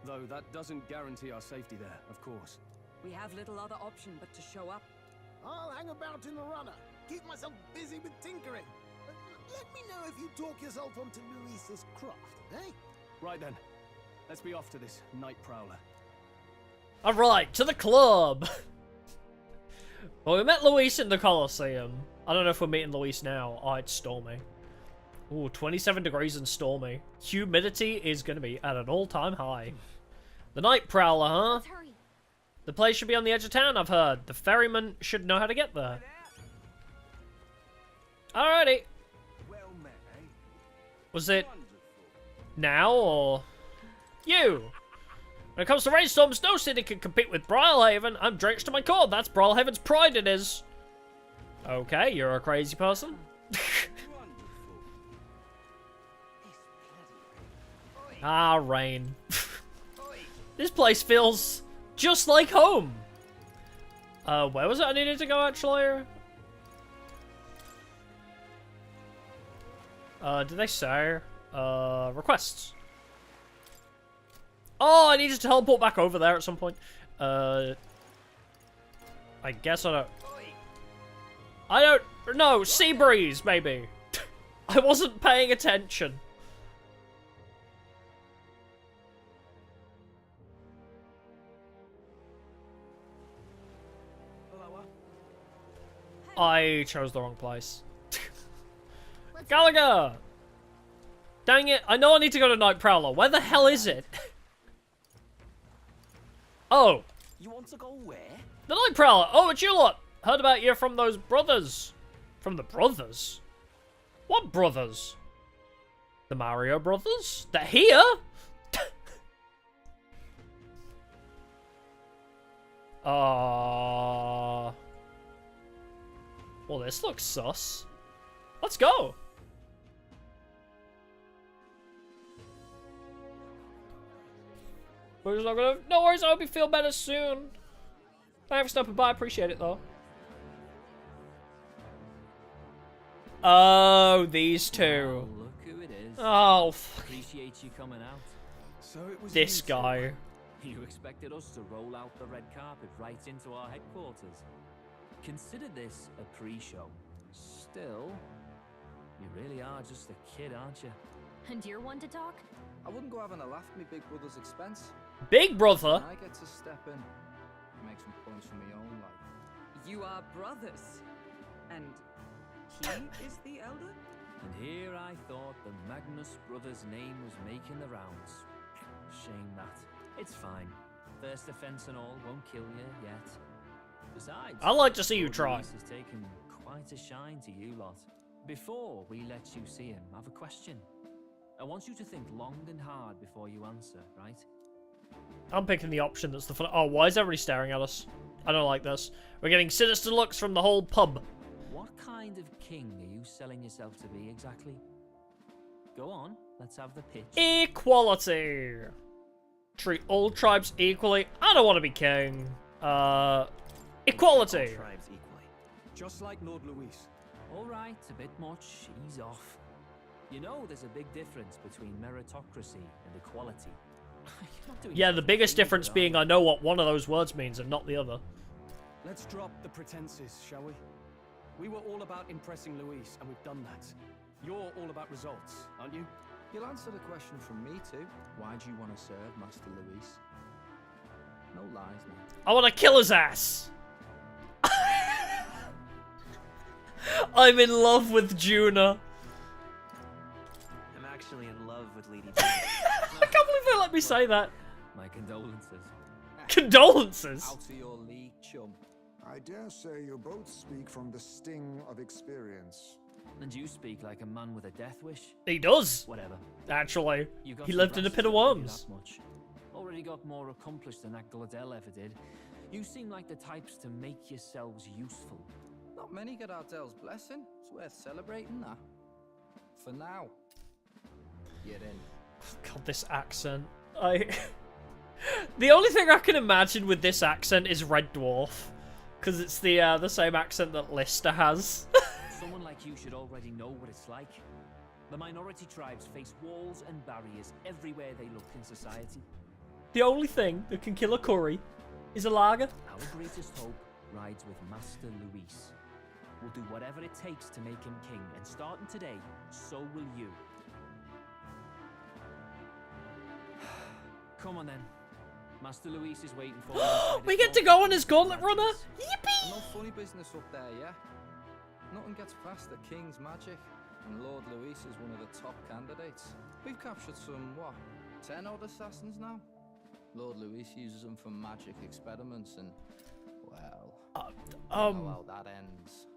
Though that doesn't guarantee our safety there, of course. We have little other option but to show up. I'll hang about in the runner. Keep myself busy with tinkering. Let me know if you talk yourself onto Luis's craft, eh? Right then. Let's be off to this night prowler. Alright, to the club! Well, we met Luis in the Colosseum. I don't know if we're meeting Luis now. Oh, it's stormy. Ooh, 27 degrees and stormy. Humidity is going to be at an all-time high. The night prowler, huh? Let's hurry. The place should be on the edge of town, I've heard. The ferryman should know how to get there. Alrighty. Was it now or you? When it comes to rainstorms, no city can compete with Brilhaven. I'm drenched to my core. That's Brilhaven's pride it is. Okay, you're a crazy person. Ah, rain. This place feels just like home. Where was it I needed to go, actually? Did they say? Requests. Oh, I need to teleport back over there at some point. I guess I don't know. Sea breeze, maybe. I wasn't paying attention. I chose the wrong place. Gallagher! Dang it, I know I need to go to Night Prowler. Where the hell is it? Oh. You want to go where? The Night Prowler! Oh, it's you lot! Heard about you from those brothers. From the brothers? What brothers? The Mario brothers? They're here? Well, this looks sus. Let's go. We're just not gonna. No worries, I hope you feel better soon. Thanks for stopping by, appreciate it though. Oh, these two. Oh, look who it is. Oh, appreciate you coming out. So it was this guy. You expected us to roll out the red carpet right into our headquarters. Consider this a pre-show. Still, you really are just a kid, aren't you? And you're one to talk? I wouldn't go having a laugh at me big brother's expense. Big brother? I get to step in, make some points for my own life. You are brothers. And he is the elder? And here I thought the Magnus brothers' name was making the rounds. Shame that. It's fine. First offense and all won't kill you yet. Besides, I'd like to see you Lord try. Luis has taken quite a shine to you lot. Before we let you see him, I have a question. I want you to think long and hard before you answer, right? I'm picking the option that's the fun. Oh, why is everybody staring at us? I don't like this. We're getting sinister looks from the whole pub. What kind of king are you selling yourself to be exactly? Go on, let's have the pitch. Equality. Treat all tribes equally. I don't want to be king. Equality. All tribes equally. Just like Lord Luis. Alright, a bit much. Ease off. You know there's a big difference between meritocracy and equality. Yeah, the biggest difference being I know what one of those words means and not the other. Let's drop the pretenses, shall we? We were all about impressing Luis, and we've done that. You're all about results, aren't you? You'll answer the question from me too. Why do you want to serve Master Luis? No lies, man. I want to kill his ass. I'm in love with Juna. I'm actually in love with Lady I can't believe they let me say that. My condolences. Condolences? Out of your league, chum. I dare say you both speak from the sting of experience. And you speak like a man with a death wish. He does. Whatever. Actually, You got he some lived in a brass pit of to tell you worms. that much. Already got more accomplished than that Gladell ever did. You seem like the types to make yourselves useful. Not many get Ardell's blessing. It's worth celebrating that. For now. Get in. God, this accent. The only thing I can imagine with this accent is Red Dwarf. Because it's the same accent that Lister has. Someone like you should already know what it's like. The minority tribes face walls and barriers everywhere they look in society. The only thing that can kill a curry is a lager. Our greatest hope rides with Master Luis. We'll do whatever it takes to make him king, and starting today, so will you. Come on then. Master Luis is waiting for us. We get to go on his gauntlet runner. Yippee! No funny business up there, yeah? Nothing gets past the King's magic, and Lord Luis is one of the top candidates. We've captured some, what, 10 odd assassins now? Lord Luis uses them for magic experiments, and, well, well, that ends.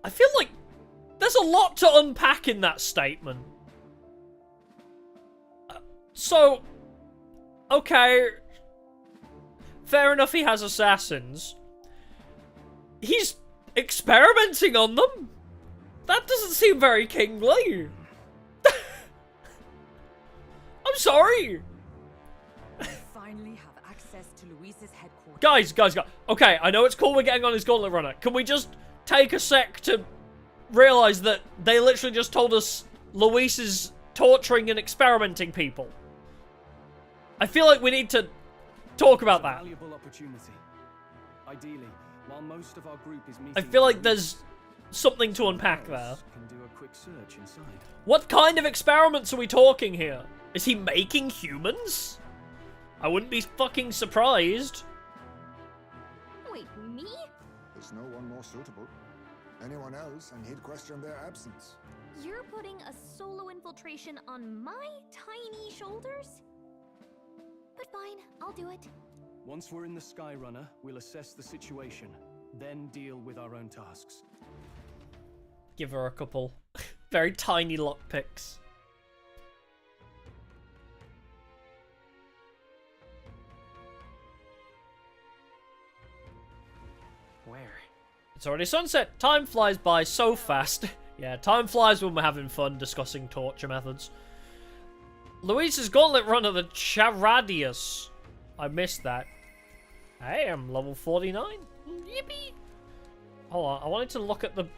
I feel like there's a lot to unpack in that statement. So, okay, fair enough he has assassins. He's experimenting on them? That doesn't seem very kingly. I'm sorry. We finally have access to Luis's headquarters. Guys. Okay, I know it's cool we're getting on his gauntlet runner. Can we just take a sec to realize that they literally just told us Luis is torturing and experimenting people? I feel like we need to talk about that. Valuable opportunity. Ideally, while most of our group is meeting, I feel like there's something to unpack there. Can do a quick search inside. What kind of experiments are we talking here? Is he making humans? I wouldn't be fucking surprised. Wait, me? There's no one more suitable. Anyone else, and he'd question their absence. You're putting a solo infiltration on my tiny shoulders? But fine, I'll do it. Once we're in the Skyrunner, we'll assess the situation, then deal with our own tasks. Give her a couple very tiny lockpicks. Where? It's already sunset. Time flies by so fast. Yeah, time flies when we're having fun discussing torture methods. Luis's gauntlet runner, the Charadius. I missed that. Hey, I'm level 49. Yippee! Hold on, I wanted to look at the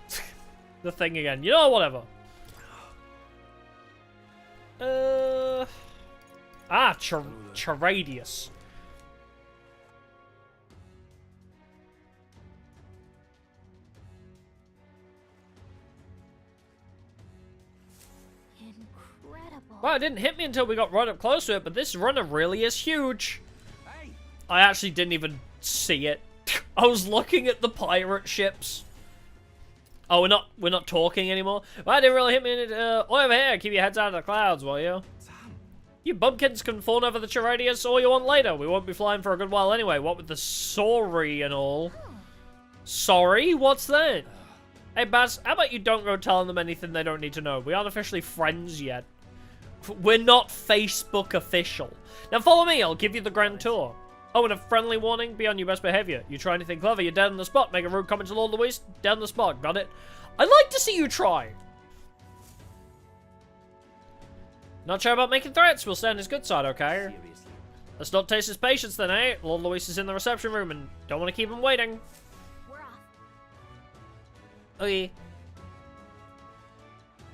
the thing again. You know, whatever. Charadius. Incredible. Well, it didn't hit me until we got right up close to it, but this runner really is huge. I actually didn't even see it. I was looking at the pirate ships. Oh, we're not talking anymore. Well, it didn't really hit me. Over here, keep your heads out of the clouds, will you? You bumpkins can fawn over the Charadius all you want later. We won't be flying for a good while anyway. What with the sorry and all. Sorry? What's that? Hey, Baz, how about you don't go telling them anything they don't need to know? We aren't officially friends yet. We're not Facebook official. Now follow me, I'll give you the grand tour. Oh, and a friendly warning, be on your best behavior. You try anything clever, you're dead on the spot. Make a rude comment to Lord Luis, dead on the spot. Got it? I'd like to see you try. Not sure about making threats, we'll stay on his good side, okay? Let's not taste his patience then, eh? Lord Luis is in the reception room and don't want to keep him waiting. We're off. Okay.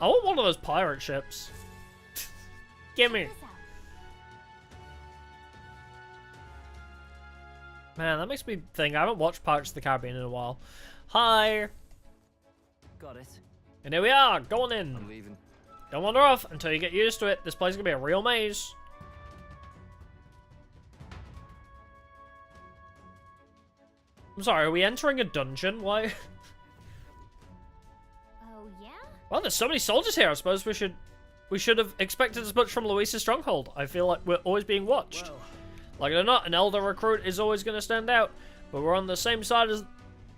I want one of those pirate ships. Gimme. Man, that makes me think. I haven't watched Pirates of the Caribbean in a while. Hi. Got it. And here we are, going in. I'm leaving. Don't wander off until you get used to it. This place is gonna be a real maze. I'm sorry, are we entering a dungeon? Why? Oh, yeah? Well, there's so many soldiers here. I suppose we should have expected as much from Luis's stronghold. I feel like we're always being watched. Well. Like it or not, an elder recruit is always going to stand out. But we're on the same side as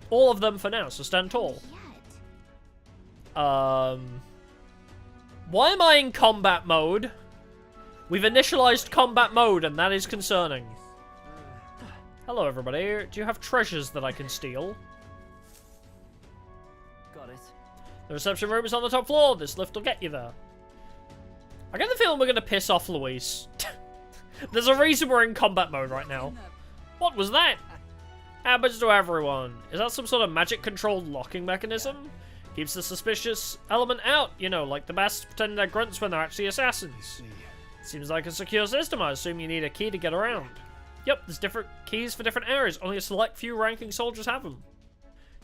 all of them for now, so stand tall. Why am I in combat mode? We've initialized combat mode, and that is concerning. Hello, everybody. Do you have treasures that I can steal? Got it. The reception room is on the top floor. This lift will get you there. I get the feeling we're going to piss off Luis. There's a reason we're in combat mode right now. What was that? Happens to everyone. Is that some sort of magic-controlled locking mechanism? Keeps the suspicious element out, you know, like the bats pretending they're grunts when they're actually assassins. Seems like a secure system. I assume you need a key to get around. Yep, there's different keys for different areas. Only a select few ranking soldiers have them.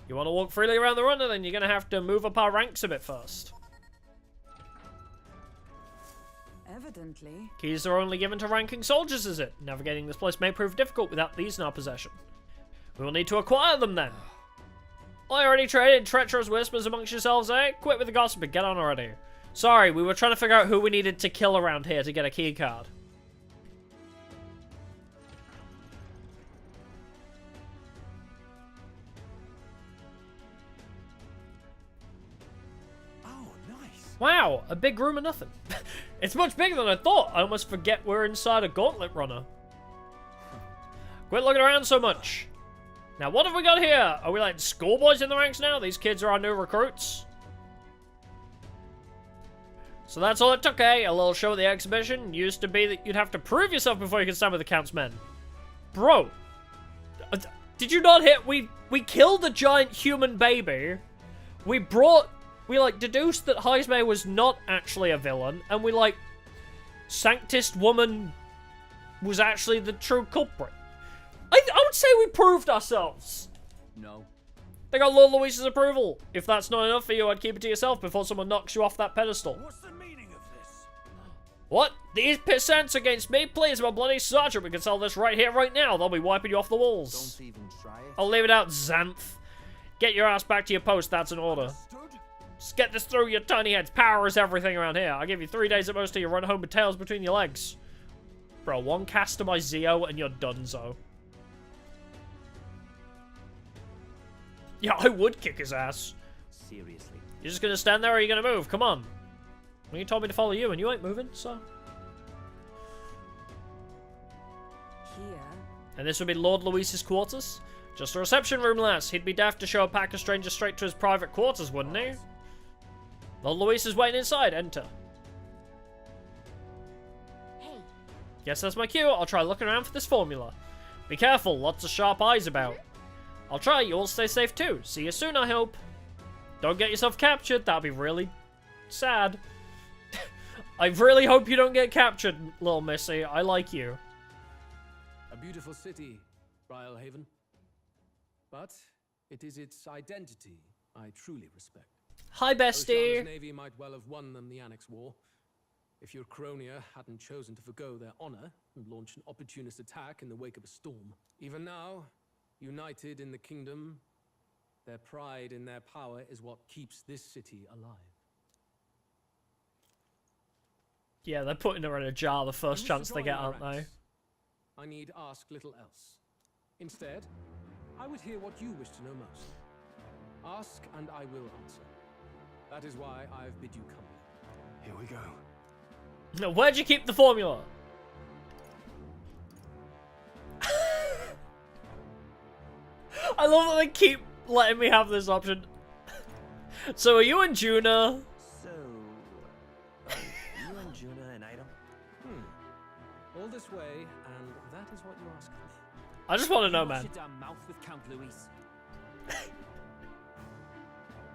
You want to walk freely around the runner, then you're going to have to move up our ranks a bit first. Evidently. Keys are only given to ranking soldiers, is it? Navigating this place may prove difficult without these in our possession. We will need to acquire them then. I already traded treacherous whispers amongst yourselves, eh? Quit with the gossip and get on already. Sorry, we were trying to figure out who we needed to kill around here to get a key card. Oh, nice. Wow, a big room of nothing. It's much bigger than I thought. I almost forget we're inside a gauntlet runner. Quit looking around so much. Now, what have we got here? Are we like schoolboys in the ranks now? These kids are our new recruits. So that's all it took, eh? A little show at the exhibition. Used to be that you'd have to prove yourself before you could stand with the Count's men. Bro. Did you not hit? We killed a giant human baby. We like deduced that Heisme was not actually a villain. And we like Sanctist woman was actually the true culprit. I would say we proved ourselves. No. They got Lord Luis's approval. If that's not enough for you, I'd keep it to yourself before someone knocks you off that pedestal. What's the meaning of this? What? These percents against me? Please, my bloody sergeant. We can sell this right here, right now. They'll be wiping you off the walls. Don't even try it. I'll leave it out, Xanth. Get your ass back to your post. That's an order. Just get this through your tiny heads. Power is everything around here. I'll give you 3 days at most till you run home with tails between your legs. Bro, one cast to my Zeo and you're donezo. Yeah, I would kick his ass. Seriously. You're just gonna stand there or are you gonna move? Come on. Well, you told me to follow you and you ain't moving, so. Here. And this would be Lord Luis's quarters? Just a reception room, lass. He'd be daft to show a pack of strangers straight to his private quarters, wouldn't he? Lord Luis is waiting inside. Enter. Hey. Guess that's my cue. I'll try looking around for this formula. Be careful. Lots of sharp eyes about. I'll try. You all stay safe too. See you soon, I hope. Don't get yourself captured. That'd be really sad. I really hope you don't get captured, little missy. I like you. A beautiful city, Brylehaven. But it is its identity I truly respect. Hi, bestie. Oceana's navy might well have won them the Annex War. If your Cronia hadn't chosen to forgo their honor and launch an opportunist attack in the wake of a storm. Even now, united in the kingdom, their pride in their power is what keeps this city alive. Yeah, they're putting her in a jar the first chance they get, aren't they? I need ask little else. Instead, I would hear what you wish to know most. Ask and I will answer. That is why I've bid you come. Here we go. Now, where'd you keep the formula? I love that they keep letting me have this option. So are you and Juna? So, you and Juna an item? All this way, and that is what you ask for. I just want to know, Wash man. your damn mouth with Count Luis.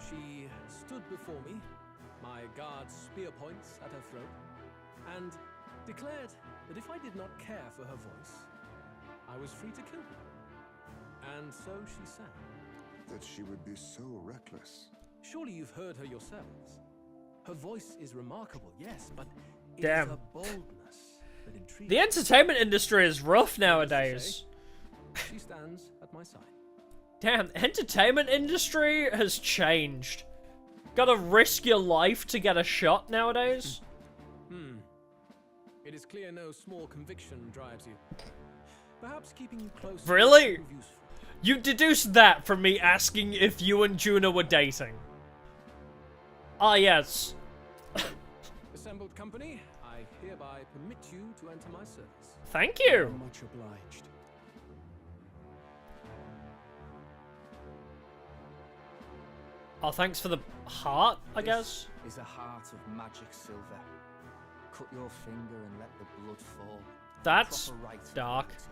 She stood before me, my guard's spear points at her throat, and declared that if I did not care for her voice, I was free to kill her. And so she sang. That she would be so reckless. Surely you've heard her yourselves. Her voice is remarkable, yes, but it Damn. is her boldness that intrigues. The entertainment industry is rough nowadays. She stands at my side. Damn, entertainment industry has changed. Gotta risk your life to get a shot nowadays. It is clear no small conviction drives you. Perhaps keeping you close. Really? You deduced that from me asking if you and Juna were dating. Ah, yes. Assembled company, I hereby permit you to enter my service. Thank you. Much obliged. Oh, thanks for the heart, I guess. Is a heart of magic silver. Cut your finger and let the blood fall. That's Proper rite of dark. purity.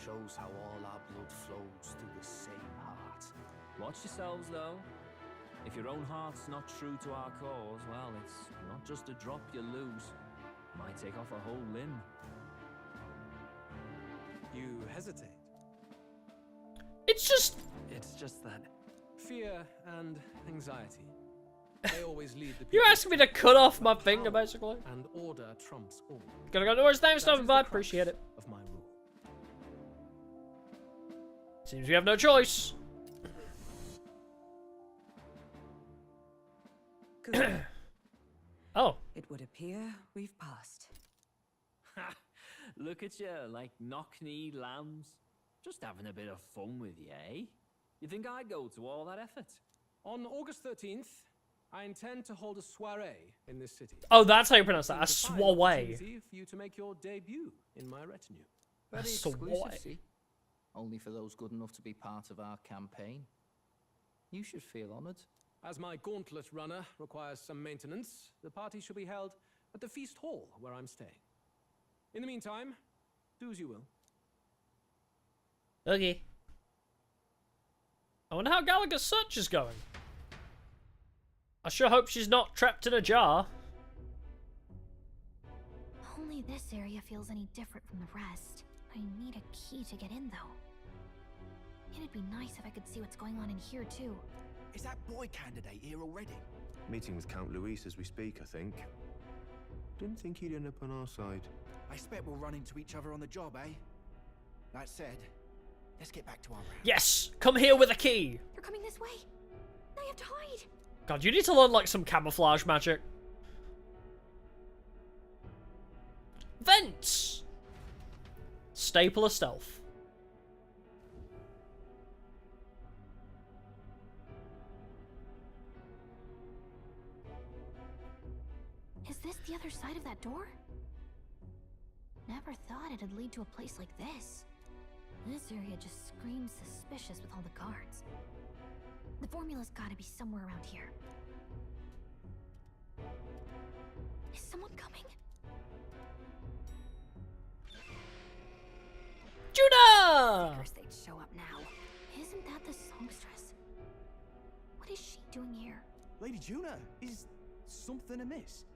Shows how all our blood flows through the same heart. Watch yourselves, though. If your own heart's not true to our cause, well, it's not just a drop you lose. Might take off a whole limb. You hesitate. It's just that fear and anxiety. They always lead the You people asking me to cut off my finger, basically? and order trumps all. Gotta go to work. Thanks, That is Stubborn the Bud. crux Appreciate it. Of my rule. Seems we have no choice. Good. Oh. It would appear we've passed. Ha! Look at you, like knock-kneed lambs. Just having a bit of fun with you, eh? You think I'd go to all that effort? On August 13th, I intend to hold a soiree in this city. Oh, that's how you pronounce that. A Seems a fine soiree. opportunity for you to make your debut in my retinue. A Very soiree. exclusive, see? Only for those good enough to be part of our campaign. You should feel honored. As my gauntlet runner requires some maintenance, the party shall be held at the feast hall where I'm staying. In the meantime, do as you will. Okay. I wonder how Gallagher's search is going. I sure hope she's not trapped in a jar. Only way this area feels any different from the rest. I need a key to get in, though. It'd be nice if I could see what's going on in here, too. Is that boy candidate here already? Meeting with Count Luis as we speak, I think. Didn't think he'd end up on our side. I expect we'll run into each other on the job, eh? That said, let's get back to our round. Yes! Come here with a key! They're coming this way! I have to hide! God, you need to learn, like, some camouflage magic. Vents! Staple of stealth. Is this the other side of that door? Never thought it'd lead to a place like this. This area just screams suspicious with all the guards. The formula's gotta be somewhere around here. Is someone coming? Judah! Figures they'd show up now. Isn't that the songstress? What is she doing here? Lady Juna, is something amiss?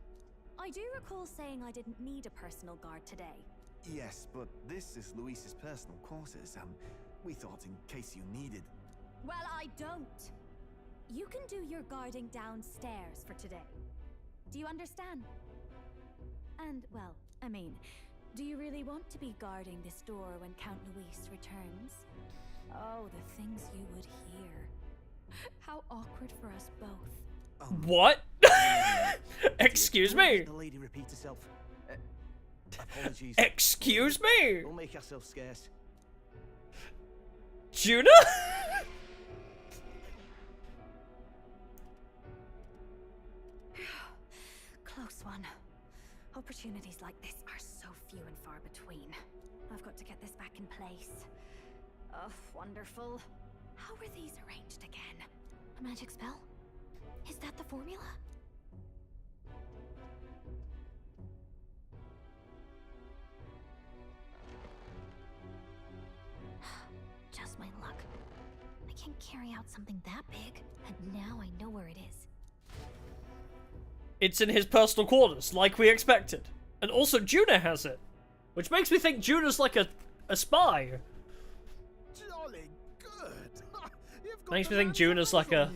I do recall saying I didn't need a personal guard today. Yes, but this is Luis's personal quarters. We thought in case you needed. Well, I don't. You can do your guarding downstairs for today. Do you understand? And, well, I mean, do you really want to be guarding this door when Count Luis returns? Oh, the things you would hear. How awkward for us both. What? Excuse me? The lady repeat herself. Apologies. Excuse me? Don't make yourself scarce. Judah? Close one. Opportunities like this are so few and far between. I've got to get this back in place. Oh, wonderful. How were these arranged again? A magic spell? Is that the formula? Just my luck. I can't carry out something that big, and now I know where it is. It's in his personal quarters, like we expected. And also Judah has it. Which makes me think Judah's like a spy. Jolly good. Makes me think Judah's like a...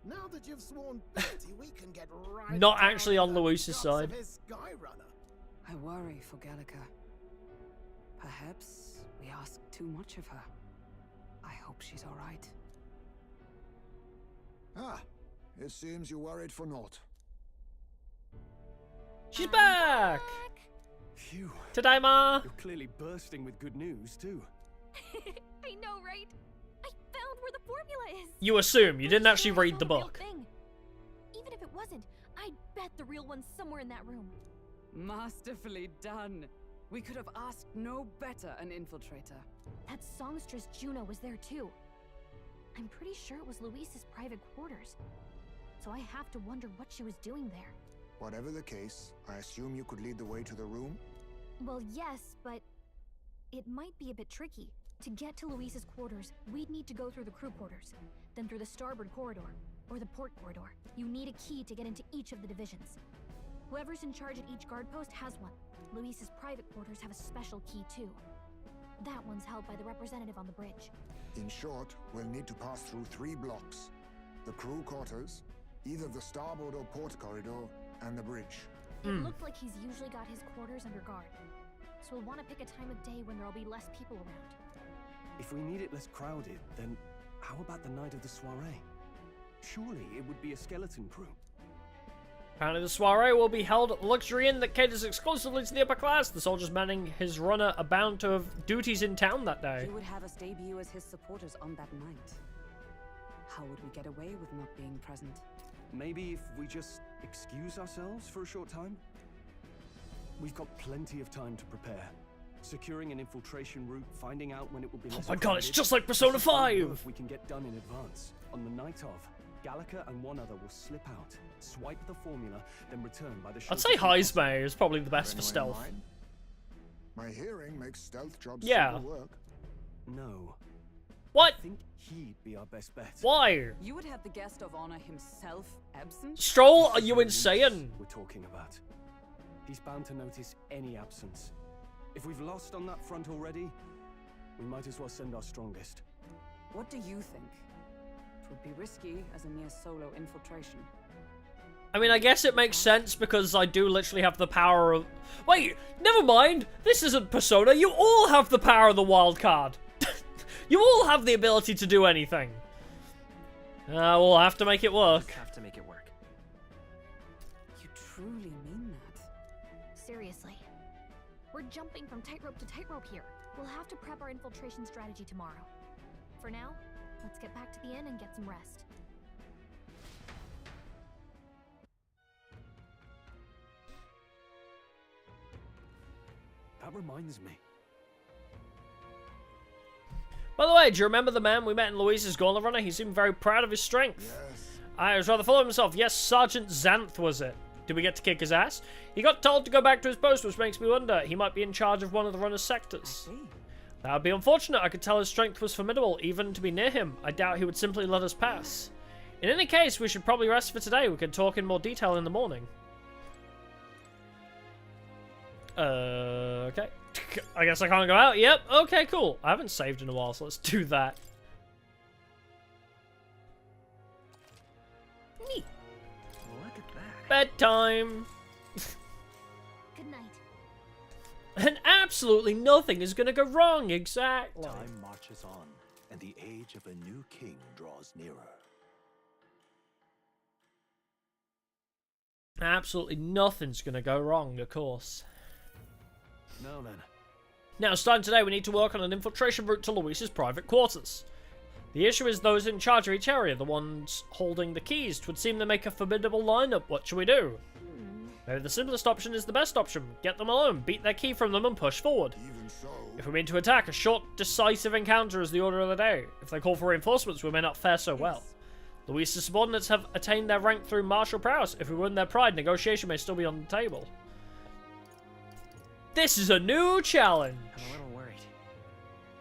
Now that you've sworn fealty, we can get right Not down actually on to the Luis's guts of side. his Skyrunner. I worry for Gallica. Perhaps we ask too much of her. I hope she's all right. Ah, it seems you worried for naught. She's back! Phew. Tadaima! You're clearly bursting with good news, too. I know, right? I found where the formula is. You assume, you didn't actually read the book. Thing. Even if it wasn't, I'd bet the real one's somewhere in that room. Masterfully done. We could have asked no better an infiltrator. That songstress Juno was there too. I'm pretty sure it was Luis's private quarters. So I have to wonder what she was doing there. Whatever the case, I assume you could lead the way to the room? Well, yes, but it might be a bit tricky. To get to Luis's quarters, we'd need to go through the crew quarters, then through the starboard corridor, or the port corridor. You need a key to get into each of the divisions. Whoever's in charge at each guard post has one. Luis's private quarters have a special key too. That one's held by the representative on the bridge. In short, we'll need to pass through 3 blocks. The crew quarters, either the starboard or port corridor, and the bridge. It looked like he's usually got his quarters under guard. So we'll want to pick a time of day when there'll be less people around. If we need it less crowded, then how about the night of the soiree? Surely it would be a skeleton crew. Apparently the soiree will be held at the luxury inn that caters exclusively to the upper class. The soldiers manning his runner are bound to have duties in town that day. He would have us debut as his supporters on that night. How would we get away with not being present? Maybe if we just excuse ourselves for a short time? We've got plenty of time to prepare. Securing an infiltration route, finding out when it will be less my god, it's crowded. just like Persona 5! We can get done in advance. On the night of, Gallica and one other will slip out, swipe the formula, then return by the I'd say shortest Heisme is probably the best for Anyone in stealth. mind? My hearing makes stealth jobs Yeah. simple work. No. What? I think he'd be our best bet. Why? You would have the guest of honor himself absent? Stroll, are you insane? We're talking about. He's bound to notice any absence. If we've lost on that front already, we might as well send our strongest. What do you think? It would be risky as a mere solo infiltration. I mean, I guess it makes sense because I do literally have the power of... Wait, never mind! This isn't Persona, you all have the power of the wild card! You all have the ability to do anything! We'll have to make it work. Have to make it work. You truly mean that? Seriously. We're jumping from tightrope to tightrope here. We'll have to prep our infiltration strategy tomorrow. For now, let's get back to the inn and get some rest. That reminds me. By the way, do you remember the man we met in Luis's Gauntlet Runner? He seemed very proud of his strength. Yes. I was rather full of himself. Yes, Sergeant Xanth was it. Did we get to kick his ass? He got told to go back to his post, which makes me wonder. He might be in charge of one of the runner's sectors. That would be unfortunate. I could tell his strength was formidable, even to be near him. I doubt he would simply let us pass. In any case, we should probably rest for today. We can talk in more detail in the morning. Okay. I guess I can't go out. Yep, okay, cool. I haven't saved in a while, so let's do that. Neat. Look at that. Bedtime. Good night. And absolutely nothing is gonna go wrong, exactly. Time marches on, and the age of a new king draws nearer. Absolutely nothing's gonna go wrong, of course. Now then. Now, starting today, we need to work on an infiltration route to Luis's private quarters. The issue is those in charge of each area, the ones holding the keys. 'Twould seem to make a formidable lineup. What should we do? Maybe the simplest option is the best option. Get them alone, beat their key from them, and push forward. Even so. If we mean to attack, a short, decisive encounter is the order of the day. If they call for reinforcements, we may not fare so well. Luis's subordinates have attained their rank through martial prowess. If we win their pride, negotiation may still be on the table. This is a new challenge. I'm a little worried.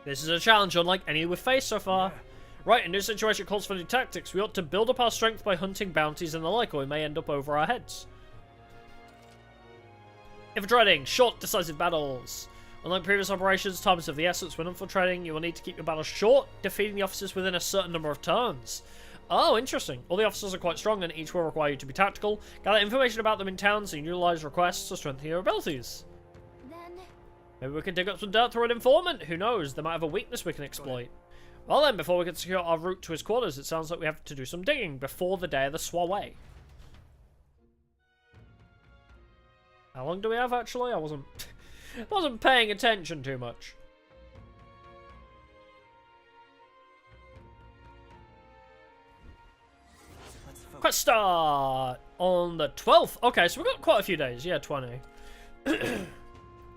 This is a challenge unlike any we've faced so far. Yeah. Right, a new situation calls for new tactics. We ought to build up our strength by hunting bounties and the like, or we may end up over our heads. Infiltrating. Short, decisive battles. Unlike previous operations, time is of the essence. When infiltrating, you will need to keep your battles short, defeating the officers within a certain number of turns. Oh, interesting. All the officers are quite strong, and each will require you to be tactical. Gather information about them in towns and utilize requests to strengthen your abilities. Maybe we can dig up some dirt through an informant. Who knows? They might have a weakness we can exploit. Well then, before we can secure our route to his quarters, it sounds like we have to do some digging before the day of the soiree. How long do we have, actually? I wasn't paying attention too much. Quest start on the 12th. Okay, so we've got quite a few days. Yeah, 20.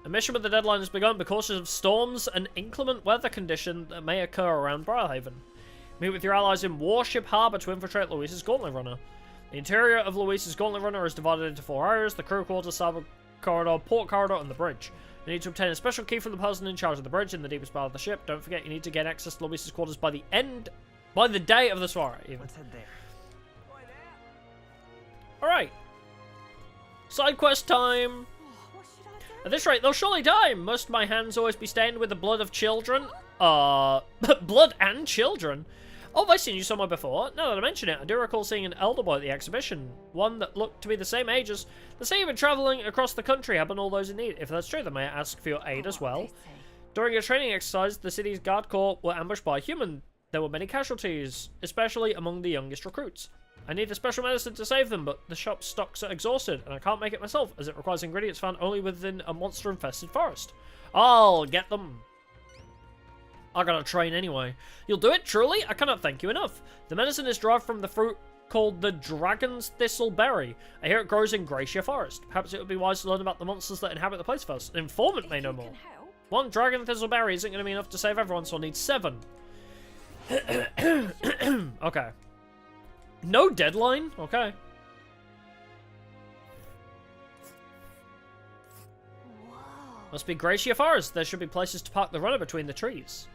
A mission with the deadline has begun. Be cautious of storms and inclement weather conditions that may occur around Briarhaven. Meet with your allies in Warship Harbour to infiltrate Luis's Gauntlet Runner. The interior of Luis's Gauntlet Runner is divided into 4 areas: the crew quarters, starboard corridor, port corridor, and the bridge. You need to obtain a special key from the person in charge of the bridge in the deepest part of the ship. Don't forget, you need to gain access to Luis's quarters by the day of the soiree. Even. Let's head there. Alright. Side quest time. At this rate, they'll surely die. Must my hands always be stained with the blood of children? Blood and children? Oh, have I seen you somewhere before? Now that I mention it, I do recall seeing an elder boy at the exhibition. One that looked to be the same age as... They say you've been travelling across the country, helping all those in need. If that's true, then may I ask for your aid as well? During a training exercise, the city's guard corps were ambushed by a human. There were many casualties, especially among the youngest recruits. I need a special medicine to save them, but the shop's stocks are exhausted, and I can't make it myself, as it requires ingredients found only within a monster-infested forest. I'll get them. I gotta train anyway. You'll do it, truly? I cannot thank you enough. The medicine is derived from the fruit called the Dragon's Thistle Berry. I hear it grows in Gracia Forest. Perhaps it would be wise to learn about the monsters that inhabit the place first. An informant may know more. One Dragon Thistle Berry isn't going to be enough to save everyone, so I'll need 7. Okay. No deadline? Okay. Whoa. Must be Gracia Forest. There should be places to park the runner between the trees.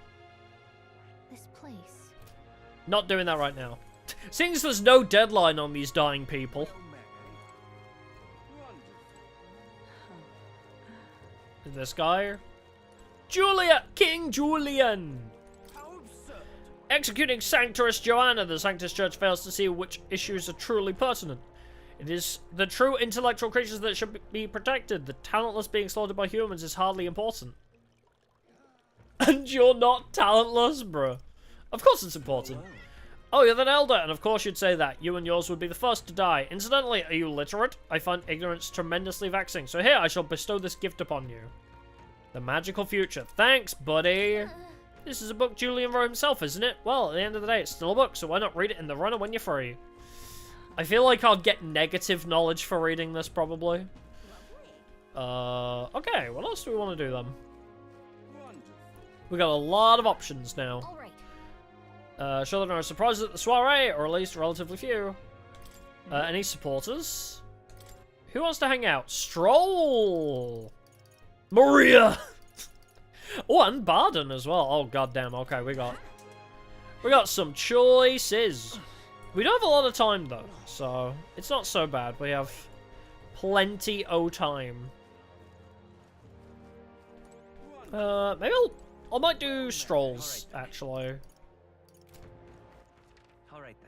This place. Not doing that right now. Seeing as there's no deadline on these dying people. This guy. Julia! King Julian! Executing Sanctoress Joanna, the Sanctus Church fails to see which issues are truly pertinent. It is the true intellectual creatures that should be protected. The talentless being slaughtered by humans is hardly important. And you're not talentless, bruh. Of course it's important. Oh, you're that elder, and of course you'd say that. You and yours would be the first to die. Incidentally, are you literate? I find ignorance tremendously vexing. So here, I shall bestow this gift upon you. The magical future. Thanks, buddy. This is a book Julian wrote himself, isn't it? Well, at the end of the day, it's still a book, so why not read it in the runner when you're free? I feel like I'll get negative knowledge for reading this, probably. Okay, what else do we want to do, then? We got a lot of options now. Sure there are no surprises at the soiree, or at least relatively few. Any supporters? Who wants to hang out? Stroll! Maria! Oh, and Barden as well. Oh, goddamn. Okay, we got some choices. We don't have a lot of time, though, so it's not so bad. We have plenty of time. Maybe I might do strolls, actually.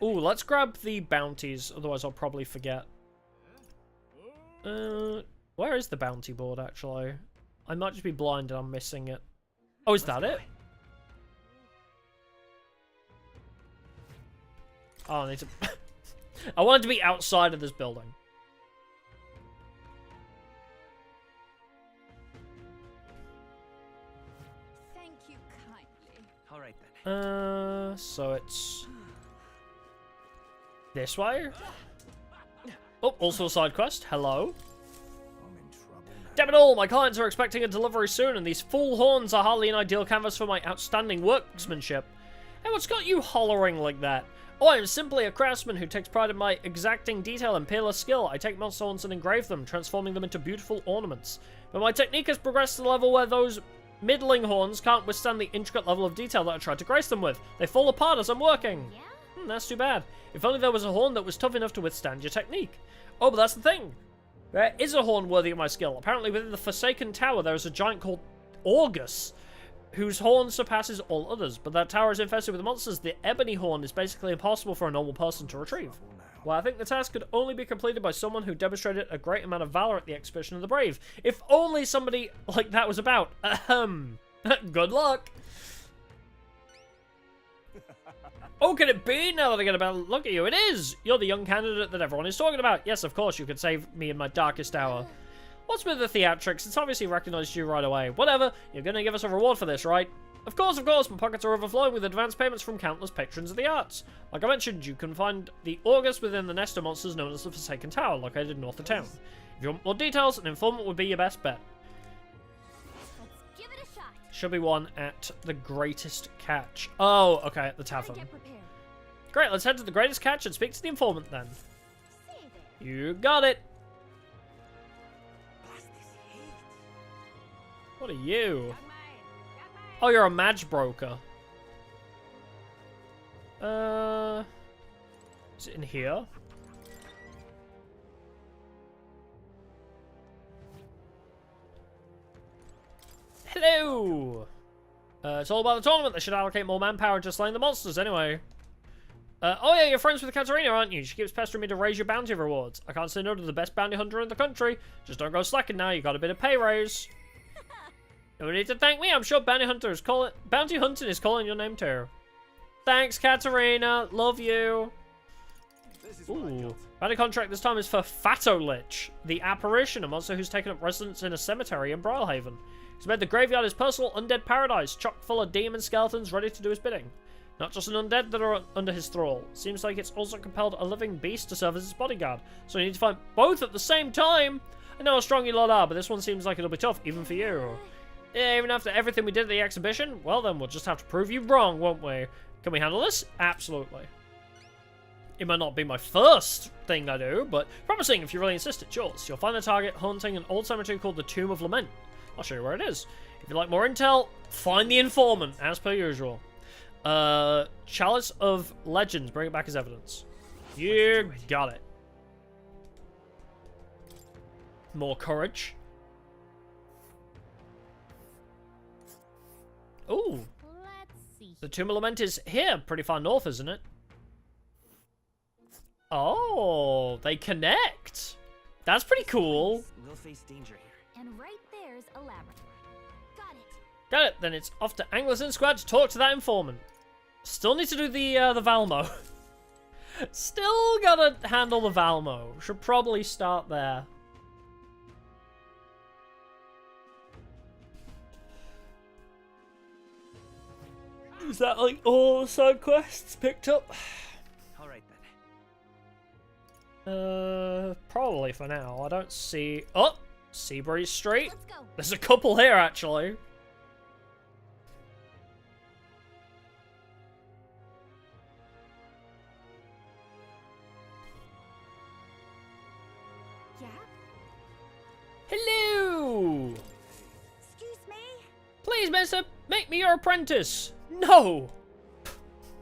Ooh, let's grab the bounties, otherwise I'll probably forget. Where is the bounty board, actually? I might just be blind and I'm missing it. Oh, is that it? Oh, I need to... I wanted to be outside of this building. Thank you kindly. All right then. So it's... this way? Oh, also a side quest. Hello. Damn it all, my clients are expecting a delivery soon, and these full horns are hardly an ideal canvas for my outstanding workmanship. Hey, what's got you hollering like that? Oh, I am simply a craftsman who takes pride in my exacting detail and peerless skill. I take monster horns and engrave them, transforming them into beautiful ornaments. But my technique has progressed to the level where those middling horns can't withstand the intricate level of detail that I tried to grace them with. They fall apart as I'm working. That's too bad. If only there was a horn that was tough enough to withstand your technique. Oh, but that's the thing. There is a horn worthy of my skill. Apparently within the Forsaken Tower there is a giant called August, whose horn surpasses all others. But that tower is infested with monsters. The ebony horn is basically impossible for a normal person to retrieve. Well, I think the task could only be completed by someone who demonstrated a great amount of valor at the Exhibition of the Brave. If only somebody like that was about. Good luck. Oh, can it be now that I get a better look at you? It is! You're the young candidate that everyone is talking about. Yes, of course, you could save me in my darkest hour. What's with the theatrics? It's obviously recognized you right away. Whatever, you're gonna give us a reward for this, right? Of course, my pockets are overflowing with advance payments from countless patrons of the arts. Like I mentioned, you can find the August within the nest of monsters known as the Forsaken Tower, located north of town. If you want more details, an informant would be your best bet. Should be one at the Greatest Catch. Oh, okay, at the tavern. Great, let's head to the Greatest Catch and speak to the informant then. You got it. What are you? Oh, you're a match broker. Is it in here? Hello! It's all about the tournament. They should allocate more manpower to slaying the monsters anyway. Oh yeah, you're friends with Katarina, aren't you? She keeps pestering me to raise your bounty rewards. I can't say no to the best bounty hunter in the country. Just don't go slacking now, you got a bit of pay raise. No need to thank me, I'm sure bounty hunting is calling your name too. Thanks, Katarina. Love you. Ooh. Bounty contract this time is for Fatolich, the apparition, a monster who's taken up residence in a cemetery in Brilhaven. He's made the graveyard his personal undead paradise, chock full of demon skeletons ready to do his bidding. Not just an undead that are under his thrall. Seems like it's also compelled a living beast to serve as his bodyguard. So you need to find both at the same time. I know how strong you lot are, but this one seems like it'll be tough, even for you. Yeah, even after everything we did at the exhibition? Well then, we'll just have to prove you wrong, won't we? Can we handle this? Absolutely. It might not be my first thing I do, but promising if you really insist, it's yours. You'll find the target hunting an old cemetery called the Tomb of Lament. I'll show you where it is. If you'd like more intel, find the informant, as per usual. Chalice of Legends, bring it back as evidence. You got it. More courage. Ooh. Let's see. The Tomb of Lament is here, pretty far north, isn't it? Oh, they connect. That's pretty cool. We'll face danger here. And right there's a labyrinth. Got it. Got it. Then it's off to Anglerson Square to talk to that informant. Still need to do the Valmo. Still gotta handle the Valmo. Should probably start there. Is that like all the side quests picked up? Alright then. Probably for now. I don't see... Oh! Seabreeze Street. Let's go. There's a couple here, actually. Yeah? Hello! Excuse me? Please, mister, make me your apprentice. No!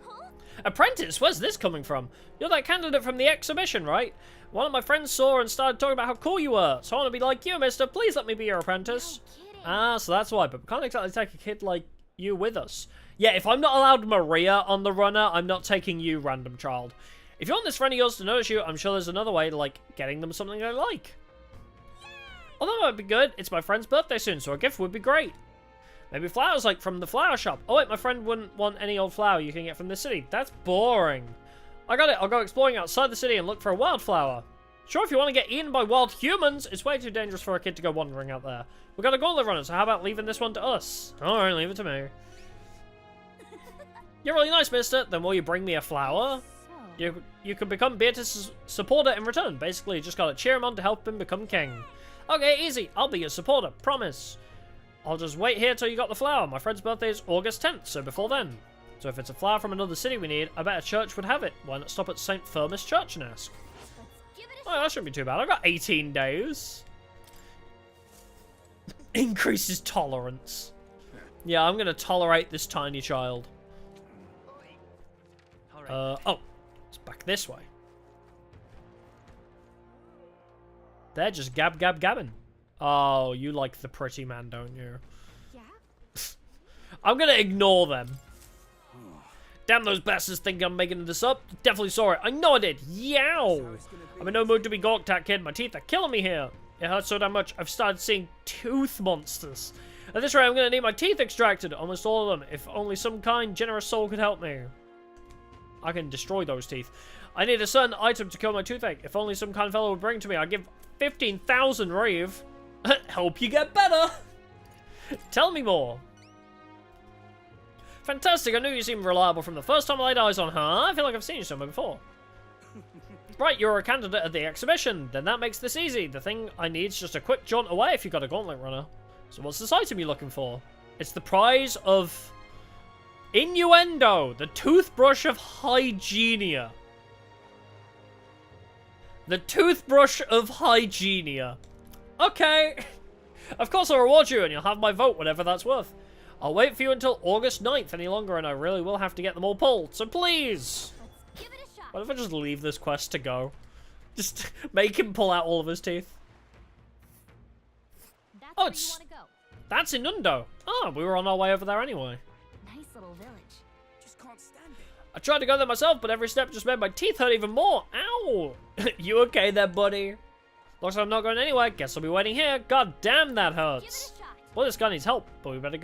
Huh? Apprentice? Where's this coming from? You're that candidate from the exhibition, right? One of my friends saw and started talking about how cool you were. So I want to be like you, mister. Please let me be your apprentice. No kidding. Ah, so that's why. But we can't exactly take a kid like you with us. Yeah, if I'm not allowed Maria on the runner, I'm not taking you, random child. If you want this friend of yours to notice you, I'm sure there's another way, like getting them something they like. Although that would be good. It's my friend's birthday soon, so a gift would be great. Maybe flowers, like from the flower shop. Oh wait, my friend wouldn't want any old flower you can get from the city. That's boring. I got it. I'll go exploring outside the city and look for a wildflower. Sure, if you want to get eaten by wild humans, it's way too dangerous for a kid to go wandering out there. We got a gauntlet runner, so how about leaving this one to us? Alright, leave it to me. You're really nice, mister. Then will you bring me a flower? You can become Beatrice's supporter in return. Basically, you just gotta cheer him on to help him become king. Okay, easy. I'll be your supporter. Promise. I'll just wait here till you got the flower. My friend's birthday is August 10th, so before then. So if it's a flower from another city we need, I bet a church would have it. Why not stop at St. Firmus Church and ask? Oh, that shouldn't be too bad. I've got 18 days. Increases tolerance. Yeah, I'm gonna tolerate this tiny child. Oh. It's back this way. They're just gabbing. Oh, you like the pretty man, don't you? Yeah? I'm gonna ignore them. Damn, those bastards think I'm making this up. Definitely saw it. I know I did. Yow! I'm in no mood to be gawked at, kid. My teeth are killing me here. It hurts so damn much, I've started seeing tooth monsters. At this rate, I'm gonna need my teeth extracted. Almost all of them. If only some kind, generous soul could help me. I can destroy those teeth. I need a certain item to cure my toothache. If only some kind fellow would bring it to me, I'd give 15,000 Reeve. Help you get better. Tell me more. Fantastic, I knew you seemed reliable from the first time I laid eyes on her. I feel like I've seen you somewhere before. Right, you're a candidate at the exhibition. Then that makes this easy. The thing I need is just a quick jaunt away if you've got a gauntlet runner. So what's this item you're looking for? It's the prize of... Innuendo, the toothbrush of Hygienia. The toothbrush of Hygienia. Okay. Of course I'll reward you and you'll have my vote, whatever that's worth. I'll wait for you until August 9th any longer and I really will have to get them all pulled, so please. Let's give it a shot. What if I just leave this quest to go? Just make him pull out all of his teeth. That's Oh, where it's... you want to go. That's Inundo. Oh, we were on our way over there anyway. Nice little village. Just can't stand it. I tried to go there myself, but every step just made my teeth hurt even more. Ow! You okay there, buddy? Looks like I'm not going anywhere. Guess I'll be waiting here. God damn, that hurts. Give it a shot. Well, this guy needs help, but we better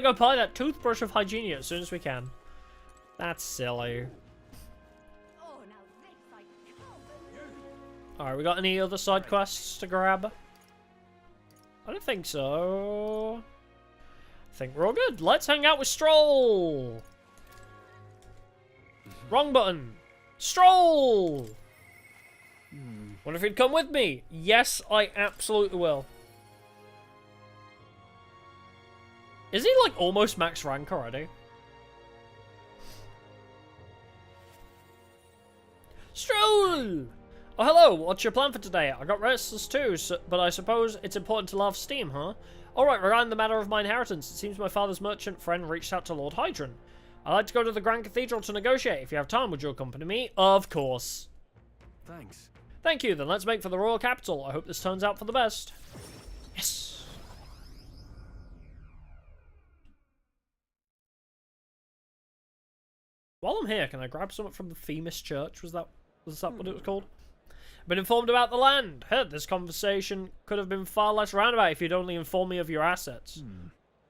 go buy that toothbrush of Hygienia as soon as we can. That's silly. Oh, now this I can't. Alright, we got any other side quests to grab? I don't think so. I think we're all good. Let's hang out with Stroll. Wrong button. Stroll! What if he'd come with me? Yes, I absolutely will. Is he like almost max rank already? Stroll! Oh, hello. What's your plan for today? I got restless too, but I suppose it's important to love steam, huh? Alright, regarding the matter of my inheritance, it seems my father's merchant friend reached out to Lord Hydron. I'd like to go to the Grand Cathedral to negotiate. If you have time, would you accompany me? Of course. Thanks. Thank you, then let's make for the royal capital. I hope this turns out for the best. Yes. While I'm here, can I grab something from the Themis Church? Was that what it was called? I've been informed about the land. Heard this conversation could have been far less roundabout if you'd only informed me of your assets.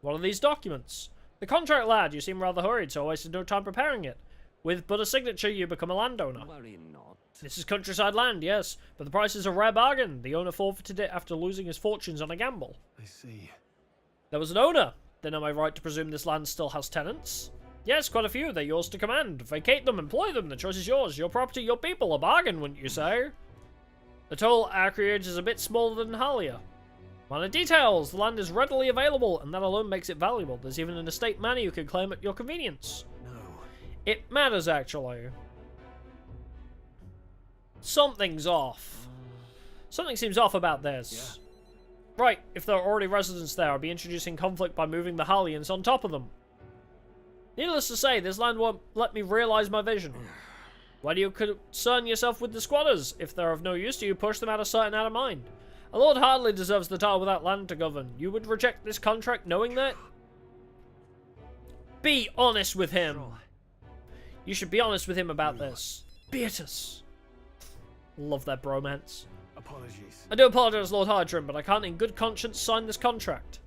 What are these documents? The contract, lad. You seem rather hurried, so I wasted no time preparing it. With but a signature, you become a landowner. Worry not. This is countryside land, yes, but the price is a rare bargain. The owner forfeited it after losing his fortunes on a gamble. I see. There was an owner. Then am I right to presume this land still has tenants? Yes, quite a few. They're yours to command. Vacate them, employ them. The choice is yours. Your property, your people. A bargain, wouldn't you say? The total acreage is a bit smaller than Halia. Minor details. The land is readily available, and that alone makes it valuable. There's even an estate manor you can claim at your convenience. No. It matters, actually. Something's off. Something seems off about this. Yeah. Right, if there are already residents there, I'll be introducing conflict by moving the Halians on top of them. Needless to say, this land won't let me realize my vision. Why do you concern yourself with the squatters? If they're of no use to you, push them out of sight and out of mind. A lord hardly deserves the title without land to govern. You would reject this contract knowing that? Be honest with him. You should be honest with him about this. Beatus. Love that bromance. Apologies. I do apologize, Lord Hydron, but I can't in good conscience sign this contract.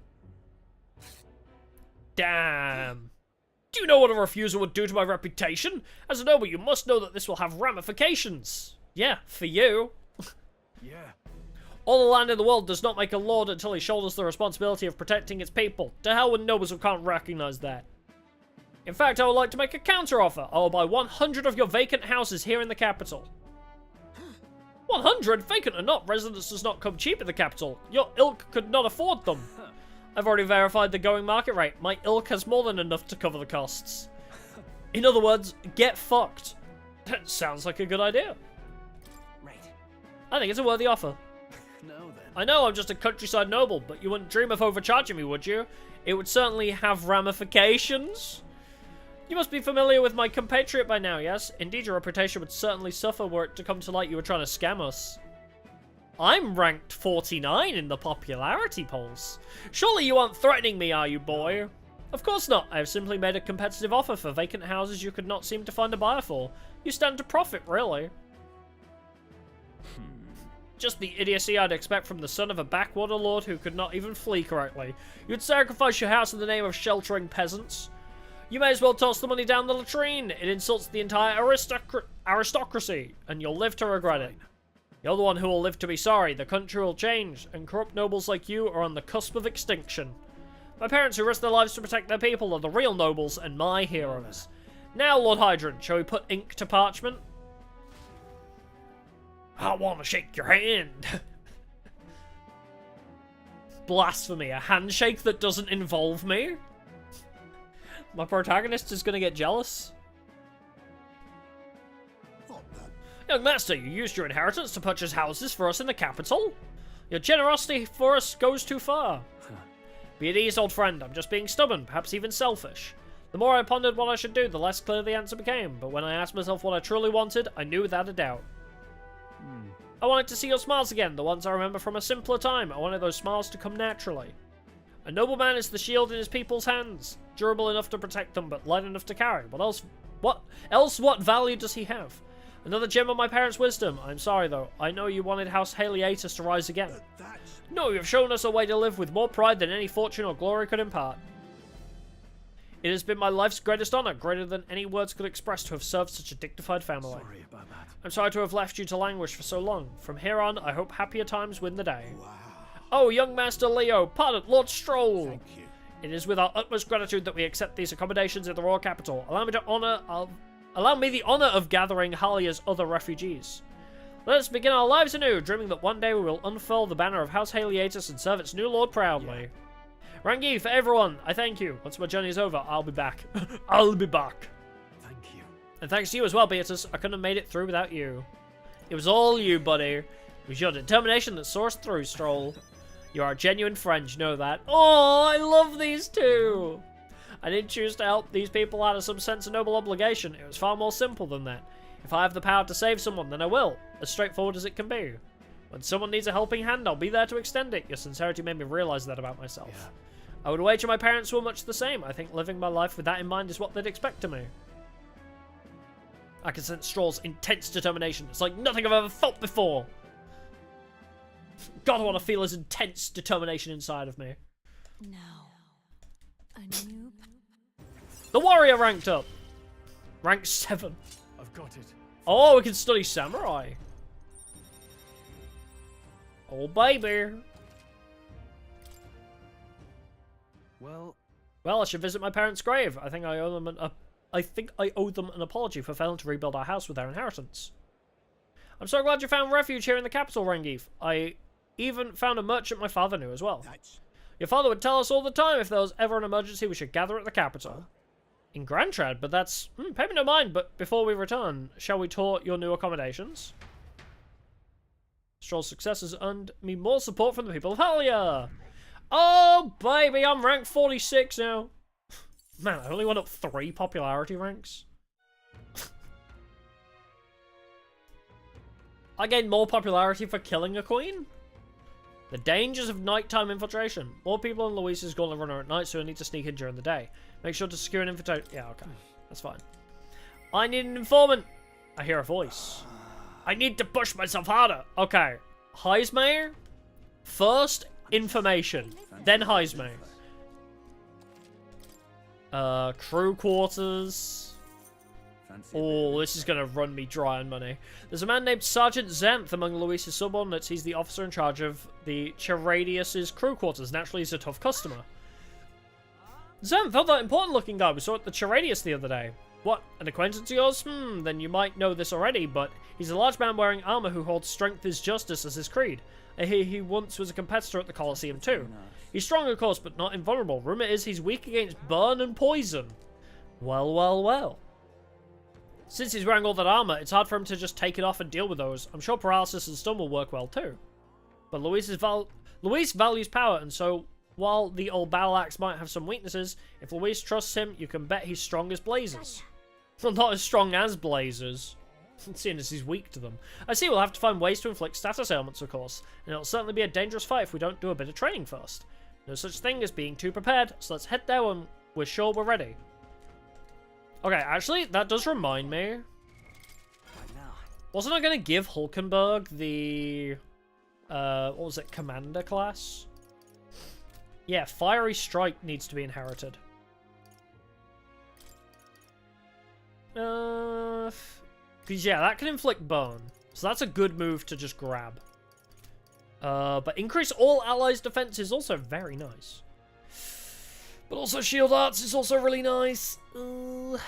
Damn. Do you know what a refusal would do to my reputation? As a noble, you must know that this will have ramifications. Yeah, for you. Yeah. All the land in the world does not make a lord until he shoulders the responsibility of protecting its people. To hell with nobles who can't recognize that. In fact, I would like to make a counter-offer. I will buy 100 of your vacant houses here in the capital. 100? Vacant or not, residence does not come cheap in the capital. Your ilk could not afford them. I've already verified the going market rate. My ilk has more than enough to cover the costs. In other words, get fucked. That sounds like a good idea. Right. I think it's a worthy offer. No, then. I know I'm just a countryside noble, but you wouldn't dream of overcharging me, would you? It would certainly have ramifications. You must be familiar with my compatriot by now, yes? Indeed, your reputation would certainly suffer were it to come to light you were trying to scam us. I'm ranked 49 in the popularity polls. Surely you aren't threatening me, are you, boy? Of course not. I have simply made a competitive offer for vacant houses you could not seem to find a buyer for. You stand to profit, really. Just the idiocy I'd expect from the son of a backwater lord who could not even flee correctly. You'd sacrifice your house in the name of sheltering peasants. You may as well toss the money down the latrine. It insults the entire aristocracy, and you'll live to regret it. You're the one who will live to be sorry. The country will change, and corrupt nobles like you are on the cusp of extinction. My parents who risked their lives to protect their people are the real nobles and my heroes. Now, Lord Hydron, shall we put ink to parchment? I want to shake your hand. Blasphemy, a handshake that doesn't involve me? My protagonist is going to get jealous. Young master, you used your inheritance to purchase houses for us in the capital? Your generosity for us goes too far. Be at ease, old friend. I'm just being stubborn, perhaps even selfish. The more I pondered what I should do, the less clear the answer became. But when I asked myself what I truly wanted, I knew without a doubt. I wanted to see your smiles again, the ones I remember from a simpler time. I wanted those smiles to come naturally. A nobleman is the shield in his people's hands. Durable enough to protect them, but light enough to carry. What value does he have? Another gem of my parents' wisdom. I'm sorry, though. I know you wanted House Haliatus to rise again. No, you have shown us a way to live with more pride than any fortune or glory could impart. It has been my life's greatest honor, greater than any words could express, to have served such a dignified family. Sorry about that. I'm sorry to have left you to languish for so long. From here on, I hope happier times win the day. Wow. Oh, young Master Leo, pardon, Lord Stroll. Thank you. It is with our utmost gratitude that we accept these accommodations in the royal capital. Allow me the honor of gathering Halia's other refugees. Let us begin our lives anew, dreaming that one day we will unfurl the banner of House Haliatus and serve its new lord proudly. Rangi, for everyone, I thank you. Once my journey is over, I'll be back. I'll be back. Thank you. And thanks to you as well, Beatus. I couldn't have made it through without you. It was all you, buddy. It was your determination that saw us through, Stroll. You are a genuine friend, you know that. Oh, I love these two. I didn't choose to help these people out of some sense of noble obligation. It was far more simple than that. If I have the power to save someone, then I will. As straightforward as it can be. When someone needs a helping hand, I'll be there to extend it. Your sincerity made me realize that about myself. Yeah. I would wager my parents were much the same. I think living my life with that in mind is what they'd expect of me. I can sense Straw's intense determination. It's like nothing I've ever felt before. God, I want to feel his intense determination inside of me. Now, a new... The warrior ranked up. Rank 7. I've got it. Oh, we can study samurai. Oh, baby. Well, I should visit my parents' grave. I think I owe them an apology for failing to rebuild our house with their inheritance. I'm so glad you found refuge here in the capital, Rengief. I even found a merchant my father knew as well. Your father would tell us all the time if there was ever an emergency, we should gather at the capital. In Grandtrad, but that's... pay me no mind, but before we return, shall we tour your new accommodations? Straw's success has earned me more support from the people of Halia. Oh, baby, I'm rank 46 now. Man, I only went up 3 popularity ranks. I gained more popularity for killing a queen? The dangers of nighttime infiltration. More people in Luis's Gauntlet Runner at night, so I need to sneak in during the day. Make sure to secure an invitation. Yeah, okay. That's fine. I need an informant. I hear a voice. I need to push myself harder. Okay. Heismay. First, information. Then Heismay. Crew quarters. Oh, this is going to run me dry on money. There's a man named Sergeant Xanth among Luis's subordinates. He's the officer in charge of the Charadius' crew quarters. Naturally, he's a tough customer. Xanth, oh, that important-looking guy we saw at the Charadius the other day. What, an acquaintance of yours? Then you might know this already, but he's a large man wearing armor who holds strength is justice as his creed. I hear he once was a competitor at the Colosseum too. He's strong, of course, but not invulnerable. Rumor is he's weak against burn and poison. Well, well, well. Since he's wearing all that armor, it's hard for him to just take it off and deal with those. I'm sure paralysis and stun will work well too. But Luis values power, and so while the old battle axe might have some weaknesses, if Luis trusts him, you can bet he's strong as blazes. Well, not as strong as blazes, seeing as he's weak to them. I see we'll have to find ways to inflict status ailments, of course, and it'll certainly be a dangerous fight if we don't do a bit of training first. No such thing as being too prepared, so let's head there when we're sure we're ready. Okay, actually, that does remind me. Wasn't I going to give Hulkenberg the, what was it, Commander class? Yeah, Fiery Strike needs to be inherited. Because, yeah, that can inflict burn. So that's a good move to just grab. But increase all allies' defense is also very nice. But also Shield Arts is also really nice. Do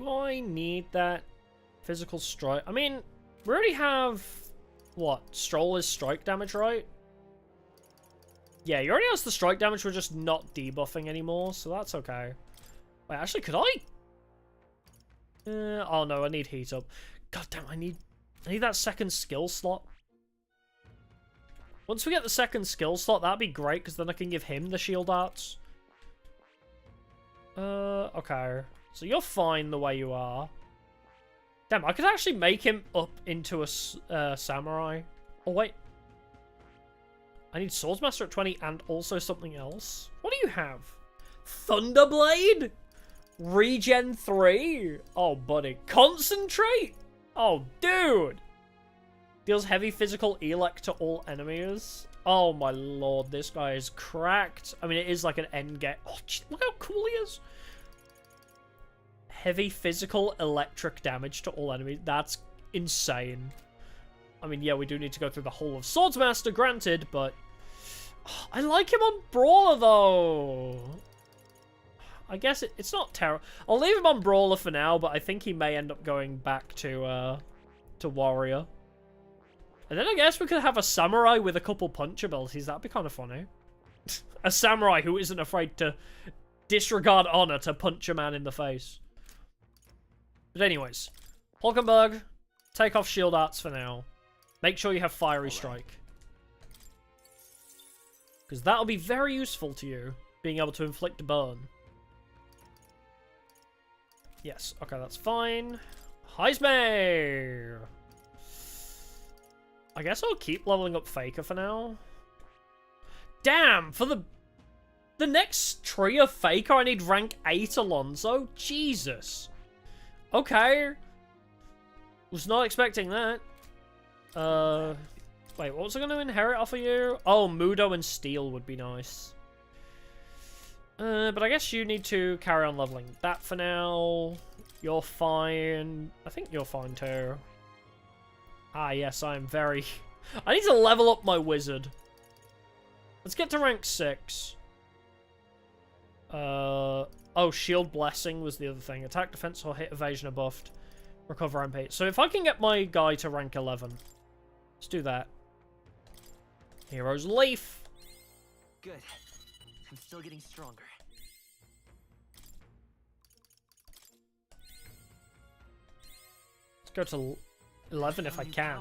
I need that physical strike? I mean, we already have... What? Stroll is strike damage, right? Yeah, he already has the strike damage, we're just not debuffing anymore, so that's okay. Wait, actually, could I? Oh no, I need heat up. God damn, I need that second skill slot. Once we get the second skill slot, that'd be great, because then I can give him the shield arts. Okay. So you're fine the way you are. Damn, I could actually make him up into a samurai. Oh, wait. I need Swordsmaster at 20 and also something else. What do you have? Thunderblade? Regen 3? Oh, buddy. Concentrate? Oh, dude. Deals heavy physical elect to all enemies. Oh, my lord. This guy is cracked. I mean, it is like an end game. Oh, geez, look how cool he is. Heavy physical electric damage to all enemies. That's insane. I mean, yeah, we do need to go through the whole of Swordsmaster, granted, but... Oh, I like him on Brawler, though. I guess it's not terrible. I'll leave him on Brawler for now, but I think he may end up going back to Warrior. And then I guess we could have a Samurai with a couple punch abilities. That'd be kind of funny. A Samurai who isn't afraid to disregard honor to punch a man in the face. But anyways, Hulkenberg, take off shield arts for now. Make sure you have Fiery Strike. Because that'll be very useful to you, being able to inflict burn. Yes, okay, that's fine. Heismay! I guess I'll keep leveling up Faker for now. Damn, for the... The next tree of Faker, I need rank 8 Alonso? Jesus. Okay. Was not expecting that. Wait, what was I going to inherit off of you? Oh, Mudo and Steel would be nice. But I guess you need to carry on leveling that for now. You're fine. I think you're fine too. Ah, yes, I am very... I need to level up my wizard. Let's get to rank 6. Oh, Shield Blessing was the other thing. Attack, defense, or hit evasion are buffed. Recover MP. So if I can get my guy to rank 11, let's do that. Hero's Leaf. Good. I'm still getting stronger. Let's go to 11 if I can.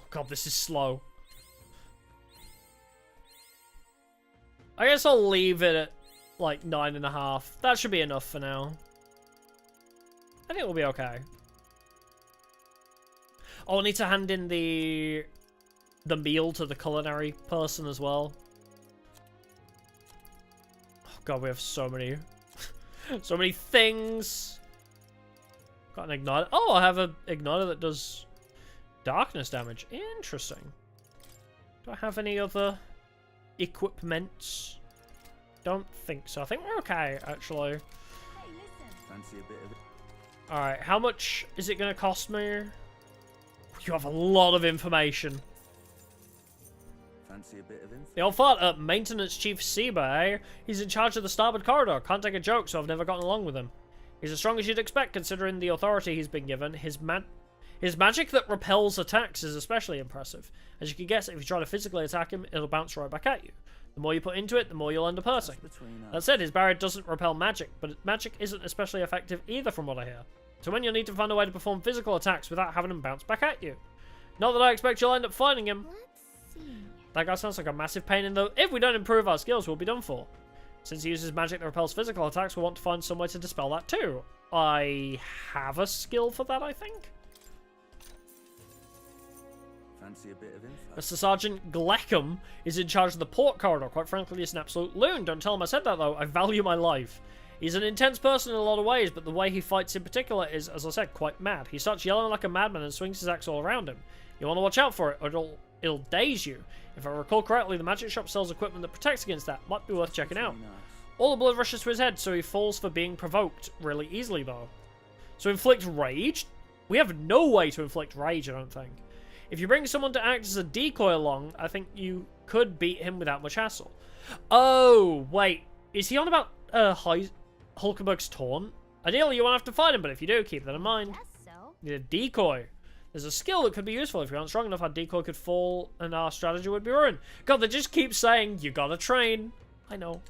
Oh god, this is slow. I guess I'll leave it at like 9.5. That should be enough for now. I think we'll be okay. Oh, I need to hand in the meal to the culinary person as well. Oh god, we have so many so many things. Got an igniter. Oh, I have an igniter that does darkness damage. Interesting. Do I have any other equipments? Don't think so. I think we're okay, actually. Fancy a bit of it? Alright, how much is it going to cost me? You have a lot of information. Fancy a bit of info? The old fart, Maintenance Chief Seba, eh? He's in charge of the starboard corridor. Can't take a joke, so I've never gotten along with him. He's as strong as you'd expect, considering the authority he's been given. His magic that repels attacks is especially impressive. As you can guess, if you try to physically attack him, it'll bounce right back at you. The more you put into it, the more you'll end up hurting. That said, his barrier doesn't repel magic, but magic isn't especially effective either from what I hear. So when you'll need to find a way to perform physical attacks without having them bounce back at you. Not that I expect you'll end up fighting him. That guy sounds like a massive pain in the... If we don't improve our skills, we'll be done for. Since he uses magic that repels physical attacks, we'll want to find some way to dispel that too. I have a skill for that, I think. Fancy a bit of info? Mr. Sergeant Gleckham is in charge of the port corridor. Quite frankly, he's an absolute loon. Don't tell him I said that, though. I value my life. He's an intense person in a lot of ways, but the way he fights in particular is, as I said, quite mad. He starts yelling like a madman and swings his axe all around him. You want to watch out for it, or it'll daze you. If I recall correctly, the magic shop sells equipment that protects against that. Might be worth checking out. All the blood rushes to his head, so he falls for being provoked really easily, though. So inflict rage? We have no way to inflict rage, I don't think. If you bring someone to act as a decoy along, I think you could beat him without much hassle. Oh, wait. Is he on about Hulkenberg's taunt? Ideally, you won't have to fight him, but if you do, keep that in mind. You need a decoy. There's a skill that could be useful. If you aren't strong enough, our decoy could fall and our strategy would be ruined. God, they just keep saying, you gotta train. I know.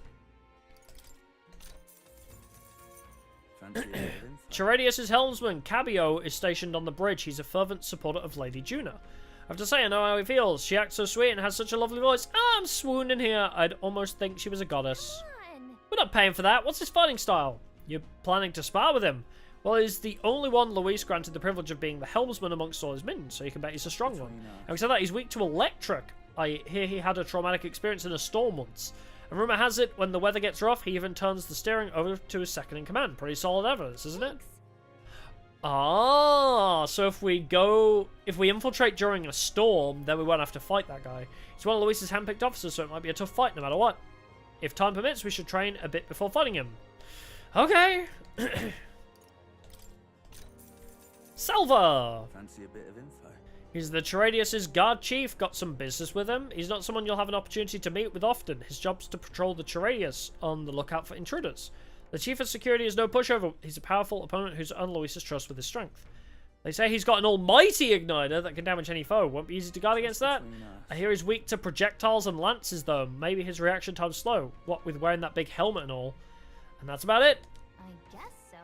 Charadius' helmsman, Cabio, is stationed on the bridge. He's a fervent supporter of Lady Juna. I have to say, I know how he feels. She acts so sweet and has such a lovely voice. Ah, I'm swooning here. I'd almost think she was a goddess. We're not paying for that. What's his fighting style? You're planning to spar with him? Well, he's the only one Luis granted the privilege of being the helmsman amongst all his minions, so you can bet he's a strong one. Having said that, he's weak to electric. I hear he had a traumatic experience in a storm once. And rumour has it, when the weather gets rough, he even turns the steering over to his second in command. Pretty solid evidence, isn't it? Ah, so if we infiltrate during a storm, then we won't have to fight that guy. He's one of Luis's handpicked officers, so it might be a tough fight no matter what. If time permits, we should train a bit before fighting him. Okay. Salva! Fancy a bit of info? He's the Charadius' guard chief. Got some business with him. He's not someone you'll have an opportunity to meet with often. His job's to patrol the Charadius, on the lookout for intruders. The chief of security is no pushover. He's a powerful opponent who's earned Luis's trust with his strength. They say he's got an almighty igniter that can damage any foe. Won't be easy to guard against that. I hear he's weak to projectiles and lances, though. Maybe his reaction time's slow. What with wearing that big helmet and all. And that's about it. I guess so.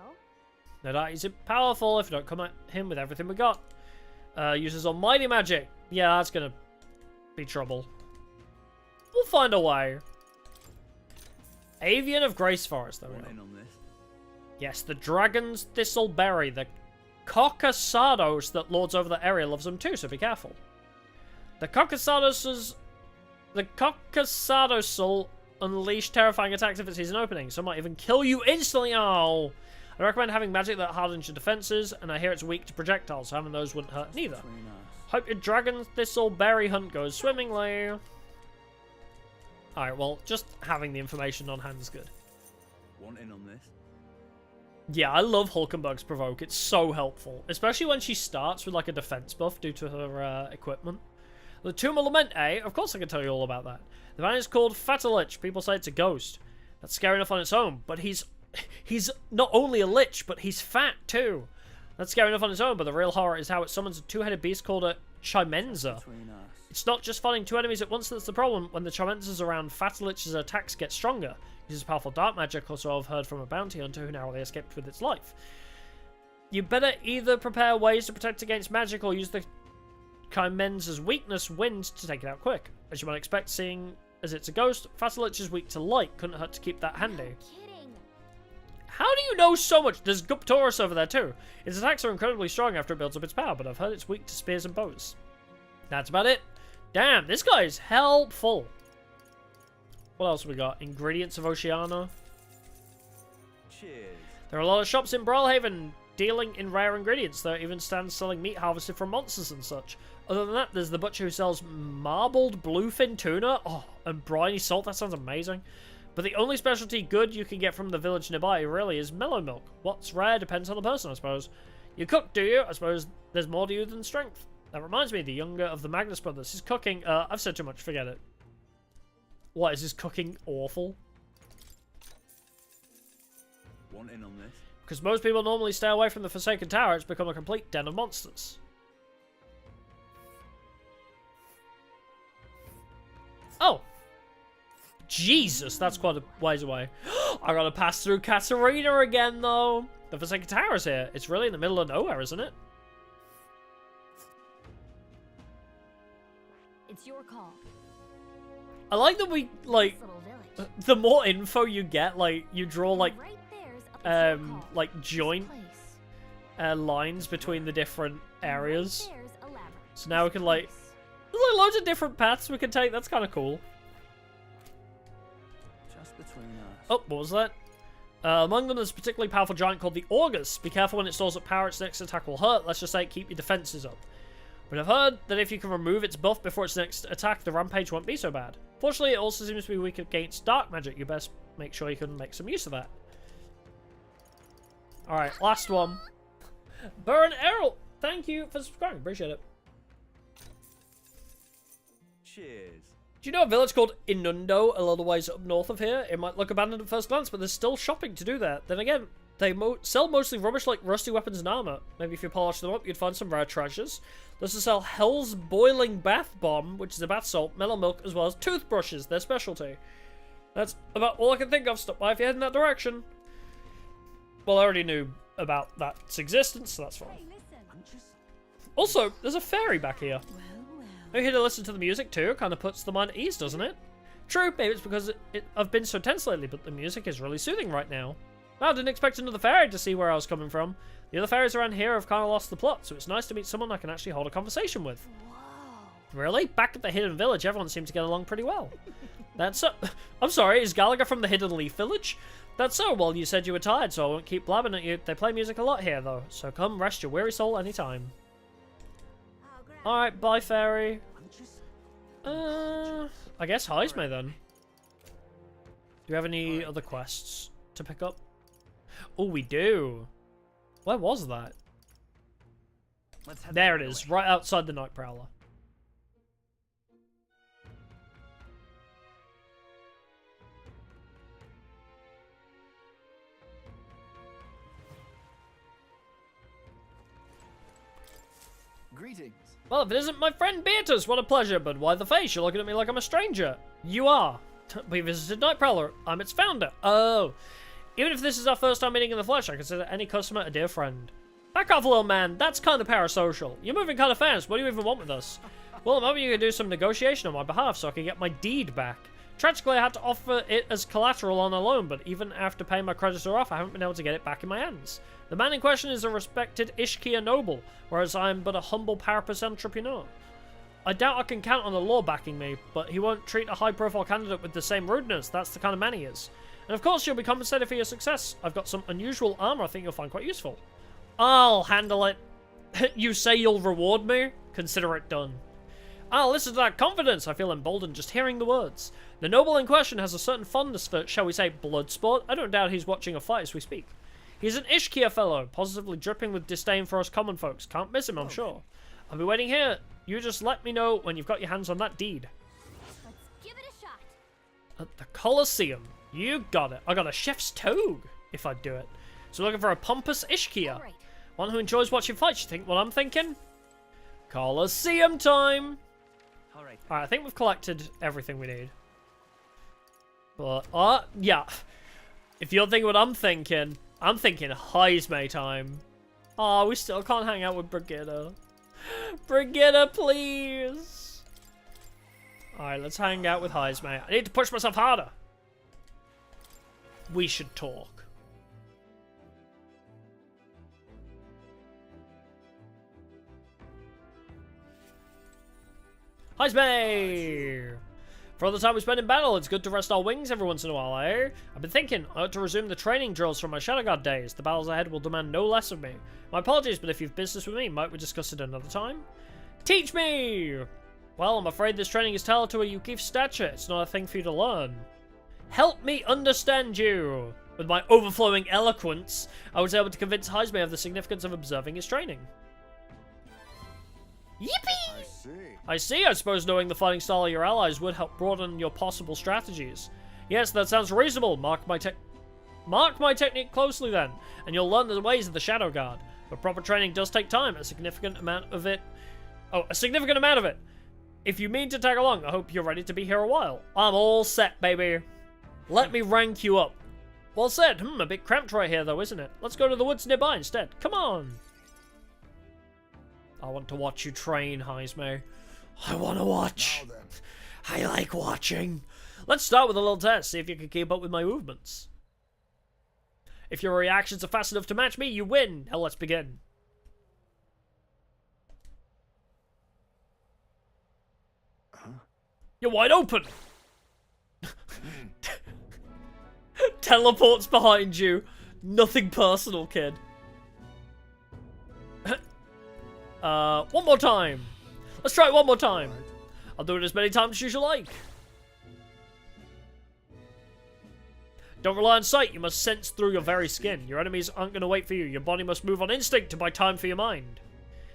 No doubt he's powerful if you don't come at him with everything we got. Uses almighty magic. Yeah, that's gonna be trouble. We'll find a way. Avian of Grace Forest, though. Yes, the Dragon's Thistleberry. The Cockasados that lords over the area loves them too, so be careful. The Cockasados' The Cockasadosul unleash terrifying attacks if it sees an opening. Some might even kill you instantly. Oh. I recommend having magic that hardens your defenses, and I hear it's weak to projectiles, so having those wouldn't hurt neither. Hope your dragon thistle berry hunt goes swimmingly. Alright, well, just having the information on hand is good. Want in on this? Yeah, I love Hulkenberg's Provoke. It's so helpful. Especially when she starts with like a defense buff due to her equipment. The Tomb of Lament, eh? Of course I can tell you all about that. The man is called Fatalich. People say it's a ghost. That's scary enough on its own, but he's not only a lich, but he's fat too. That's scary enough on its own, but the real horror is how it summons a two-headed beast called a Chimenza. It's not just fighting two enemies at once that's the problem. When the Chimenzas around, Fatalich's attacks get stronger. He uses powerful dark magic, also I've heard from a bounty hunter who narrowly escaped with its life. You better either prepare ways to protect against magic or use the Chimenza's weakness, wind, to take it out quick. As you might expect, seeing as it's a ghost, Fatalich is weak to light. Couldn't hurt to keep that handy. How do you know so much? There's Guptaurus over there too. Its attacks are incredibly strong after it builds up its power, but I've heard it's weak to spears and bows. That's about it. Damn, this guy is helpful. What else have we got? Ingredients of Oceania. Cheers. There are a lot of shops in Brawlhaven dealing in rare ingredients. There are even stands selling meat harvested from monsters and such. Other than that, there's the butcher who sells marbled bluefin tuna. Oh, and briny salt. That sounds amazing. But the only specialty good you can get from the village nearby really is mellow milk. What's rare depends on the person, I suppose. You cook, do you? I suppose there's more to you than strength. That reminds me, the younger of the Magnus brothers. His cooking, I've said too much, forget it. What, is his cooking awful? Want in on this? Because most people normally stay away from the Forsaken Tower, it's become a complete den of monsters. Oh! Jesus, that's quite a ways away. I gotta pass through Katarina again, though. The Forsaken Tower's here. It's really in the middle of nowhere, isn't it? It's your call. I like that we, like, the more info you get, like, you draw, like joint lines between the different areas. So now we can, like, there's like loads of different paths we can take. That's kind of cool. Just between us. Oh, what was that? Among them, there's a particularly powerful giant called the August. Be careful when it stores up power, its next attack will hurt. Let's just say keep your defenses up. But I've heard that if you can remove its buff before its next attack, the rampage won't be so bad. Fortunately, it also seems to be weak against dark magic. You best make sure you can make some use of that. Alright, last one. Burn Errol, thank you for subscribing. Appreciate it. Cheers. Do you know a village called Inundo a little ways up north of here? It might look abandoned at first glance, but there's still shopping to do there. Then again, they sell mostly rubbish like rusty weapons and armor. Maybe if you polish them up, you'd find some rare treasures. There's to sell Hell's Boiling Bath Bomb, which is a bath salt, mellow milk, as well as toothbrushes, their specialty. That's about all I can think of. Stop by if you head in that direction. Well, I already knew about that's existence, so that's fine. Also, there's a fairy back here. Are you here to listen to the music too? Kind of puts the mind at ease, doesn't it? True, maybe it's because I've been so tense lately, but the music is really soothing right now. Well, I didn't expect another fairy to see where I was coming from. The other fairies around here have kind of lost the plot, so it's nice to meet someone I can actually hold a conversation with. Whoa. Really? Back at the Hidden Village, everyone seemed to get along pretty well. That's so... I'm sorry, is Gallagher from the Hidden Leaf Village? That's so. Well, you said you were tired, so I won't keep blabbing at you. They play music a lot here, though, so come rest your weary soul anytime. Alright, bye, fairy. I guess Heisme then. Do you have any other quests to pick up? Oh, we do. Where was that? There it is, right outside the Night Prowler. Greetings. Well, if it isn't my friend Beatrice, what a pleasure, but why the face? You're looking at me like I'm a stranger. You are. We visited Night Prowler. I'm its founder. Oh. Even if this is our first time meeting in the flesh, I consider any customer a dear friend. Back off, little man. That's kind of parasocial. You're moving kind of fast. What do you even want with us? Well, I'm hoping you can do some negotiation on my behalf so I can get my deed back. Tragically, I had to offer it as collateral on a loan, but even after paying my creditor off, I haven't been able to get it back in my hands. The man in question is a respected Ishkia noble, whereas I am but a humble parapus entrepreneur. I doubt I can count on the law backing me, but he won't treat a high-profile candidate with the same rudeness. That's the kind of man he is. And of course, you'll be compensated for your success. I've got some unusual armor I think you'll find quite useful. I'll handle it. You say you'll reward me? Consider it done. I'll listen to that confidence. I feel emboldened just hearing the words. The noble in question has a certain fondness for, shall we say, blood sport. I don't doubt he's watching a fight as we speak. He's an Ishkia fellow, positively dripping with disdain for us common folks. Can't miss him, I'm sure. I'll be waiting here. You just let me know when you've got your hands on that deed. Let's give it a shot. At the Colosseum. You got it. I got a chef's togue, if I'd do it. So looking for a pompous Ishkia. Right. One who enjoys watching fights. You think what I'm thinking? Colosseum time! Alright, I think we've collected everything we need. But, yeah. If you're thinking what I'm thinking Heisme time. Oh, we still can't hang out with Brigitta. Brigitta, please! Alright, let's hang out with Heisme. I need to push myself harder. We should talk. Heisme! For all the time we spend in battle, it's good to rest our wings every once in a while, eh? I've been thinking, I ought to resume the training drills from my Shadow Guard days. The battles ahead will demand no less of me. My apologies, but if you've business with me, might we discuss it another time? Teach me! Well, I'm afraid this training is tailored to a Yukif stature. It's not a thing for you to learn. Help me understand you! With my overflowing eloquence, I was able to convince Heisme of the significance of observing his training. Yippee! I see. I suppose knowing the fighting style of your allies would help broaden your possible strategies. Yes, that sounds reasonable. Mark my technique closely then, and you'll learn the ways of the Shadow Guard. But proper training does take time, a significant amount of it. If you mean to tag along, I hope you're ready to be here a while. I'm all set, baby. Let me rank you up. Well said. A bit cramped right here though, isn't it? Let's go to the woods nearby instead. Come on. I want to watch you train, Heisme. I want to watch. I like watching. Let's start with a little test, see if you can keep up with my movements. If your reactions are fast enough to match me, you win. Now let's begin. You're wide open. Teleports behind you. Nothing personal, kid. One more time. Let's try it one more time. I'll do it as many times as you like. Don't rely on sight. You must sense through your very skin. Your enemies aren't going to wait for you. Your body must move on instinct to buy time for your mind.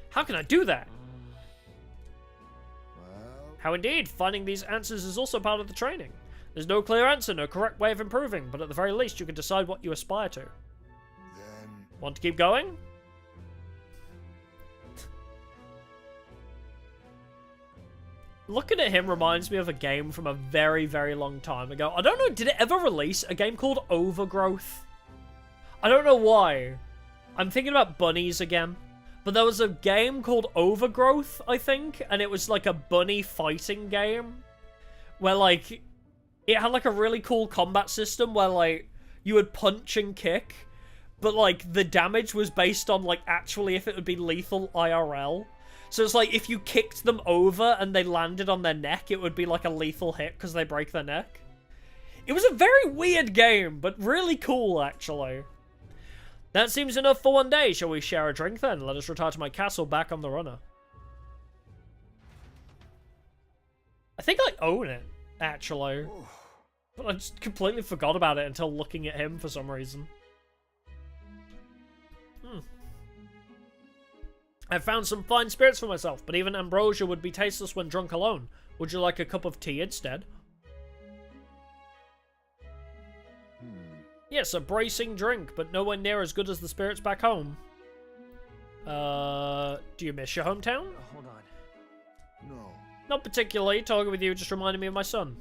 How can I do that? How indeed. Finding these answers is also part of the training. There's no clear answer, no correct way of improving, but at the very least you can decide what you aspire to. Want to keep going? Looking at him reminds me of a game from a very, very long time ago. I don't know, did it ever release a game called Overgrowth? I don't know why. I'm thinking about bunnies again. But there was a game called Overgrowth, I think, and it was like a bunny fighting game. Where, like, it had like a really cool combat system where, like, you would punch and kick. But, like, the damage was based on, like, actually if it would be lethal IRL. So it's like, if you kicked them over and they landed on their neck, it would be like a lethal hit because they break their neck. It was a very weird game, but really cool, actually. That seems enough for one day. Shall we share a drink then? Let us retire to my castle back on the runner. I think I own it, actually. But I just completely forgot about it until looking at him for some reason. I've found some fine spirits for myself, but even ambrosia would be tasteless when drunk alone. Would you like a cup of tea instead? Yes, a bracing drink, but nowhere near as good as the spirits back home. Do you miss your hometown? Hold on. No. Not particularly. Talking with you just reminded me of my son.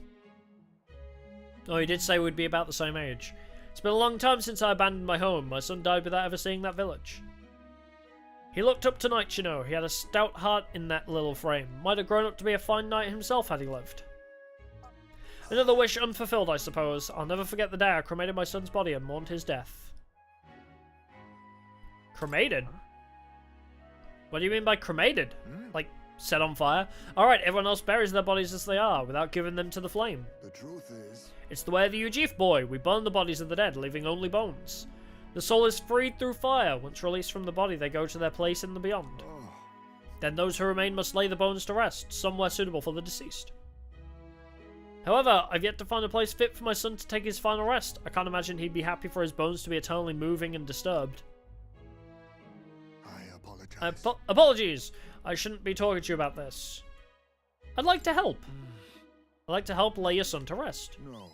Oh, he did say we'd be about the same age. It's been a long time since I abandoned my home. My son died without ever seeing that village. He looked up to knights, you know. He had a stout heart in that little frame. Might have grown up to be a fine knight himself had he lived. Another wish unfulfilled, I suppose. I'll never forget the day I cremated my son's body and mourned his death. Cremated? What do you mean by cremated? Like, Set on fire? Alright, everyone else buries their bodies as they are, without giving them to the flame. The truth is... It's the way of the Ujif boy. We burn the bodies of the dead, leaving only bones. The soul is freed through fire. Once released from the body, they go to their place in the beyond. Then those who remain must lay the bones to rest, somewhere suitable for the deceased. However, I've yet to find a place fit for my son to take his final rest. I can't imagine he'd be happy for his bones to be eternally moving and disturbed. I apologize. Apologies! I shouldn't be talking to you about this. I'd like to help. I'd like to help lay your son to rest. No.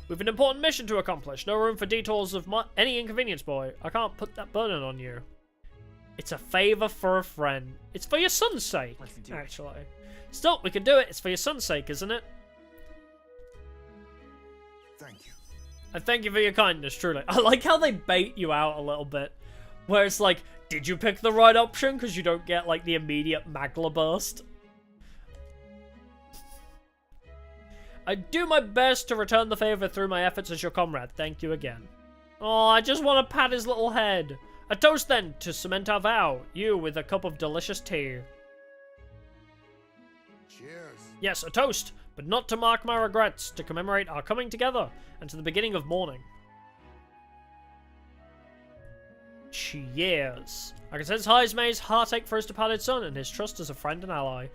We've an important mission to accomplish. No room for detours of any inconvenience, boy. I can't put that burden on you. It's a favor for a friend. It's for your son's sake, actually. Still, we can do it. It's for your son's sake, isn't it? Thank you. And thank you for your kindness, truly. I like how they bait you out a little bit. Where it's like, did you pick the right option? Because you don't get, like, the immediate Magla burst. I do my best to return the favor through my efforts as your comrade. Thank you again. Oh, I just want to pat his little head. A toast, then, to cement our vow. You with a cup of delicious tea. Cheers. Yes, a toast, but not to mark my regrets, to commemorate our coming together, and to the beginning of mourning. Cheers. I can sense Heismay's heartache for his departed son and his trust as a friend and ally.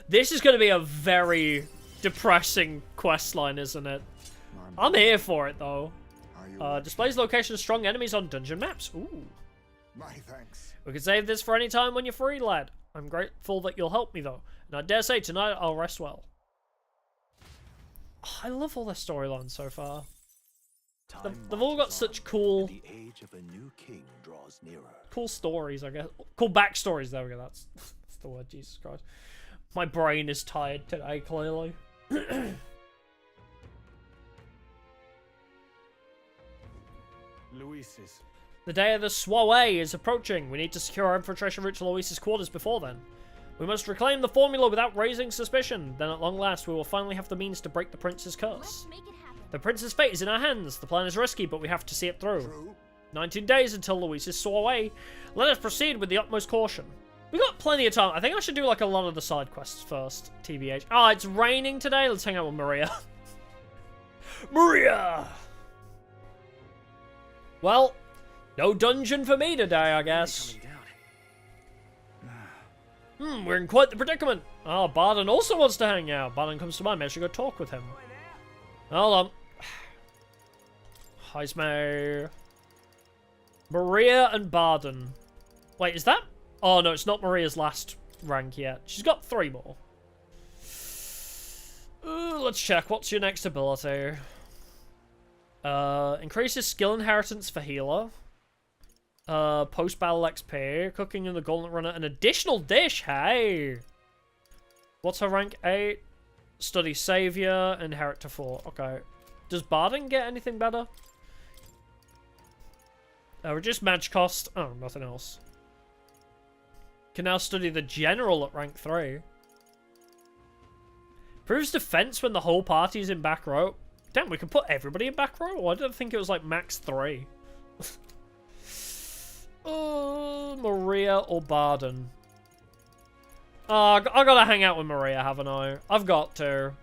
This is going to be a very depressing questline, isn't it? I'm here for it, though. Displays location of strong enemies on dungeon maps. Ooh. My thanks. We can save this for any time when you're free, lad. I'm grateful that you'll help me, though. And I dare say tonight I'll rest well. Oh, I love all their storylines so far. They've all got such cool... The age of a new king draws nearer. Cool stories, I guess. Cool backstories, there we go. That's the word, Jesus Christ. My brain is tired today, clearly. Luis's. The day of the soiree is approaching. We need to secure our infiltration route to Luis's quarters before then. We must reclaim the formula without raising suspicion. Then at long last, we will finally have the means to break the prince's curse. The prince's fate is in our hands. The plan is risky, but we have to see it through. 19 days until Luis's soiree. Let us proceed with the utmost caution. We got plenty of time. I think I should do like a lot of the side quests first, TBH. Oh, it's raining today. Let's hang out with Maria. Maria! Well, no dungeon for me today, I guess. We're in quite the predicament. Oh, Barden also wants to hang out. Barden comes to mind. Maybe I should go talk with him. Hold on. Heismay. Maria and Barden. Wait, is that... Oh, no, it's not Maria's last rank yet. She's got 3 more. Let's check. What's your next ability? Increases skill inheritance for healer. Post-battle XP. Cooking in the Gauntlet Runner. An additional dish. Hey! What's her rank? 8. Study Savior. Inherit to 4. Okay. Does Barden get anything better? Reduce match cost. Oh, nothing else. Can now study the General at rank 3. Proves defense when the whole party is in back row. Damn, we can put everybody in back row? I didn't think it was like max 3. Maria or Barden? I gotta hang out with Maria, haven't I? I've got to.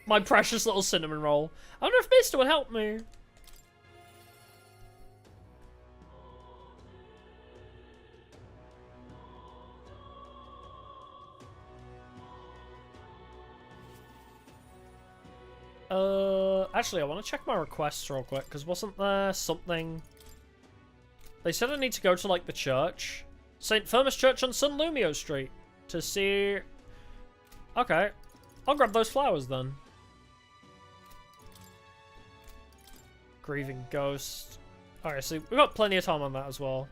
My precious little cinnamon roll. I wonder if Mister would help me. Actually, I want to check my requests real quick, because wasn't there something... They said I need to go to, like, the church. St. Firmus Church on San Lumio Street to see... Okay. I'll grab those flowers, then. Grieving Ghost. Alright, so we've got plenty of time on that as well.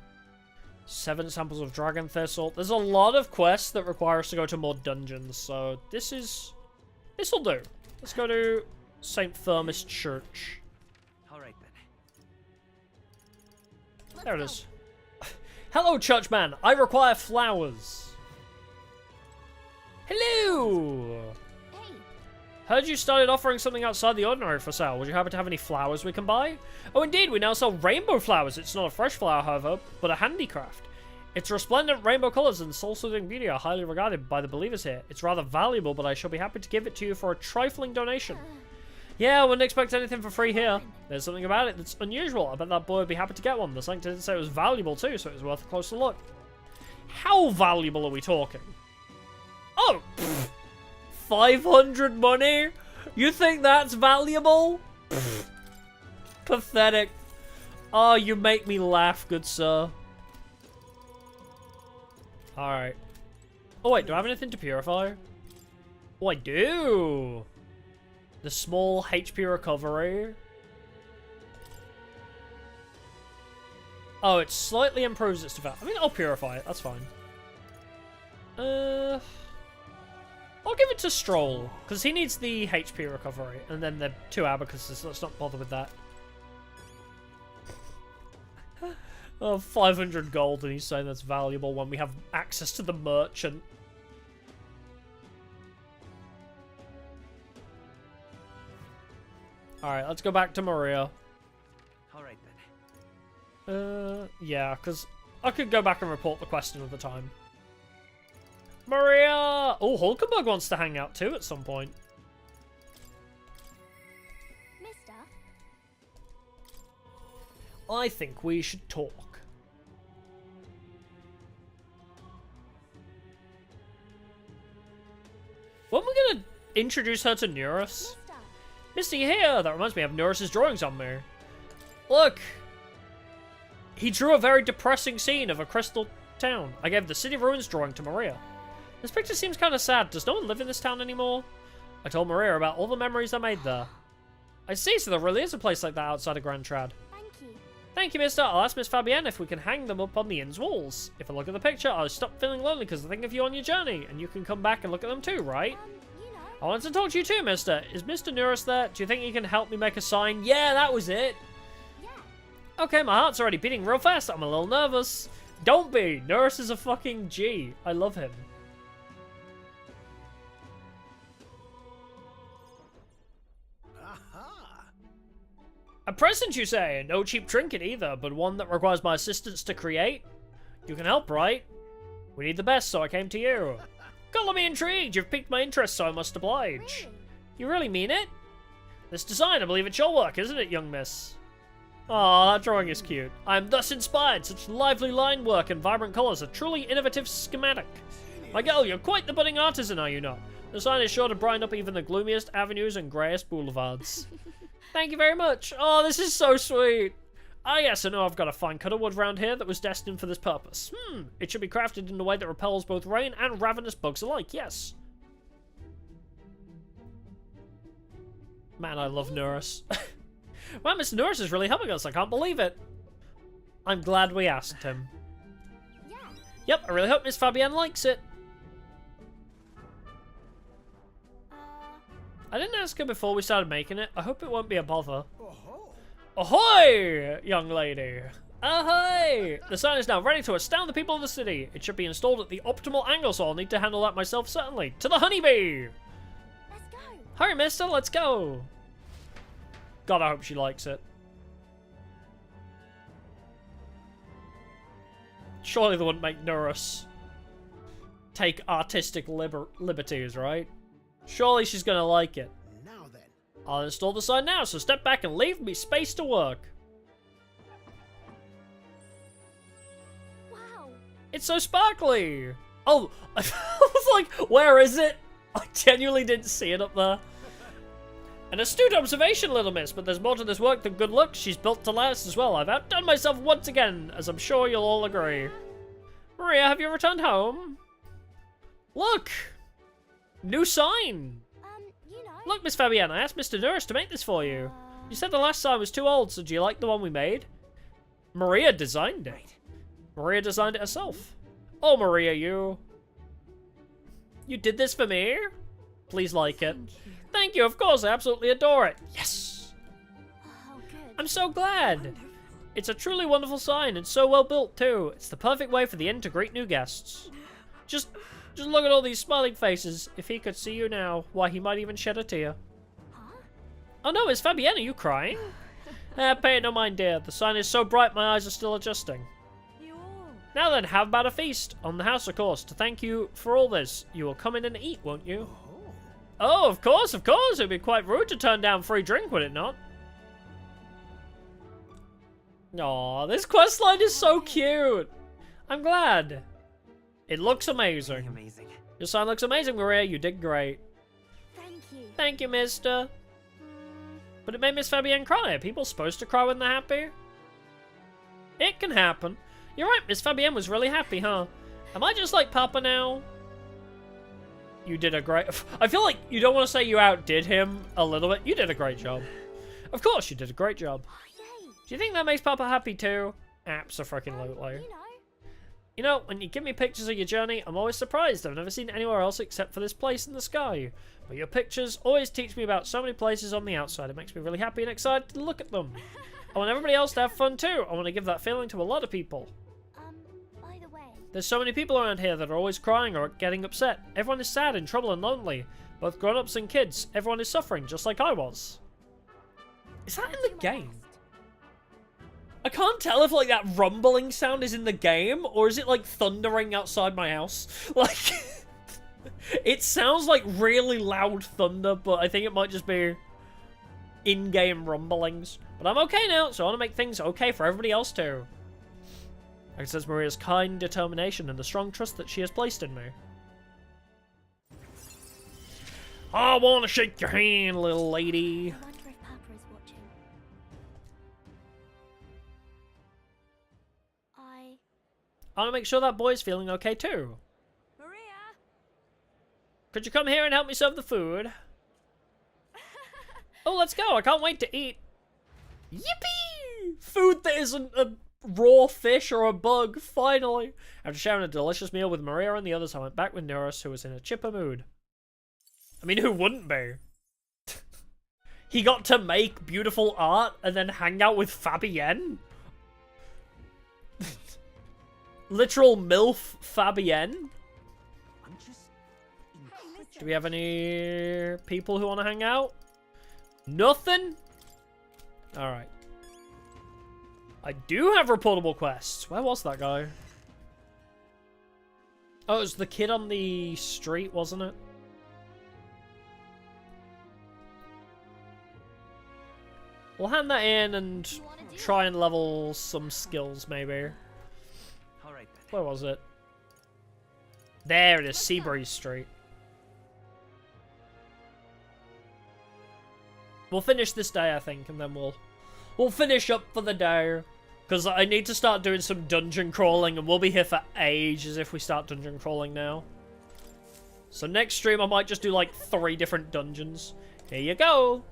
7 samples of Dragon Thistle. There's a lot of quests that require us to go to more dungeons, so this'll do. Let's go to St. Firmus Church. Alright then. There it is. Hello, churchman. I require flowers. Hello. Hey. Heard you started offering something outside the ordinary for sale. Would you happen to have any flowers we can buy? Oh, indeed. We now sell rainbow flowers. It's not a fresh flower, however, but a handicraft. Its resplendent rainbow colours and soul-soothing beauty are highly regarded by the believers here. It's rather valuable, but I shall be happy to give it to you for a trifling donation. Yeah, I wouldn't expect anything for free here. There's something about it that's unusual. I bet that boy would be happy to get one. The Sanctum didn't say it was valuable too, so it was worth a closer look. How valuable are we talking? Oh, 500 money? You think that's valuable? Pathetic. Oh, you make me laugh, good sir. Alright. Oh wait, do I have anything to purify? Oh, I do! The small HP recovery. Oh, it slightly improves its defense. I mean, I'll purify it, that's fine. I'll give it to Stroll, because he needs the HP recovery, and then the 2 abacuses, let's not bother with that. Oh, 500 gold, and he's saying that's valuable when we have access to the merchant. Alright, let's go back to Maria. Alright then. Yeah, because I could go back and report the quest another time. Maria! Oh, Hulkenberg wants to hang out too at some point. Mister? I think we should talk. When are we gonna introduce her to Neurus? Mister, you here? That reminds me, I have Neurus's drawings on me. Look! He drew a very depressing scene of a crystal town. I gave the City of Ruins drawing to Maria. This picture seems kind of sad. Does no one live in this town anymore? I told Maria about all the memories I made there. I see, so there really is a place like that outside of Grand Trad. Thank you. Thank you, mister. I'll ask Miss Fabienne if we can hang them up on the inn's walls. If I look at the picture, I'll stop feeling lonely because I think of you on your journey, and you can come back and look at them too, right? You know. I wanted to talk to you too, mister. Is Mr. Neurus there? Do you think he can help me make a sign? Yeah, that was it. Yeah. Okay, my heart's already beating real fast. I'm a little nervous. Don't be. Neurus is a fucking G. I love him. A present, you say? No cheap trinket either, but one that requires my assistance to create? You can help, right? We need the best, so I came to you. Color me intrigued. You've piqued my interest, so I must oblige. Really? You really mean it? This design, I believe it's your work, isn't it, young miss? Aw, that drawing is cute. I am thus inspired. Such lively line work and vibrant colours, a truly innovative schematic. My girl, you're quite the budding artisan, are you not? The sign is sure to brighten up even the gloomiest avenues and greyest boulevards. Thank you very much. Oh, this is so sweet. Ah, yes, I know I've got a fine cut of wood round here that was destined for this purpose. It should be crafted in a way that repels both rain and ravenous bugs alike, yes. Man, I love Neurus. Wow, Mr. Neurus is really helping us. I can't believe it. I'm glad we asked him. Yeah. Yep, I really hope Miss Fabienne likes it. I didn't ask her before we started making it. I hope it won't be a bother. Ahoy, young lady! Ahoy! The sign is now ready to astound the people of the city. It should be installed at the optimal angle, so I'll need to handle that myself, certainly. To the honeybee! Let's go. Hurry, mister, let's go! God, I hope she likes it. Surely they wouldn't make Neurus take artistic liberties, right? Surely she's gonna like it. Now then. I'll install the sign now, so step back and leave me space to work. Wow. It's so sparkly! Oh, I was like, where is it? I genuinely didn't see it up there. An astute observation, little miss, but there's more to this work than good looks. She's built to last as well. I've outdone myself once again, as I'm sure you'll all agree. Maria, have you returned home? Look! New sign! You know. Look, Miss Fabienne, I asked Mr. Neurus to make this for you. You said the last sign was too old, so do you like the one we made? Maria designed it. Maria designed it herself. Oh, Maria, you did this for me? Please like it. Thank you, of course, I absolutely adore it. Yes! Oh, good. I'm so glad. It's a truly wonderful sign, and so well built, too. It's the perfect way for the inn to greet new guests. Just look at all these smiling faces. If he could see you now, why, he might even shed a tear. Huh? Oh no, it's Fabienne, are you crying? Pay it no mind, dear. The sign is so bright, my eyes are still adjusting. Now then, how about a feast? On the house, of course. To thank you for all this, you will come in and eat, won't you? Oh, of course, of course. It would be quite rude to turn down free drink, would it not? Aw, this questline is so cute. I'm glad. It looks amazing. Amazing. Your sign looks amazing, Maria. You did great. Thank you. Thank you, mister. But it made Miss Fabienne cry. Are people supposed to cry when they're happy? It can happen. You're right, Miss Fabienne was really happy, huh? Am I just like Papa now? You did a great... I feel like you don't want to say you outdid him a little bit. You did a great job. Of course you did a great job. Do you think that makes Papa happy too? Abso-freaking-lutely. You know, when you give me pictures of your journey, I'm always surprised. I've never seen anywhere else except for this place in the sky. But your pictures always teach me about so many places on the outside. It makes me really happy and excited to look at them. I want everybody else to have fun too. I want to give that feeling to a lot of people. By the way... There's so many people around here that are always crying or getting upset. Everyone is sad, in trouble, and lonely. Both grown-ups and kids. Everyone is suffering, just like I was. Is that in the game? I can't tell if, like, that rumbling sound is in the game, or is it, like, thundering outside my house? Like, it sounds like really loud thunder, but I think it might just be in-game rumblings. But I'm okay now, so I want to make things okay for everybody else, too. Like it says, Maria's kind determination and the strong trust that she has placed in me. I want to shake your hand, little lady. I wonder if Papa is watching. I want to make sure that boy's feeling okay, too. Maria! Could you come here and help me serve the food? Oh, let's go. I can't wait to eat. Yippee! Food that isn't a raw fish or a bug, finally. After sharing a delicious meal with Maria and the others, I went back with Norris, who was in a chipper mood. I mean, who wouldn't be? He got to make beautiful art and then hang out with Fabienne? Literal MILF Fabienne? Do we have any people who want to hang out? Nothing? Alright. I do have reportable quests. Where was that guy? Oh, it was the kid on the street, wasn't it? We'll hand that in and try and level some skills, maybe. Where was it? There it is, Seabreeze Street. We'll finish this day, I think, and then we'll finish up for the day. Because I need to start doing some dungeon crawling, and we'll be here for ages if we start dungeon crawling now. So next stream, I might just do like 3 different dungeons. Here you go.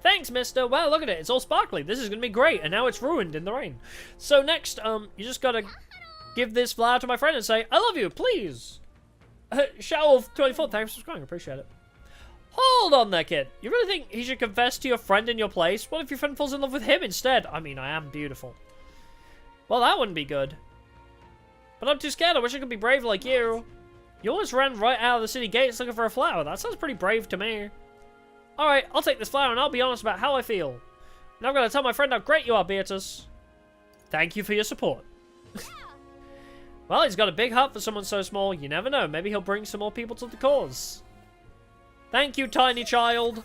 Thanks, mister. Wow, look at it. It's all sparkly. This is going to be great. And now it's ruined in the rain. So next, you just got to give this flower to my friend and say, I love you, please. Shadow24, thanks for subscribing. Appreciate it. Hold on there, kid. You really think he should confess to your friend in your place? What if your friend falls in love with him instead? I mean, I am beautiful. Well, that wouldn't be good. But I'm too scared. I wish I could be brave like you. You almost ran right out of the city gates looking for a flower. That sounds pretty brave to me. Alright, I'll take this flower and I'll be honest about how I feel. Now I'm going to tell my friend how great you are, Beatrice. Thank you for your support. Well, he's got a big heart for someone so small. You never know. Maybe he'll bring some more people to the cause. Thank you, tiny child.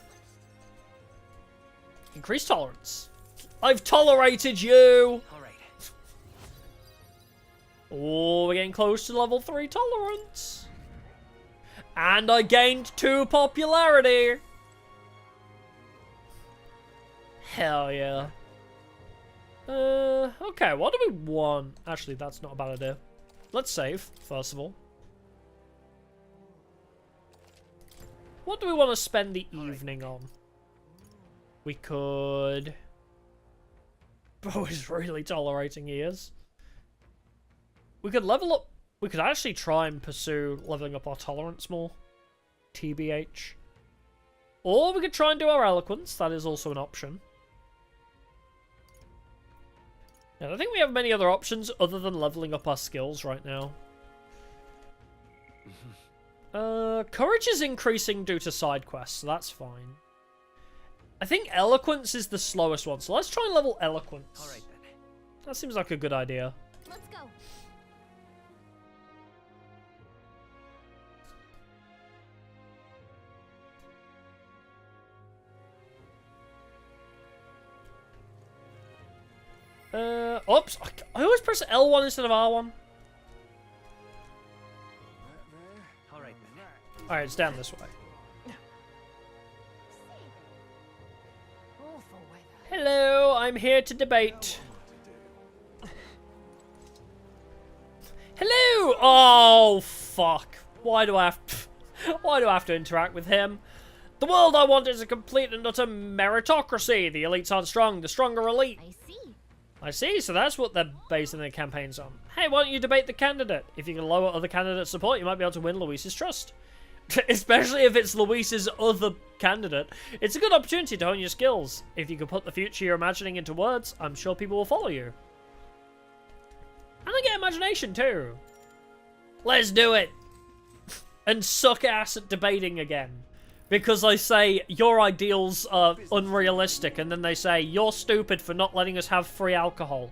Increased tolerance. I've tolerated you. Alright. Oh, we're getting close to level 3 tolerance. And I gained 2 popularity. Hell yeah. Okay, what do we want? Actually, that's not a bad idea. Let's save, first of all. What do we want to spend the evening on? We could... Bro is really tolerating ears. We could level up... We could actually try and pursue leveling up our tolerance more. TBH. Or we could try and do our eloquence. That is also an option. I don't think we have many other options other than leveling up our skills right now. Courage is increasing due to side quests, so that's fine. I think eloquence is the slowest one, so let's try and level eloquence. Alright then. That seems like a good idea. Let's go. Oops. I always press L1 instead of R1. Alright. Alright, it's down this way. Hello, I'm here to debate. Hello! Oh, fuck. Why do I have to interact with him? The world I want is a complete and utter meritocracy. The elites aren't strong, the strong are elite. I see, so that's what they're basing their campaigns on. Hey, why don't you debate the candidate? If you can lower other candidates' support, you might be able to win Luis's trust. Especially if it's Luis's other candidate. It's a good opportunity to hone your skills. If you can put the future you're imagining into words, I'm sure people will follow you. And I get imagination too. Let's do it. And suck ass at debating again. Because I say, your ideals are unrealistic, and then they say, you're stupid for not letting us have free alcohol.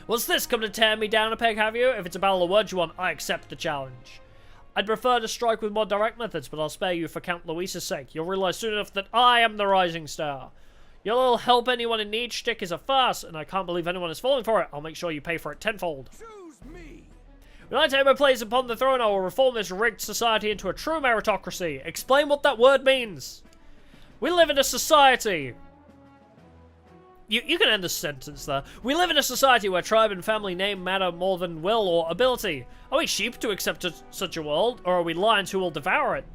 What's this, come to tear me down a peg, have you? If it's a battle of words you want, I accept the challenge. I'd prefer to strike with more direct methods, but I'll spare you for Count Luis's sake. You'll realize soon enough that I am the rising star. Your little help anyone in need shtick is a farce, and I can't believe anyone is falling for it. I'll make sure you pay for it tenfold. Choose me. When I take my place upon the throne, I will reform this rigged society into a true meritocracy. Explain what that word means. We live in a society. You can end the sentence there. We live in a society where tribe and family name matter more than will or ability. Are we sheep to accept such a world, or are we lions who will devour it?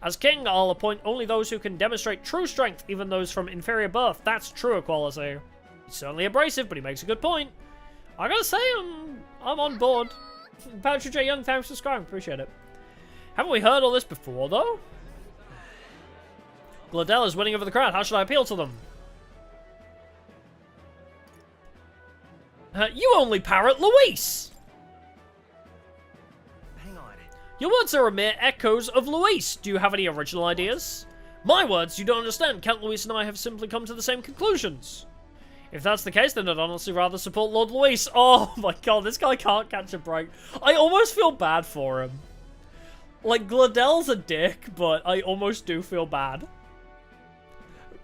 As king, I'll appoint only those who can demonstrate true strength, even those from inferior birth. That's true equality. He's certainly abrasive, but he makes a good point. I gotta say, I'm on board. Patrick J. Young, thanks for subscribing. Appreciate it. Haven't we heard all this before, though? Gladell is winning over the crowd. How should I appeal to them? You only parrot Luis! Hang on. Your words are a mere echoes of Luis. Do you have any original ideas? My words, you don't understand. Count Luis and I have simply come to the same conclusions. If that's the case, then I'd honestly rather support Lord Luis. Oh my god, this guy can't catch a break. I almost feel bad for him. Like, Gladell's a dick, but I almost do feel bad.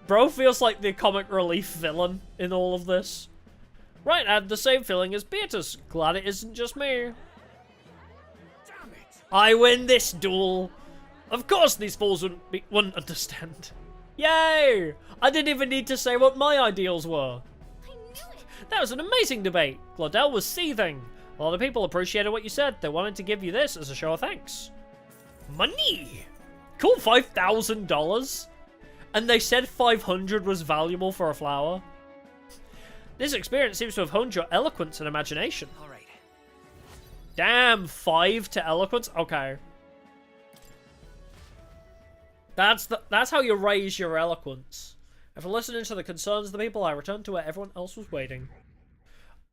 Bro feels like the comic relief villain in all of this. Right, I had the same feeling as Beatus. Glad it isn't just me. I win this duel. Of course these fools wouldn't understand. Yay! I didn't even need to say what my ideals were. That was an amazing debate. Gladell was seething. A lot of people appreciated what you said. They wanted to give you this as a show of thanks. Money! Cool, $5,000. And they said 500 was valuable for a flower. This experience seems to have honed your eloquence and imagination. All right. Damn, 5 to eloquence? Okay. That's how you raise your eloquence. After listening to the concerns of the people, I returned to where everyone else was waiting.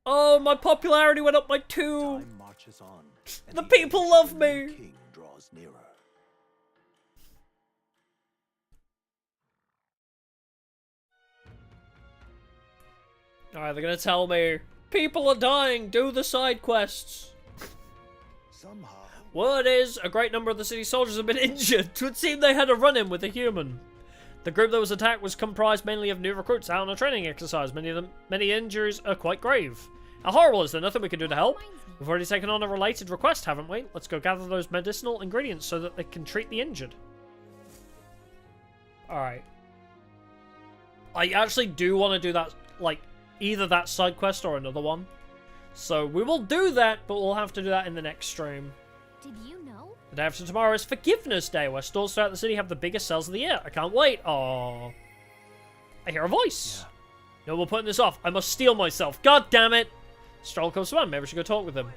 Oh, my popularity went up by 2. Time marches on, The people love me. king draws nearer. Alright, they're gonna tell me, people are dying, do the side quests. Somehow. Word is, a great number of the city's soldiers have been injured. It would seem they had a run-in with a human. The group that was attacked was comprised mainly of new recruits out on a training exercise. Many injuries are quite grave. How horrible, is there nothing we can do to help? We've already taken on a related request, haven't we? Let's go gather those medicinal ingredients so that they can treat the injured. Alright. I actually do want to do that, like, either that side quest or another one. So we will do that, but we'll have to do that in the next stream. Did you know? The day after tomorrow is Forgiveness Day, where stores throughout the city have the biggest sales of the year. I can't wait. Oh, I hear a voice. Yeah. No, we're putting this off. I must steel myself. God damn it. Stroll comes to mind. Maybe we should go talk with him.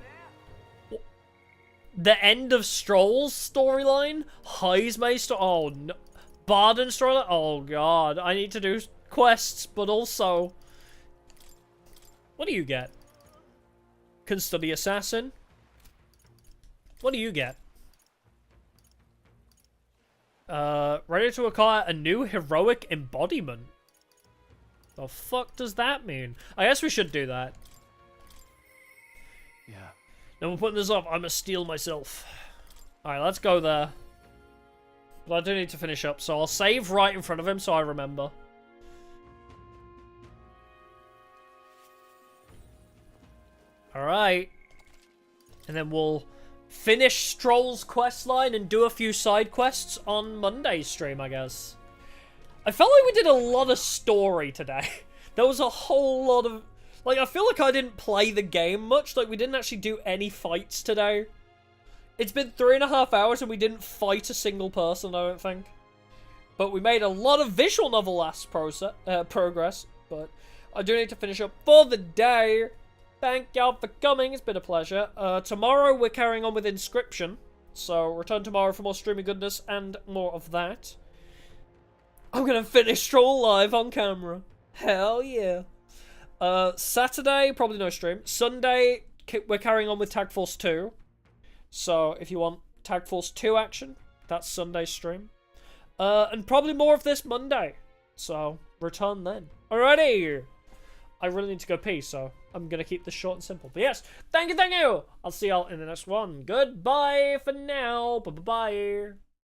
The end of Stroll's storyline? Heismeister? Oh, no. Barden storyline? Oh, God. I need to do quests, but also... What do you get? Can study assassin? What do you get? Ready to acquire a new heroic embodiment. The fuck does that mean? I guess we should do that. Yeah. Then we're putting this off. I'm gonna steal myself. Alright, let's go there. But I do need to finish up, so I'll save right in front of him so I remember. Alright. And then we'll finish Stroll's questline and do a few side quests on Monday's stream, I guess. I felt like we did a lot of story today. There was a whole lot of... Like, I feel like I didn't play the game much. Like, we didn't actually do any fights today. It's been 3.5 hours and we didn't fight a single person, I don't think. But we made a lot of visual novel last progress. But I do need to finish up for the day. Thank y'all for coming. It's been a pleasure. Tomorrow we're carrying on with Inscription. So return tomorrow for more streaming goodness and more of that. I'm going to finish Stroll live on camera. Hell yeah. Saturday, probably no stream. Sunday, we're carrying on with Tag Force 2. So, if you want Tag Force 2 action, that's Sunday's stream. And probably more of this Monday. So, return then. Alrighty. I really need to go pee, so I'm going to keep this short and simple. But yes, thank you, thank you. I'll see y'all in the next one. Goodbye for now. Bye-bye.